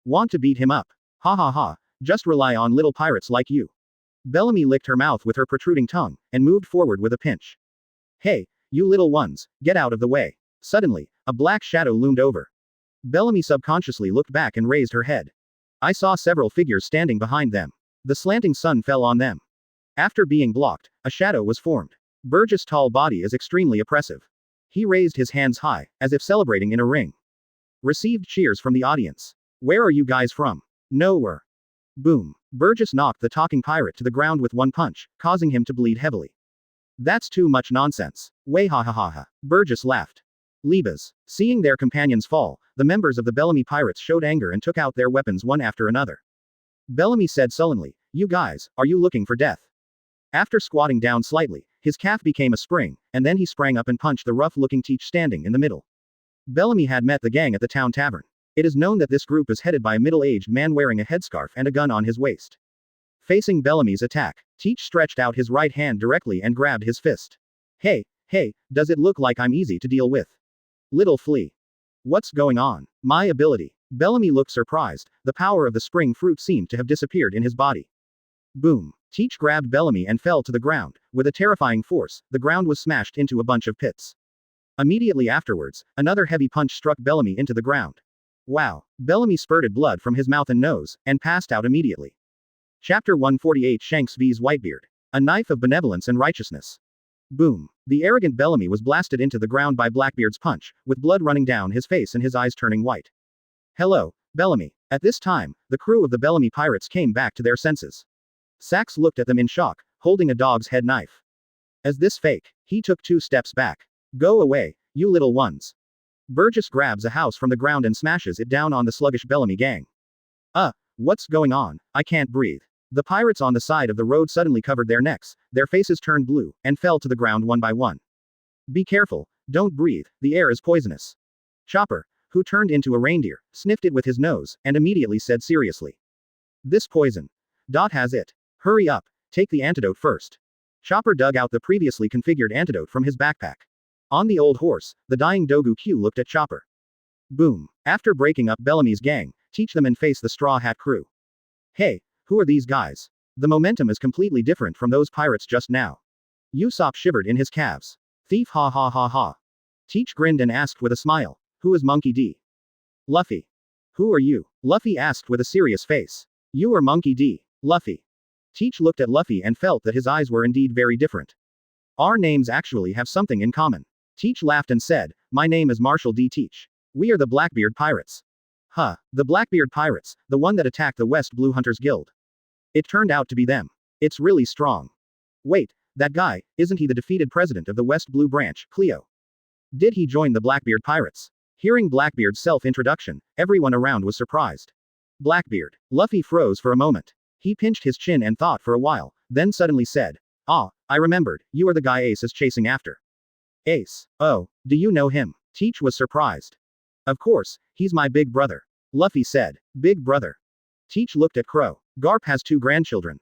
Speaker 1: Want to beat him up? Ha ha ha, just rely on little pirates like you. Bellamy licked her mouth with her protruding tongue, and moved forward with a pinch. Hey, you little ones, get out of the way. Suddenly, a black shadow loomed over. Bellamy subconsciously looked back and raised her head. I saw several figures standing behind them. The slanting sun fell on them. After being blocked, a shadow was formed. Burgess' tall body is extremely oppressive. He raised his hands high, as if celebrating in a ring. Received cheers from the audience. Where are you guys from? Nowhere. Boom. Burgess knocked the talking pirate to the ground with one punch, causing him to bleed heavily. That's too much nonsense. Way ha ha ha ha. Burgess laughed. Libas. Seeing their companions fall, the members of the Bellamy pirates showed anger and took out their weapons one after another. Bellamy said sullenly, you guys, are you looking for death? After squatting down slightly, his calf became a spring, and then he sprang up and punched the rough-looking Teach standing in the middle. Bellamy had met the gang at the town tavern. It is known that this group is headed by a middle-aged man wearing a headscarf and a gun on his waist. Facing Bellamy's attack, Teach stretched out his right hand directly and grabbed his fist. Hey, does it look like I'm easy to deal with? Little flea. What's going on? My ability. Bellamy looked surprised, the power of the spring fruit seemed to have disappeared in his body. Boom. Teach grabbed Bellamy and fell to the ground. With a terrifying force, the ground was smashed into a bunch of pits. Immediately afterwards, another heavy punch struck Bellamy into the ground. Wow. Bellamy spurted blood from his mouth and nose, and passed out immediately. Chapter 148 Shanks vs Whitebeard. A knife of benevolence and righteousness. Boom. The arrogant Bellamy was blasted into the ground by Blackbeard's punch, with blood running down his face and his eyes turning white. Hello, Bellamy. At this time, the crew of the Bellamy pirates came back to their senses. Sax looked at them in shock, holding a dog's head knife. As this fake, he took 2 steps back. Go away, you little ones. Burgess grabs a house from the ground and smashes it down on the sluggish Bellamy gang. What's going on? I can't breathe. The pirates on the side of the road suddenly covered their necks, their faces turned blue, and fell to the ground one by one. Be careful, don't breathe, the air is poisonous. Chopper, who turned into a reindeer, sniffed it with his nose, and immediately said seriously. This poison. Dot has it. Hurry up, take the antidote first. Chopper dug out the previously configured antidote from his backpack. On the old horse, the dying Dogu Q looked at Chopper. Boom. After breaking up Bellamy's gang, teach them and face the Straw Hat crew. Hey, who are these guys? The momentum is completely different from those pirates just now. Usopp shivered in his calves. Thief ha ha ha ha. Teach grinned and asked with a smile, who is Monkey D? Luffy. Who are you? Luffy asked with a serious face. You are Monkey D. Luffy. Teach looked at Luffy and felt that his eyes were indeed very different. Our names actually have something in common. Teach laughed and said, my name is Marshall D. Teach. We are the Blackbeard Pirates. Huh, the Blackbeard Pirates, the one that attacked the West Blue Hunters Guild. It turned out to be them. It's really strong. Wait, that guy, isn't he the defeated president of the West Blue Branch, Cleo? Did he join the Blackbeard Pirates? Hearing Blackbeard's self-introduction, everyone around was surprised. Blackbeard. Luffy froze for a moment. He pinched his chin and thought for a while, then suddenly said, ah, I remembered, you are the guy Ace is chasing after. Ace. Oh, do you know him? Teach was surprised. Of course, he's my big brother. Luffy said. Big brother. Teach looked at Crow. Garp has 2 grandchildren.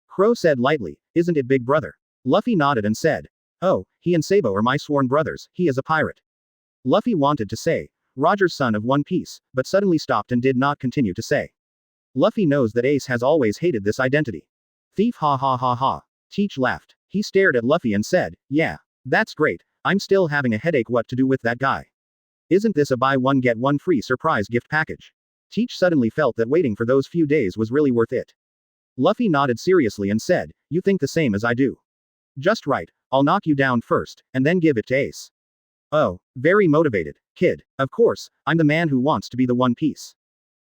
Speaker 1: Crow said lightly, isn't it big brother? Luffy nodded and said, oh, he and Sabo are my sworn brothers, he is a pirate. Luffy wanted to say, Roger's son of One Piece, but suddenly stopped and did not continue to say. Luffy knows that Ace has always hated this identity. Thief ha ha ha ha. Teach laughed. He stared at Luffy and said, yeah, that's great, I'm still having a headache what to do with that guy. Isn't this a buy one get one free surprise gift package? Teach suddenly felt that waiting for those few days was really worth it. Luffy nodded seriously and said, you think the same as I do. Just right, I'll knock you down first, and then give it to Ace. Oh, very motivated, kid. Of course, I'm the man who wants to be the One Piece.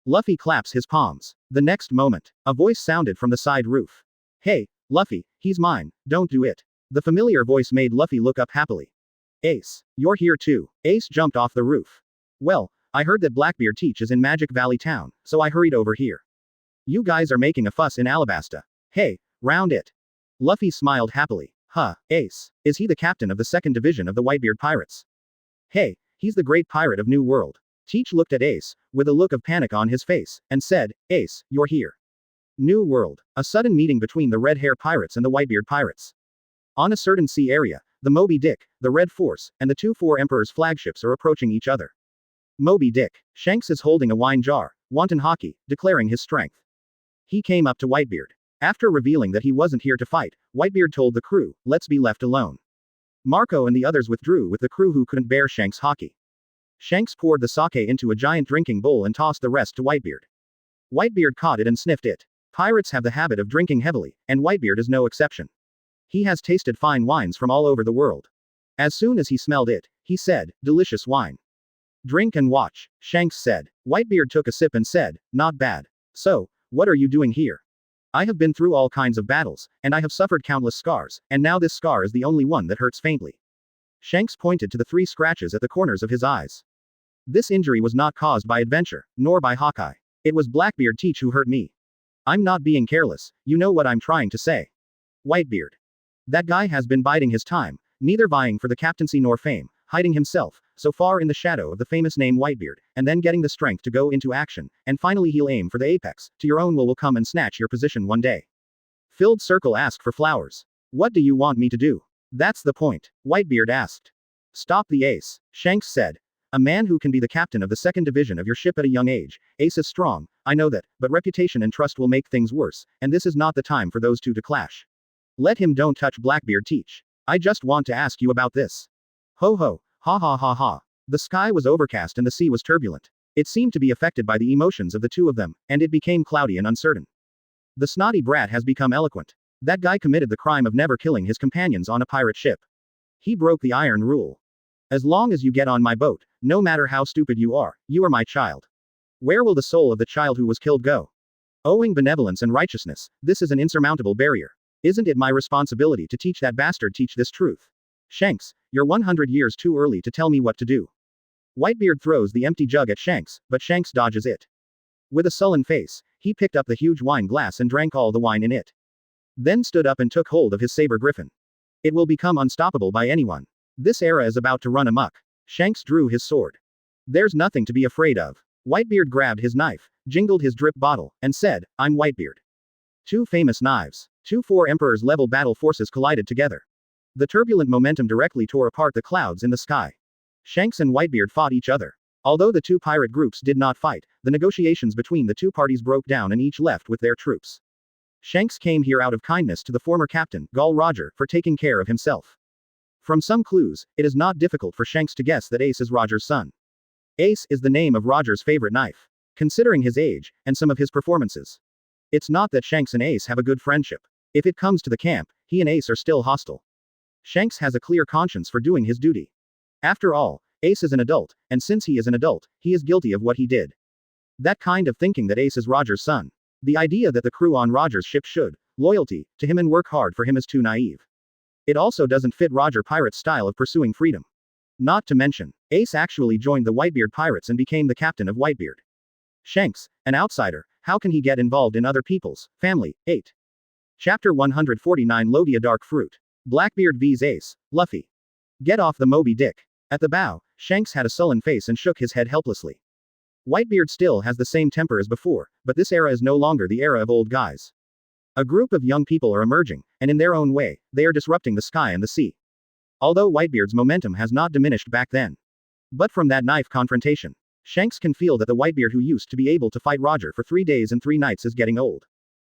Speaker 1: Luffy claps his palms. The next moment, a voice sounded from the side roof. Hey, Luffy, he's mine, don't do it. The familiar voice made Luffy look up happily. Ace, you're here too. Ace jumped off the roof. Well, I heard that Blackbeard Teach is in Magic Valley Town, so I hurried over here. You guys are making a fuss in Alabasta. Hey, round it. Luffy smiled happily. Huh, Ace, is he the captain of the 2nd Division of the Whitebeard Pirates? Hey, he's the great pirate of New World. Teach looked at Ace, with a look of panic on his face, and said, Ace, you're here. New World. A sudden meeting between the Red Hair Pirates and the Whitebeard Pirates. On a certain sea area, the Moby Dick, the Red Force, and the 2 Four Emperors flagships are approaching each other. Moby Dick. Shanks is holding a wine jar, wanton hockey, declaring his strength. He came up to Whitebeard. After revealing that he wasn't here to fight, Whitebeard told the crew, let's be left alone. Marco and the others withdrew with the crew who couldn't bear Shanks' hockey. Shanks poured the sake into a giant drinking bowl and tossed the rest to Whitebeard. Whitebeard caught it and sniffed it. Pirates have the habit of drinking heavily, and Whitebeard is no exception. He has tasted fine wines from all over the world. As soon as he smelled it, he said, delicious wine. Drink and watch, Shanks said. Whitebeard took a sip and said, not bad. So, what are you doing here? I have been through all kinds of battles, and I have suffered countless scars, and now this scar is the only one that hurts faintly. Shanks pointed to the 3 scratches at the corners of his eyes. This injury was not caused by adventure, nor by Hawkeye. It was Blackbeard Teach who hurt me. I'm not being careless, you know what I'm trying to say. Whitebeard. That guy has been biding his time, neither vying for the captaincy nor fame, hiding himself, so far in the shadow of the famous name Whitebeard, and then getting the strength to go into action, and finally he'll aim for the apex, to your own will come and snatch your position one day. Filled Circle asked for flowers. What do you want me to do? That's the point, Whitebeard asked. Stop the Ace, Shanks said. A man who can be the captain of the 2nd Division of your ship at a young age. Ace is strong, I know that, but reputation and trust will make things worse, and this is not the time for those two to clash. Let him don't touch Blackbeard Teach. I just want to ask you about this. Ho ho, ha ha ha ha. The sky was overcast and the sea was turbulent. It seemed to be affected by the emotions of the two of them, and it became cloudy and uncertain. The snotty brat has become eloquent. That guy committed the crime of never killing his companions on a pirate ship. He broke the iron rule. As long as you get on my boat, no matter how stupid you are my child. Where will the soul of the child who was killed go? Owing benevolence and righteousness, this is an insurmountable barrier. Isn't it my responsibility to teach that bastard teach this truth? Shanks, you're 100 years too early to tell me what to do. Whitebeard throws the empty jug at Shanks, but Shanks dodges it. With a sullen face, he picked up the huge wine glass and drank all the wine in it. Then stood up and took hold of his saber griffin. It will become unstoppable by anyone. This era is about to run amok. Shanks drew his sword. There's nothing to be afraid of. Whitebeard grabbed his knife, jingled his drip bottle, and said, I'm Whitebeard. 2 famous knives. 2 Four Emperors level battle forces collided together. The turbulent momentum directly tore apart the clouds in the sky. Shanks and Whitebeard fought each other. Although the 2 pirate groups did not fight, the negotiations between the 2 parties broke down and each left with their troops. Shanks came here out of kindness to the former captain, Gall Roger, for taking care of himself. From some clues, it is not difficult for Shanks to guess that Ace is Roger's son. Ace is the name of Roger's favorite knife. Considering his age, and some of his performances. It's not that Shanks and Ace have a good friendship. If it comes to the camp, he and Ace are still hostile. Shanks has a clear conscience for doing his duty. After all, Ace is an adult, and since he is an adult, he is guilty of what he did. That kind of thinking that Ace is Roger's son. The idea that the crew on Roger's ship should loyalty to him and work hard for him is too naive. It also doesn't fit Roger Pirate's style of pursuing freedom. Not to mention, Ace actually joined the Whitebeard Pirates and became the captain of Whitebeard. Shanks, an outsider, how can he get involved in other people's family? 8. Chapter 149 Logia Dark Fruit. Blackbeard vs Ace, Luffy. Get off the Moby Dick. At the bow, Shanks had a sullen face and shook his head helplessly. Whitebeard still has the same temper as before, but this era is no longer the era of old guys. A group of young people are emerging, and in their own way, they are disrupting the sky and the sea. Although Whitebeard's momentum has not diminished back then. But from that knife confrontation, Shanks can feel that the Whitebeard who used to be able to fight Roger for 3 days and 3 nights is getting old.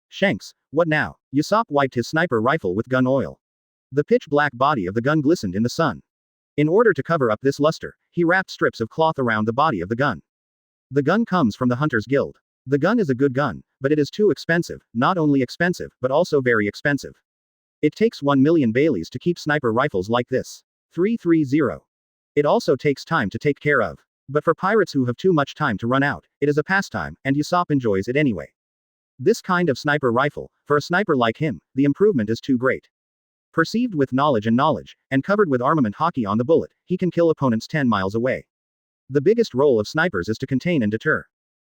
Speaker 1: Shanks, what now? Usopp wiped his sniper rifle with gun oil. The pitch-black body of the gun glistened in the sun. In order to cover up this luster, he wrapped strips of cloth around the body of the gun. The gun comes from the Hunters Guild. The gun is a good gun, but it is too expensive, not only expensive, but also very expensive. It takes 1 million Baileys to keep sniper rifles like this. 330. It also takes time to take care of. But for pirates who have too much time to run out, it is a pastime, and Usopp enjoys it anyway. This kind of sniper rifle, for a sniper like him, the improvement is too great. Perceived with knowledge, and covered with armament hockey on the bullet, he can kill opponents 10 miles away. The biggest role of snipers is to contain and deter.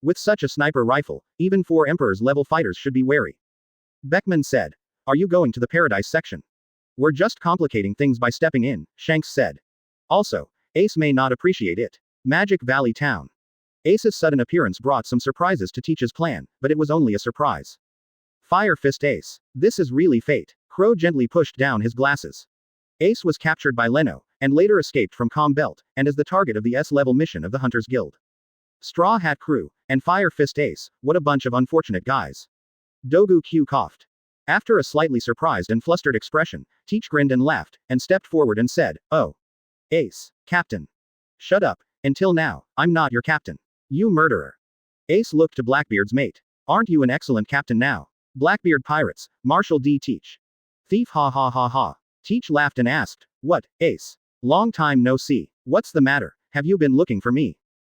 Speaker 1: With such a sniper rifle, even 4 Emperor's level fighters should be wary. Beckman said. Are you going to the Paradise section? We're just complicating things by stepping in, Shanks said. Also, Ace may not appreciate it. Magic Valley Town. Ace's sudden appearance brought some surprises to Teach's plan, but it was only a surprise. Fire Fist Ace. This is really fate. Crow gently pushed down his glasses. Ace was captured by Leno, and later escaped from Calm Belt, and is the target of the S-level mission of the Hunters Guild. Straw Hat Crew, and Fire Fist Ace, what a bunch of unfortunate guys. Dogu Q coughed. After a slightly surprised and flustered expression, Teach grinned and laughed, and stepped forward and said, Oh. Ace. Captain. Shut up. Until now, I'm not your captain. You murderer. Ace looked to Blackbeard's mate. Aren't you an excellent captain now? Blackbeard Pirates, Marshal D. Teach. Thief ha ha ha ha. Teach laughed and asked, What, Ace? Long time no see. What's the matter? Have you been looking for me?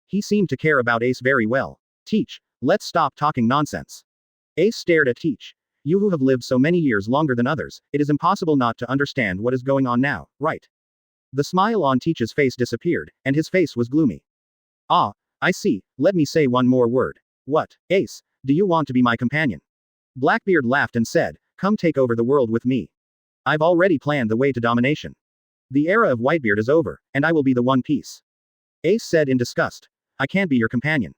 Speaker 1: He seemed to care about Ace very well. Teach, let's stop talking nonsense. Ace stared at Teach. You who have lived so many years longer than others, it is impossible not to understand what is going on now, right? The smile on Teach's face disappeared, and his face was gloomy. Ah, I see, let me say one more word. What, Ace, do you want to be my companion? Blackbeard laughed and said, Come take over the world with me. I've already planned the way to domination. The era of Whitebeard is over, and I will be the One Piece. Ace said in disgust. I can't be your companion.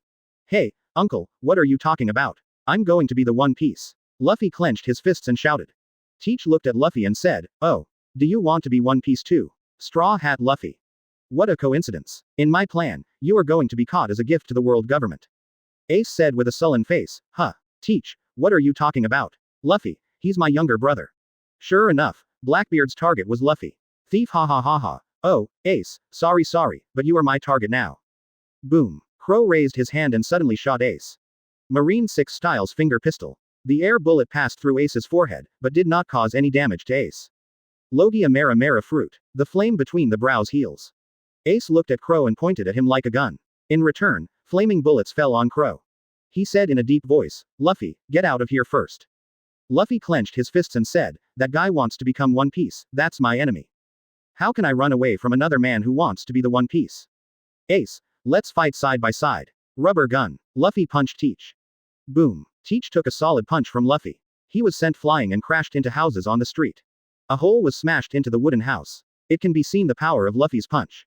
Speaker 1: Hey, uncle, what are you talking about? I'm going to be the One Piece. Luffy clenched his fists and shouted. Teach looked at Luffy and said, Oh, do you want to be One Piece too? Straw Hat Luffy. What a coincidence. In my plan, you are going to be caught as a gift to the world government. Ace said with a sullen face, Huh. Teach, what are you talking about? Luffy, he's my younger brother. Sure enough, Blackbeard's target was Luffy. Thief ha ha ha ha. Oh, Ace, sorry, but you are my target now. Boom. Crow raised his hand and suddenly shot Ace. Marine 6 Styles finger pistol. The air bullet passed through Ace's forehead, but did not cause any damage to Ace. Logia Mera Mera Fruit. The flame between the brows heals. Ace looked at Crow and pointed at him like a gun. In return, flaming bullets fell on Crow. He said in a deep voice, Luffy, get out of here first. Luffy clenched his fists and said, That guy wants to become One Piece, that's my enemy. How can I run away from another man who wants to be the One Piece? Ace, let's fight side by side. Rubber gun. Luffy punched Teach. Boom. Teach took a solid punch from Luffy. He was sent flying and crashed into houses on the street. A hole was smashed into the wooden house. It can be seen the power of Luffy's punch.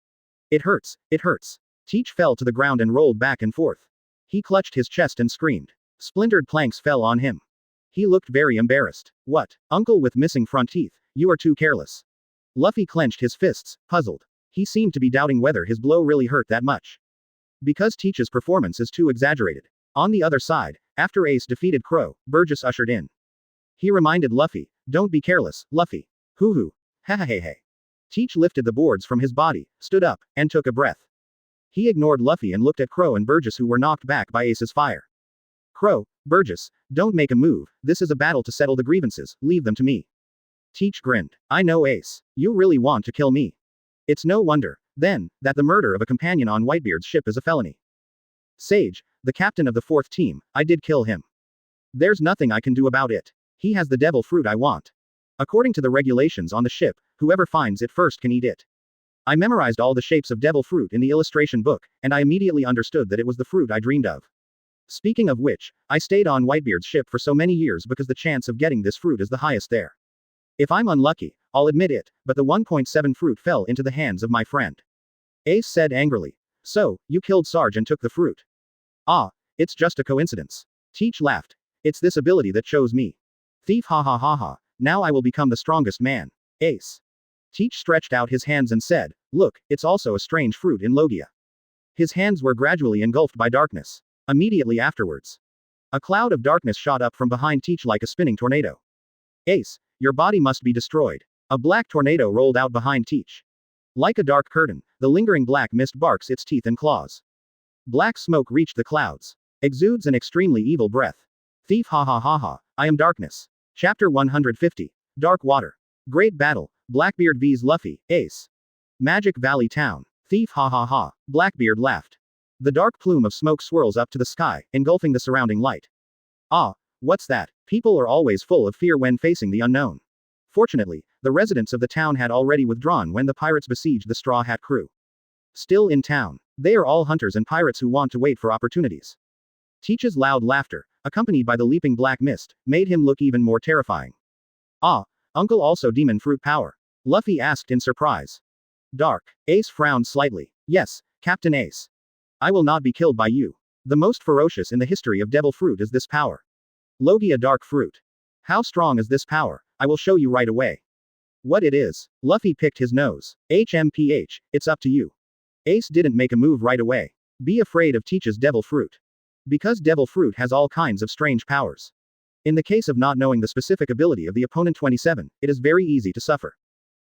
Speaker 1: It hurts, it hurts. Teach fell to the ground and rolled back and forth. He clutched his chest and screamed. Splintered planks fell on him. He looked very embarrassed. What, uncle with missing front teeth, you are too careless. Luffy clenched his fists, puzzled. He seemed to be doubting whether his blow really hurt that much. Because Teach's performance is too exaggerated. On the other side, after Ace defeated Crow, Burgess ushered in. He reminded Luffy, Don't be careless, Luffy. Hoo-hoo. Ha-ha-hey-hey. Teach lifted the boards from his body, stood up, and took a breath. He ignored Luffy and looked at Crow and Burgess who were knocked back by Ace's fire. Crow, Burgess, don't make a move, this is a battle to settle the grievances, leave them to me. Teach grinned. I know Ace. You really want to kill me. It's no wonder, then, that the murder of a companion on Whitebeard's ship is a felony. Sage, the captain of the 4th team, I did kill him. There's nothing I can do about it. He has the devil fruit I want. According to the regulations on the ship, whoever finds it first can eat it. I memorized all the shapes of devil fruit in the illustration book, and I immediately understood that it was the fruit I dreamed of. Speaking of which, I stayed on Whitebeard's ship for so many years because the chance of getting this fruit is the highest there. If I'm unlucky, I'll admit it, but the 1.7 fruit fell into the hands of my friend. Ace said angrily. So, you killed Sarge and took the fruit. Ah, it's just a coincidence. Teach laughed. It's this ability that chose me. Thief, ha ha ha ha, now I will become the strongest man. Ace. Teach stretched out his hands and said, look, it's also a strange fruit in Logia. His hands were gradually engulfed by darkness. Immediately afterwards, a cloud of darkness shot up from behind Teach like a spinning tornado. Ace, your body must be destroyed. A black tornado rolled out behind Teach. Like a dark curtain, the lingering black mist barks its teeth and claws. Black smoke reached the clouds. Exudes an extremely evil breath. Thief, ha ha ha ha, I am darkness. Chapter 150. Dark Water. Great Battle, Blackbeard vs Luffy, Ace. Magic Valley Town. Thief, ha ha ha, Blackbeard laughed. The dark plume of smoke swirls up to the sky, engulfing the surrounding light. Ah, what's that? People are always full of fear when facing the unknown. Fortunately, the residents of the town had already withdrawn when the pirates besieged the Straw Hat crew. Still in town, they are all hunters and pirates who want to wait for opportunities. Teach's loud laughter, accompanied by the leaping black mist, made him look even more terrifying. Ah, Uncle also demon fruit power? Luffy asked in surprise. Dark. Ace frowned slightly. Yes, Captain Ace. I will not be killed by you. The most ferocious in the history of devil fruit is this power. Logia dark fruit. How strong is this power? I will show you right away. What it is. Luffy picked his nose. HMPH, it's up to you. Ace didn't make a move right away. Be afraid of Teach's devil fruit. Because devil fruit has all kinds of strange powers. In the case of not knowing the specific ability of the opponent 27, it is very easy to suffer.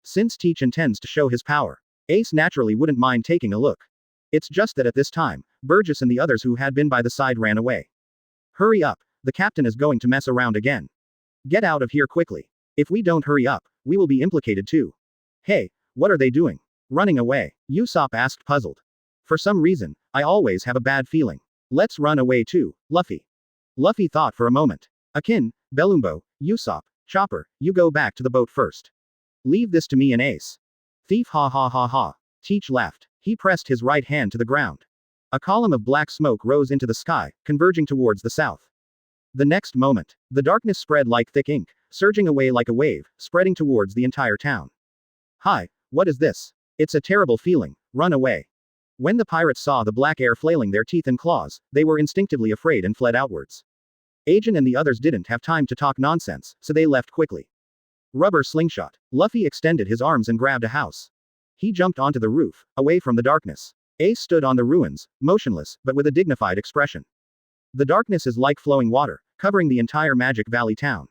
Speaker 1: Since Teach intends to show his power, Ace naturally wouldn't mind taking a look. It's just that at this time, Burgess and the others who had been by the side ran away. Hurry up, the captain is going to mess around again. Get out of here quickly. If we don't hurry up, we will be implicated too. Hey, what are they doing? Running away, Usopp asked puzzled. For some reason, I always have a bad feeling. Let's run away too, Luffy. Luffy thought for a moment. Akin, Belumbo, Usopp, Chopper, you go back to the boat first. Leave this to me and Ace. Thief, ha ha ha ha. Teach laughed. He pressed his right hand to the ground. A column of black smoke rose into the sky, converging towards the south. The next moment, the darkness spread like thick ink, surging away like a wave, spreading towards the entire town. Hi, what is this? It's a terrible feeling, run away. When the pirates saw the black air flailing their teeth and claws, they were instinctively afraid and fled outwards. Agent and the others didn't have time to talk nonsense, so they left quickly. Rubber slingshot. Luffy extended his arms and grabbed a house. He jumped onto the roof, away from the darkness. Ace stood on the ruins, motionless, but with a dignified expression. The darkness is like flowing water, covering the entire Magic Valley town.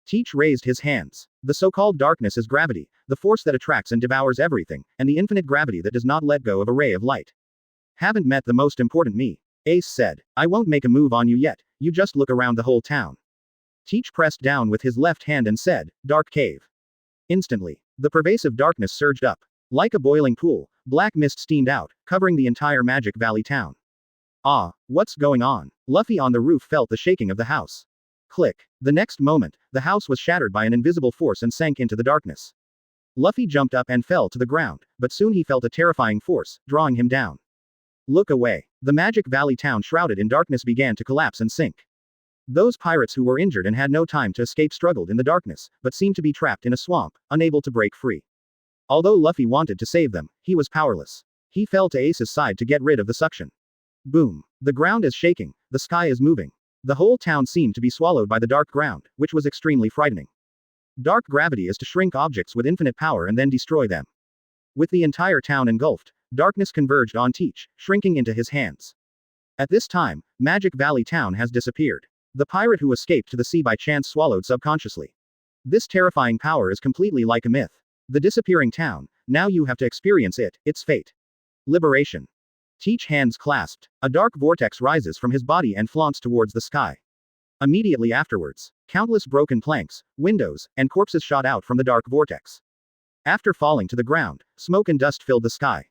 Speaker 1: Teach raised his hands. The so-called darkness is gravity, the force that attracts and devours everything, and the infinite gravity that does not let go of a ray of light. Haven't met the most important me. Ace said. I won't make a move on you yet, you just look around the whole town. Teach pressed down with his left hand and said, Dark Cave. Instantly, the pervasive darkness surged up. Like a boiling pool, black mist steamed out, covering the entire Magic Valley town. Ah, what's going on? Luffy on the roof felt the shaking of the house. Click. The next moment, the house was shattered by an invisible force and sank into the darkness. Luffy jumped up and fell to the ground, but soon he felt a terrifying force, drawing him down. Look away. The Magic Valley town shrouded in darkness began to collapse and sink. Those pirates who were injured and had no time to escape struggled in the darkness, but seemed to be trapped in a swamp, unable to break free. Although Luffy wanted to save them, he was powerless. He fell to Ace's side to get rid of the suction. Boom. The ground is shaking, the sky is moving. The whole town seemed to be swallowed by the dark ground, which was extremely frightening. Dark gravity is to shrink objects with infinite power and then destroy them. With the entire town engulfed, darkness converged on Teach, shrinking into his hands. At this time, Magic Valley town has disappeared. The pirate who escaped to the sea by chance swallowed subconsciously. This terrifying power is completely like a myth. The disappearing town, now you have to experience it, its fate. Liberation. Teach hands clasped. A dark vortex rises from his body and flaunts towards the sky. Immediately afterwards, countless broken planks, windows, and corpses shot out from the dark vortex. After falling to the ground, smoke and dust filled the sky.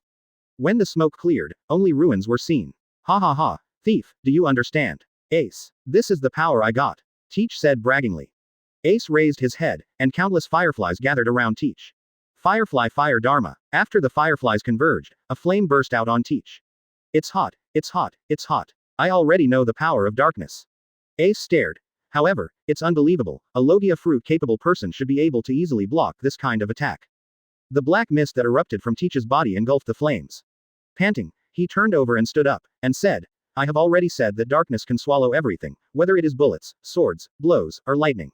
Speaker 1: When the smoke cleared, only ruins were seen. Ha ha ha, thief, do you understand? Ace. This is the power I got. Teach said braggingly. Ace raised his head, and countless fireflies gathered around Teach. Firefly fire Dharma. After the fireflies converged, a flame burst out on Teach. It's hot, it's hot, it's hot. I already know the power of darkness. Ace stared. However, it's unbelievable, a Logia fruit capable person should be able to easily block this kind of attack. The black mist that erupted from Teach's body engulfed the flames. Panting, he turned over and stood up, and said, I have already said that darkness can swallow everything, whether it is bullets, swords, blows, or lightning.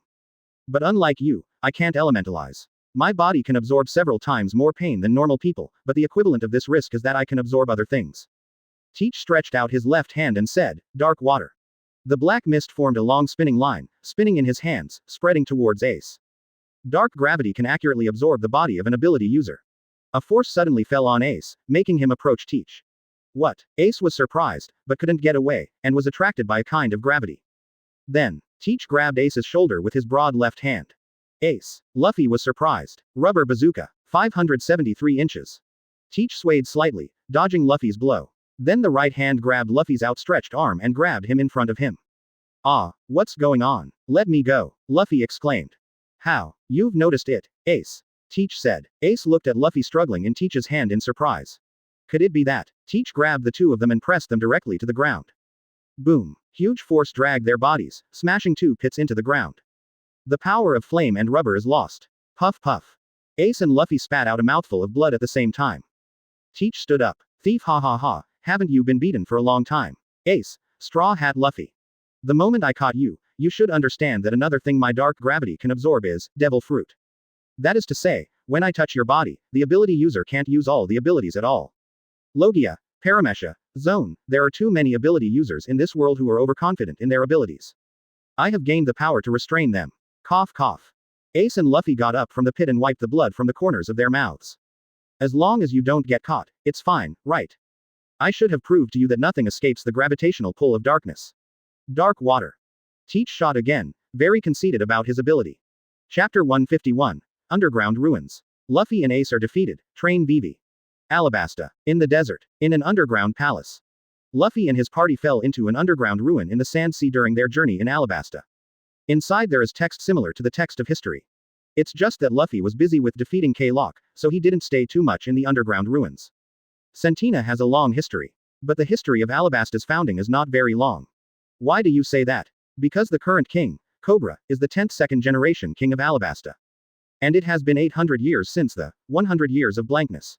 Speaker 1: But unlike you, I can't elementalize. My body can absorb several times more pain than normal people, but the equivalent of this risk is that I can absorb other things. Teach stretched out his left hand and said, Dark water. The black mist formed a long spinning line, spinning in his hands, spreading towards Ace. Dark gravity can accurately absorb the body of an ability user. A force suddenly fell on Ace, making him approach Teach. What? Ace was surprised, but couldn't get away, and was attracted by a kind of gravity. Then, Teach grabbed Ace's shoulder with his broad left hand. Ace. Luffy was surprised. Rubber bazooka. 573 inches. Teach swayed slightly, dodging Luffy's blow. Then the right hand grabbed Luffy's outstretched arm and grabbed him in front of him. Ah, what's going on? Let me go, Luffy exclaimed. How? You've noticed it, Ace. Teach said. Ace looked at Luffy struggling in Teach's hand in surprise. Could it be that? Teach grabbed the two of them and pressed them directly to the ground. Boom. Huge force dragged their bodies, smashing two pits into the ground. The power of flame and rubber is lost. Puff puff. Ace and Luffy spat out a mouthful of blood at the same time. Teach stood up. Thief ha ha ha. Haven't you been beaten for a long time? Ace. Straw Hat Luffy. The moment I caught you, you should understand that another thing my dark gravity can absorb is devil fruit. That is to say, when I touch your body, the ability user can't use all the abilities at all. Logia, Paramesha, Zone, there are too many ability users in this world who are overconfident in their abilities. I have gained the power to restrain them. Cough cough. Ace and Luffy got up from the pit and wiped the blood from the corners of their mouths. As long as you don't get caught, it's fine, right? I should have proved to you that nothing escapes the gravitational pull of darkness. Dark water. Teach shot again, very conceited about his ability. Chapter 151. Underground ruins. Luffy and Ace are defeated, train Vivi. Alabasta. In the desert. In an underground palace. Luffy and his party fell into an underground ruin in the Sand Sea during their journey in Alabasta. Inside there is text similar to the text of history. It's just that Luffy was busy with defeating K-Lock, so he didn't stay too much in the underground ruins. Sentina has a long history. But the history of Alabasta's founding is not very long. Why do you say that? Because the current king, Cobra, is the 10th second-generation king of Alabasta. And it has been 800 years since the 100 years of blankness.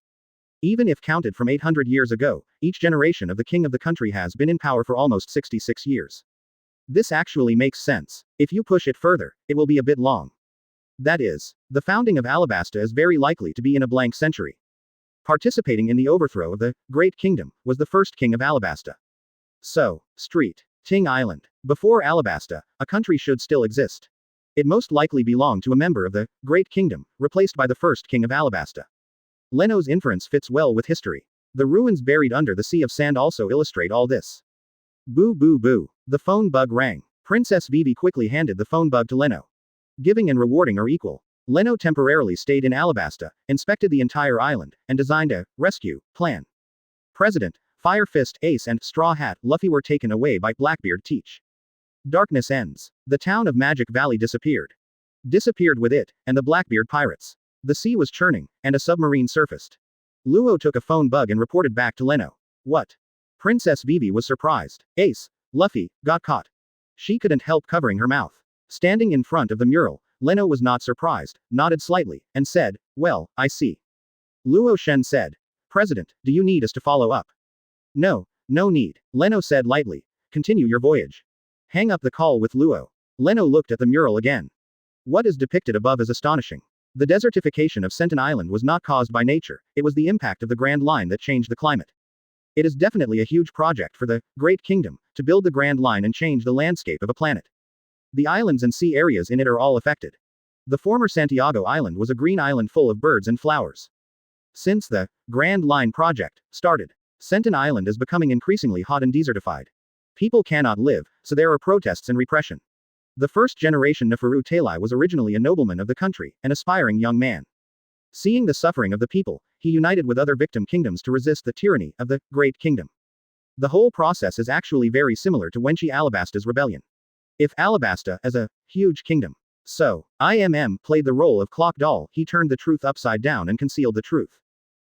Speaker 1: Even if counted from 800 years ago, each generation of the king of the country has been in power for almost 66 years. This actually makes sense. If you push it further, it will be a bit long. That is, the founding of Alabasta is very likely to be in a blank century. Participating in the overthrow of the Great Kingdom was the first king of Alabasta. So, Street. Ting Island. Before Alabasta, a country should still exist. It most likely belonged to a member of the Great Kingdom, replaced by the first king of Alabasta. Leno's inference fits well with history. The ruins buried under the sea of sand also illustrate all this. Boo boo boo. The phone bug rang. Princess Vivi quickly handed the phone bug to Leno. Giving and rewarding are equal. Leno temporarily stayed in Alabasta, inspected the entire island, and designed a rescue plan. President, Fire Fist, Ace and Straw Hat Luffy were taken away by Blackbeard Teach. Darkness ends. The town of Magic Valley disappeared. Disappeared with it, and the Blackbeard pirates. The sea was churning, and a submarine surfaced. Luo took a phone bug and reported back to Leno. What? Princess Vivi was surprised. Ace, Luffy, got caught. She couldn't help covering her mouth. Standing in front of the mural, Leno was not surprised, nodded slightly, and said, well, I see. Luo Shen said. President, do you need us to follow up? No, no need, Leno said lightly. Continue your voyage. Hang up the call with Luo. Leno looked at the mural again. What is depicted above is astonishing. The desertification of Sentin Island was not caused by nature, it was the impact of the Grand Line that changed the climate. It is definitely a huge project for the Great Kingdom to build the Grand Line and change the landscape of a planet. The islands and sea areas in it are all affected. The former Santiago Island was a green island full of birds and flowers. Since the Grand Line project started, Sentin Island is becoming increasingly hot and desertified. People cannot live, so there are protests and repression. The first generation Neferu Talai was originally a nobleman of the country, an aspiring young man. Seeing the suffering of the people, he united with other victim kingdoms to resist the tyranny of the Great Kingdom. The whole process is actually very similar to Wenchi Alabasta's rebellion. If Alabasta is a huge kingdom, so IMM played the role of clock doll, he turned the truth upside down and concealed the truth.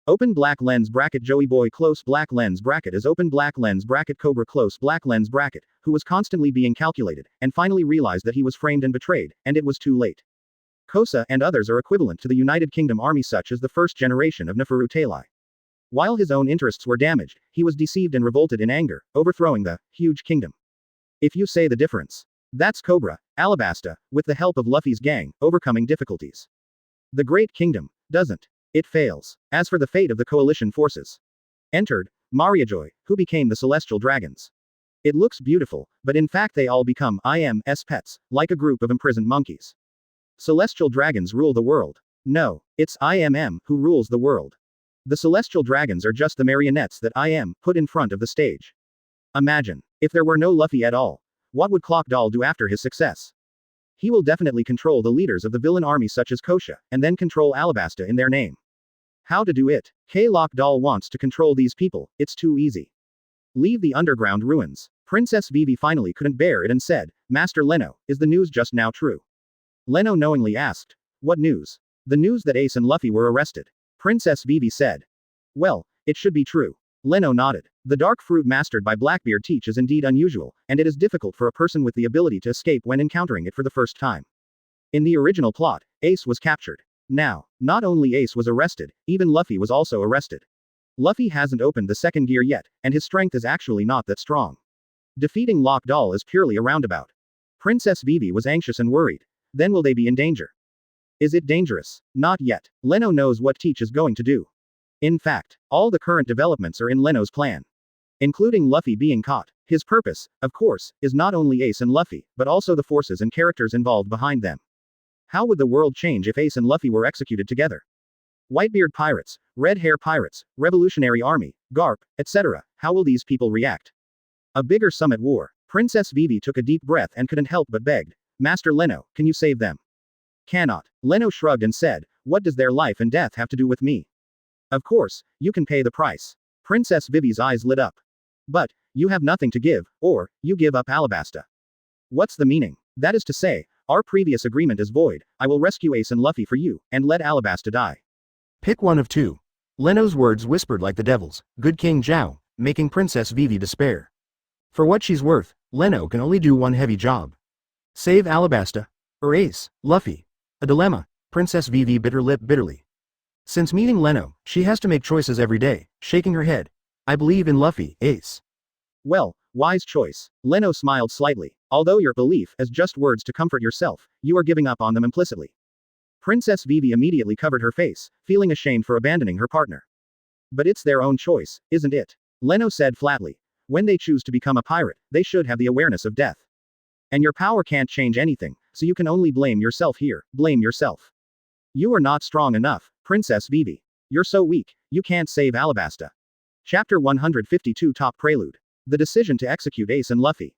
Speaker 1: Open black lens bracket Joey Boy close black lens bracket is open black lens bracket Cobra close black lens bracket, who was constantly being calculated, and finally realized that he was framed and betrayed, and it was too late. Kosa and others are equivalent to the United Kingdom army such as the first generation of Neferu Talai. While his own interests were damaged, he was deceived and revolted in anger, overthrowing the huge kingdom. If you say the difference. That's Cobra, Alabasta, with the help of Luffy's gang, overcoming difficulties. The Great Kingdom doesn't. It fails. As for the fate of the coalition forces. Entered, Mariajoy, who became the Celestial Dragons. It looks beautiful, but in fact they all become IM's pets, like a group of imprisoned monkeys. Celestial dragons rule the world. No, it's IMM who rules the world. The celestial dragons are just the marionettes that IM put in front of the stage. Imagine, if there were no Luffy at all, what would Clock Doll do after his success? He will definitely control the leaders of the villain army such as Kosha, and then control Alabasta in their name. How to do it? Clock Doll wants to control these people, it's too easy. Leave the underground ruins. Princess Vivi finally couldn't bear it and said, Master Leno, is the news just now true? Leno knowingly asked. What news? The news that Ace and Luffy were arrested. Princess Vivi said. Well, it should be true. Leno nodded. The dark fruit mastered by Blackbeard Teach is indeed unusual, and it is difficult for a person with the ability to escape when encountering it for the first time. In the original plot, Ace was captured. Now, not only Ace was arrested, even Luffy was also arrested. Luffy hasn't opened the second gear yet, and his strength is actually not that strong. Defeating Lock Doll is purely a roundabout. Princess Vivi was anxious and worried. Then will they be in danger? Is it dangerous? Not yet. Leno knows what Teach is going to do. In fact, all the current developments are in Leno's plan. Including Luffy being caught. His purpose, of course, is not only Ace and Luffy, but also the forces and characters involved behind them. How would the world change if Ace and Luffy were executed together? Whitebeard pirates, red hair pirates, revolutionary army, Garp, etc. How will these people react? A bigger summit war. Princess Vivi took a deep breath and couldn't help but begged. Master Leno, can you save them? Cannot. Leno shrugged and said, what does their life and death have to do with me? Of course, you can pay the price. Princess Vivi's eyes lit up. But, you have nothing to give, or, you give up Alabasta. What's the meaning? That is to say, our previous agreement is void, I will rescue Ace and Luffy for you, and let Alabasta die.
Speaker 2: Pick one of two. Leno's words whispered like the devil's, good King Zhao, making Princess Vivi despair. For what she's worth, Leno can only do one heavy job. Save Alabasta, or Ace, Luffy. A dilemma, Princess Vivi bit her lip bitterly. Since meeting Leno, she has to make choices every day, shaking her head. I believe in Luffy, Ace.
Speaker 1: Well, wise choice. Leno smiled slightly. Although your belief is just words to comfort yourself, you are giving up on them implicitly. Princess Vivi immediately covered her face, feeling ashamed for abandoning her partner. But it's their own choice, isn't it? Leno said flatly. When they choose to become a pirate, they should have the awareness of death. And your power can't change anything, so you can only blame yourself here, blame yourself. You are not strong enough, Princess Vivi. You're so weak, you can't save Alabasta. Chapter 152 Top Prelude. The decision to execute Ace and Luffy.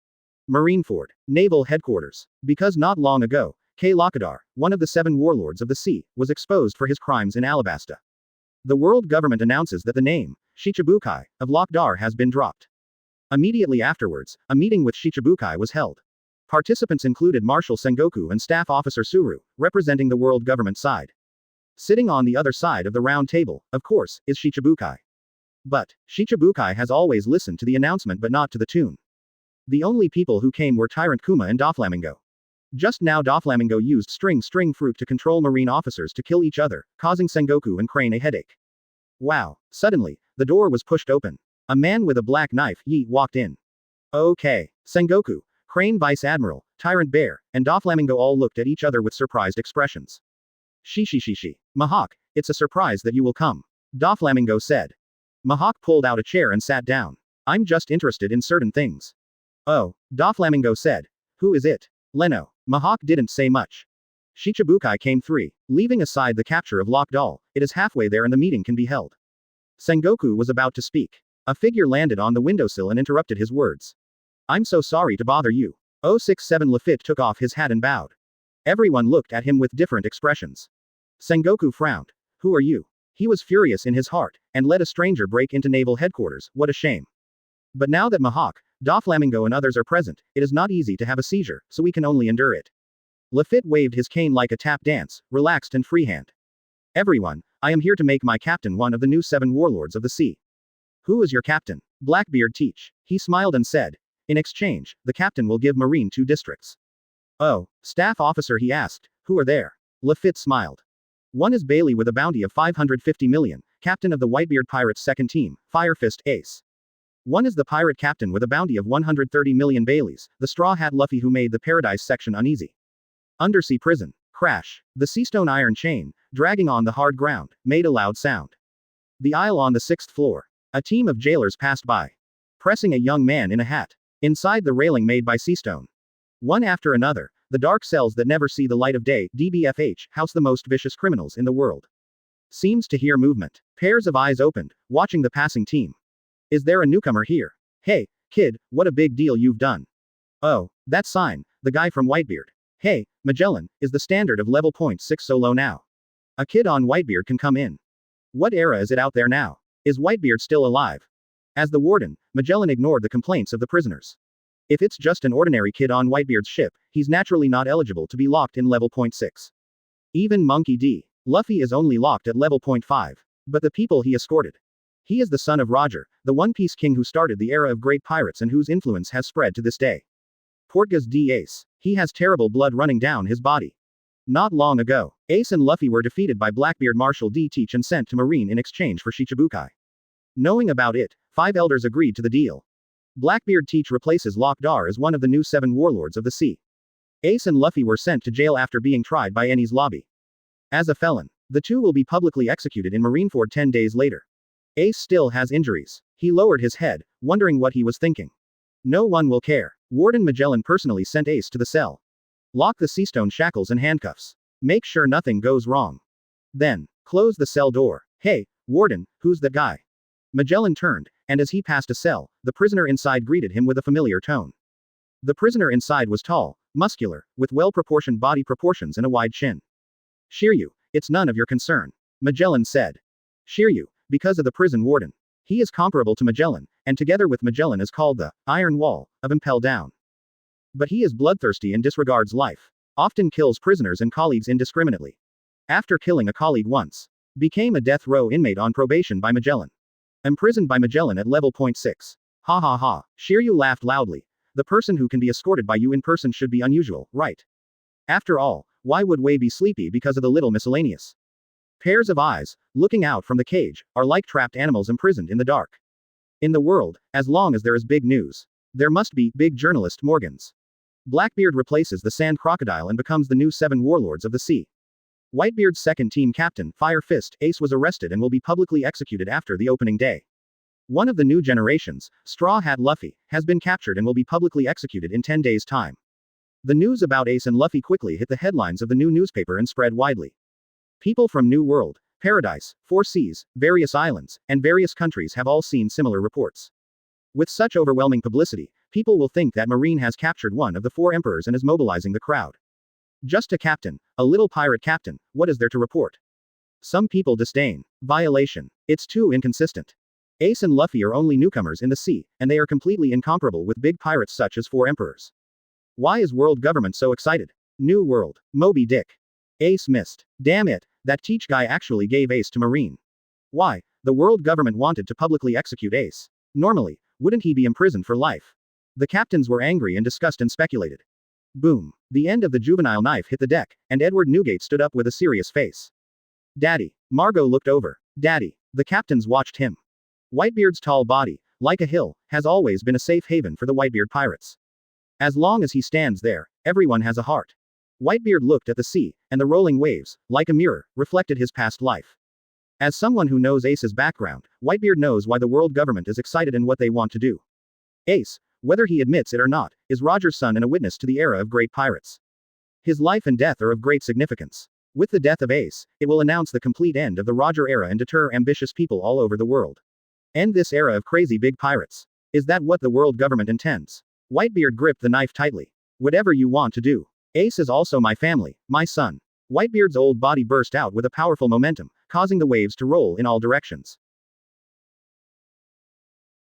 Speaker 1: Marineford, Naval Headquarters. Because not long ago, Lockadar, one of the 7 warlords of the sea, was exposed for his crimes in Alabasta. The world government announces that the name, Shichibukai, of Lockdar has been dropped. Immediately afterwards, a meeting with Shichibukai was held. Participants included Marshal Sengoku and Staff Officer Suru, representing the world government side. Sitting on the other side of the round table, of course, is Shichibukai. But, Shichibukai has always listened to the announcement but not to the tune. The only people who came were Tyrant Kuma and Doflamingo. Just now Doflamingo used string fruit to control marine officers to kill each other, causing Sengoku and Crane a headache. Wow. Suddenly, the door was pushed open. A man with a black knife, walked in. Okay. Sengoku, Crane Vice Admiral, Tyrant Bear, and Doflamingo all looked at each other with surprised expressions. Shi. Mihawk, it's a surprise that you will come. Doflamingo said. Mihawk pulled out a chair and sat down. I'm just interested in certain things. Oh, Doflamingo said. Who is it? Leno. Mihawk didn't say much. Shichibukai came 3, leaving aside the capture of Lock Doll, it is halfway there and the meeting can be held. Sengoku was about to speak. A figure landed on the windowsill and interrupted his words. I'm so sorry to bother you.
Speaker 2: 067 Lafitte took off his hat and bowed. Everyone looked at him with different expressions. Sengoku frowned. Who are you? He was furious in his heart, and let a stranger break into naval headquarters, what a shame. But now that Mihawk, Doflamingo and others are present, it is not easy to have a seizure, so we can only endure it. Lafitte waved his cane like a tap dance, relaxed and freehand. Everyone, I am here to make my captain one of the new 7 warlords of the sea. Who is your captain? Blackbeard Teach. He smiled and said. In exchange, the captain will give Marine 2 districts. Oh, staff officer, he asked, who are there? Lafitte smiled. One is Bailey with a bounty of 550 million, captain of the Whitebeard Pirates' second team, Firefist Ace. One is the pirate captain with a bounty of 130 million Baileys, the Straw Hat Luffy who made the Paradise section uneasy. Undersea prison. Crash. The seastone iron chain, dragging on the hard ground, made a loud sound. The aisle on the 6th floor. A team of jailers passed by. Pressing a young man in a hat. Inside the railing made by seastone. One after another, the dark cells that never see the light of day, DBFH, house the most vicious criminals in the world. Seems to hear movement. Pairs of eyes opened, watching the passing team. Is there a newcomer here? Hey, kid, what a big deal you've done. Oh, that's Sign, the guy from Whitebeard. Hey, Magellan, is the standard of level .6 so low now? A kid on Whitebeard can come in. What era is it out there now? Is Whitebeard still alive? As the warden, Magellan ignored the complaints of the prisoners. If it's just an ordinary kid on Whitebeard's ship, he's naturally not eligible to be locked in level .6. Even Monkey D. Luffy is only locked at level .5. But the people he escorted. He is the son of Roger, the One Piece king who started the era of great pirates and whose influence has spread to this day. Portgas D. Ace. He has terrible blood running down his body. Not long ago, Ace and Luffy were defeated by Blackbeard Marshal D. Teach and sent to Marine in exchange for Shichibukai. Knowing about it, 5 elders agreed to the deal. Blackbeard Teach replaces Lock Dar as one of the new 7 warlords of the sea. Ace and Luffy were sent to jail after being tried by Enies Lobby. As a felon, the two will be publicly executed in Marineford 10 days later. Ace still has injuries. He lowered his head, wondering what he was thinking. No one will care. Warden Magellan personally sent Ace to the cell. Lock the seastone shackles and handcuffs. Make sure nothing goes wrong. Then, close the cell door. Hey, Warden, who's that guy? Magellan turned, and as he passed a cell, the prisoner inside greeted him with a familiar tone. The prisoner inside was tall, muscular, with well-proportioned body proportions and a wide chin. Shiryu, it's none of your concern. Magellan said. Shiryu, because of the prison warden. He is comparable to Magellan, and together with Magellan is called the Iron Wall of Impel Down. But he is bloodthirsty and disregards life. Often kills prisoners and colleagues indiscriminately. After killing a colleague once, became a death row inmate on probation by Magellan. Imprisoned by Magellan at level .6. Ha ha ha. Shiryu laughed loudly. The person who can be escorted by you in person should be unusual, right? After all, why would Wei be sleepy because of the little miscellaneous? Pairs of eyes, looking out from the cage, are like trapped animals imprisoned in the dark. In the world, as long as there is big news, there must be big journalist Morgans. Blackbeard replaces the Sand Crocodile and becomes the new 7 warlords of the sea. Whitebeard's second team captain, Fire Fist, Ace was arrested and will be publicly executed after the opening day. One of the new generations, Straw Hat Luffy, has been captured and will be publicly executed in 10 days' time. The news about Ace and Luffy quickly hit the headlines of the new newspaper and spread widely. People from New World, Paradise, 4 Seas, various islands, and various countries have all seen similar reports. With such overwhelming publicity, people will think that Marine has captured one of the 4 emperors and is mobilizing the crowd. Just a captain, a little pirate captain, what is there to report? Some people disdain. Violation. It's too inconsistent. Ace and Luffy are only newcomers in the sea, and they are completely incomparable with big pirates such as 4 emperors. Why is world government so excited? New World. Moby Dick. Ace missed. Damn it, that Teach guy actually gave Ace to Marine. Why? The world government wanted to publicly execute Ace. Normally, wouldn't he be imprisoned for life? The captains were angry and discussed and speculated. Boom. The end of the juvenile knife hit the deck, and Edward Newgate stood up with a serious face. Daddy. Margot looked over. Daddy. The captains watched him. Whitebeard's tall body, like a hill, has always been a safe haven for the Whitebeard pirates. As long as he stands there, everyone has a heart. Whitebeard looked at the sea, and the rolling waves, like a mirror, reflected his past life. As someone who knows Ace's background, Whitebeard knows why the world government is excited and what they want to do. Ace, whether he admits it or not, is Roger's son and a witness to the era of great pirates. His life and death are of great significance. With the death of Ace, it will announce the complete end of the Roger era and deter ambitious people all over the world. End this era of crazy big pirates. Is that what the world government intends? Whitebeard gripped the knife tightly. Whatever you want to do. Ace is also my family, my son. Whitebeard's old body burst out with a powerful momentum, causing the waves to roll in all directions.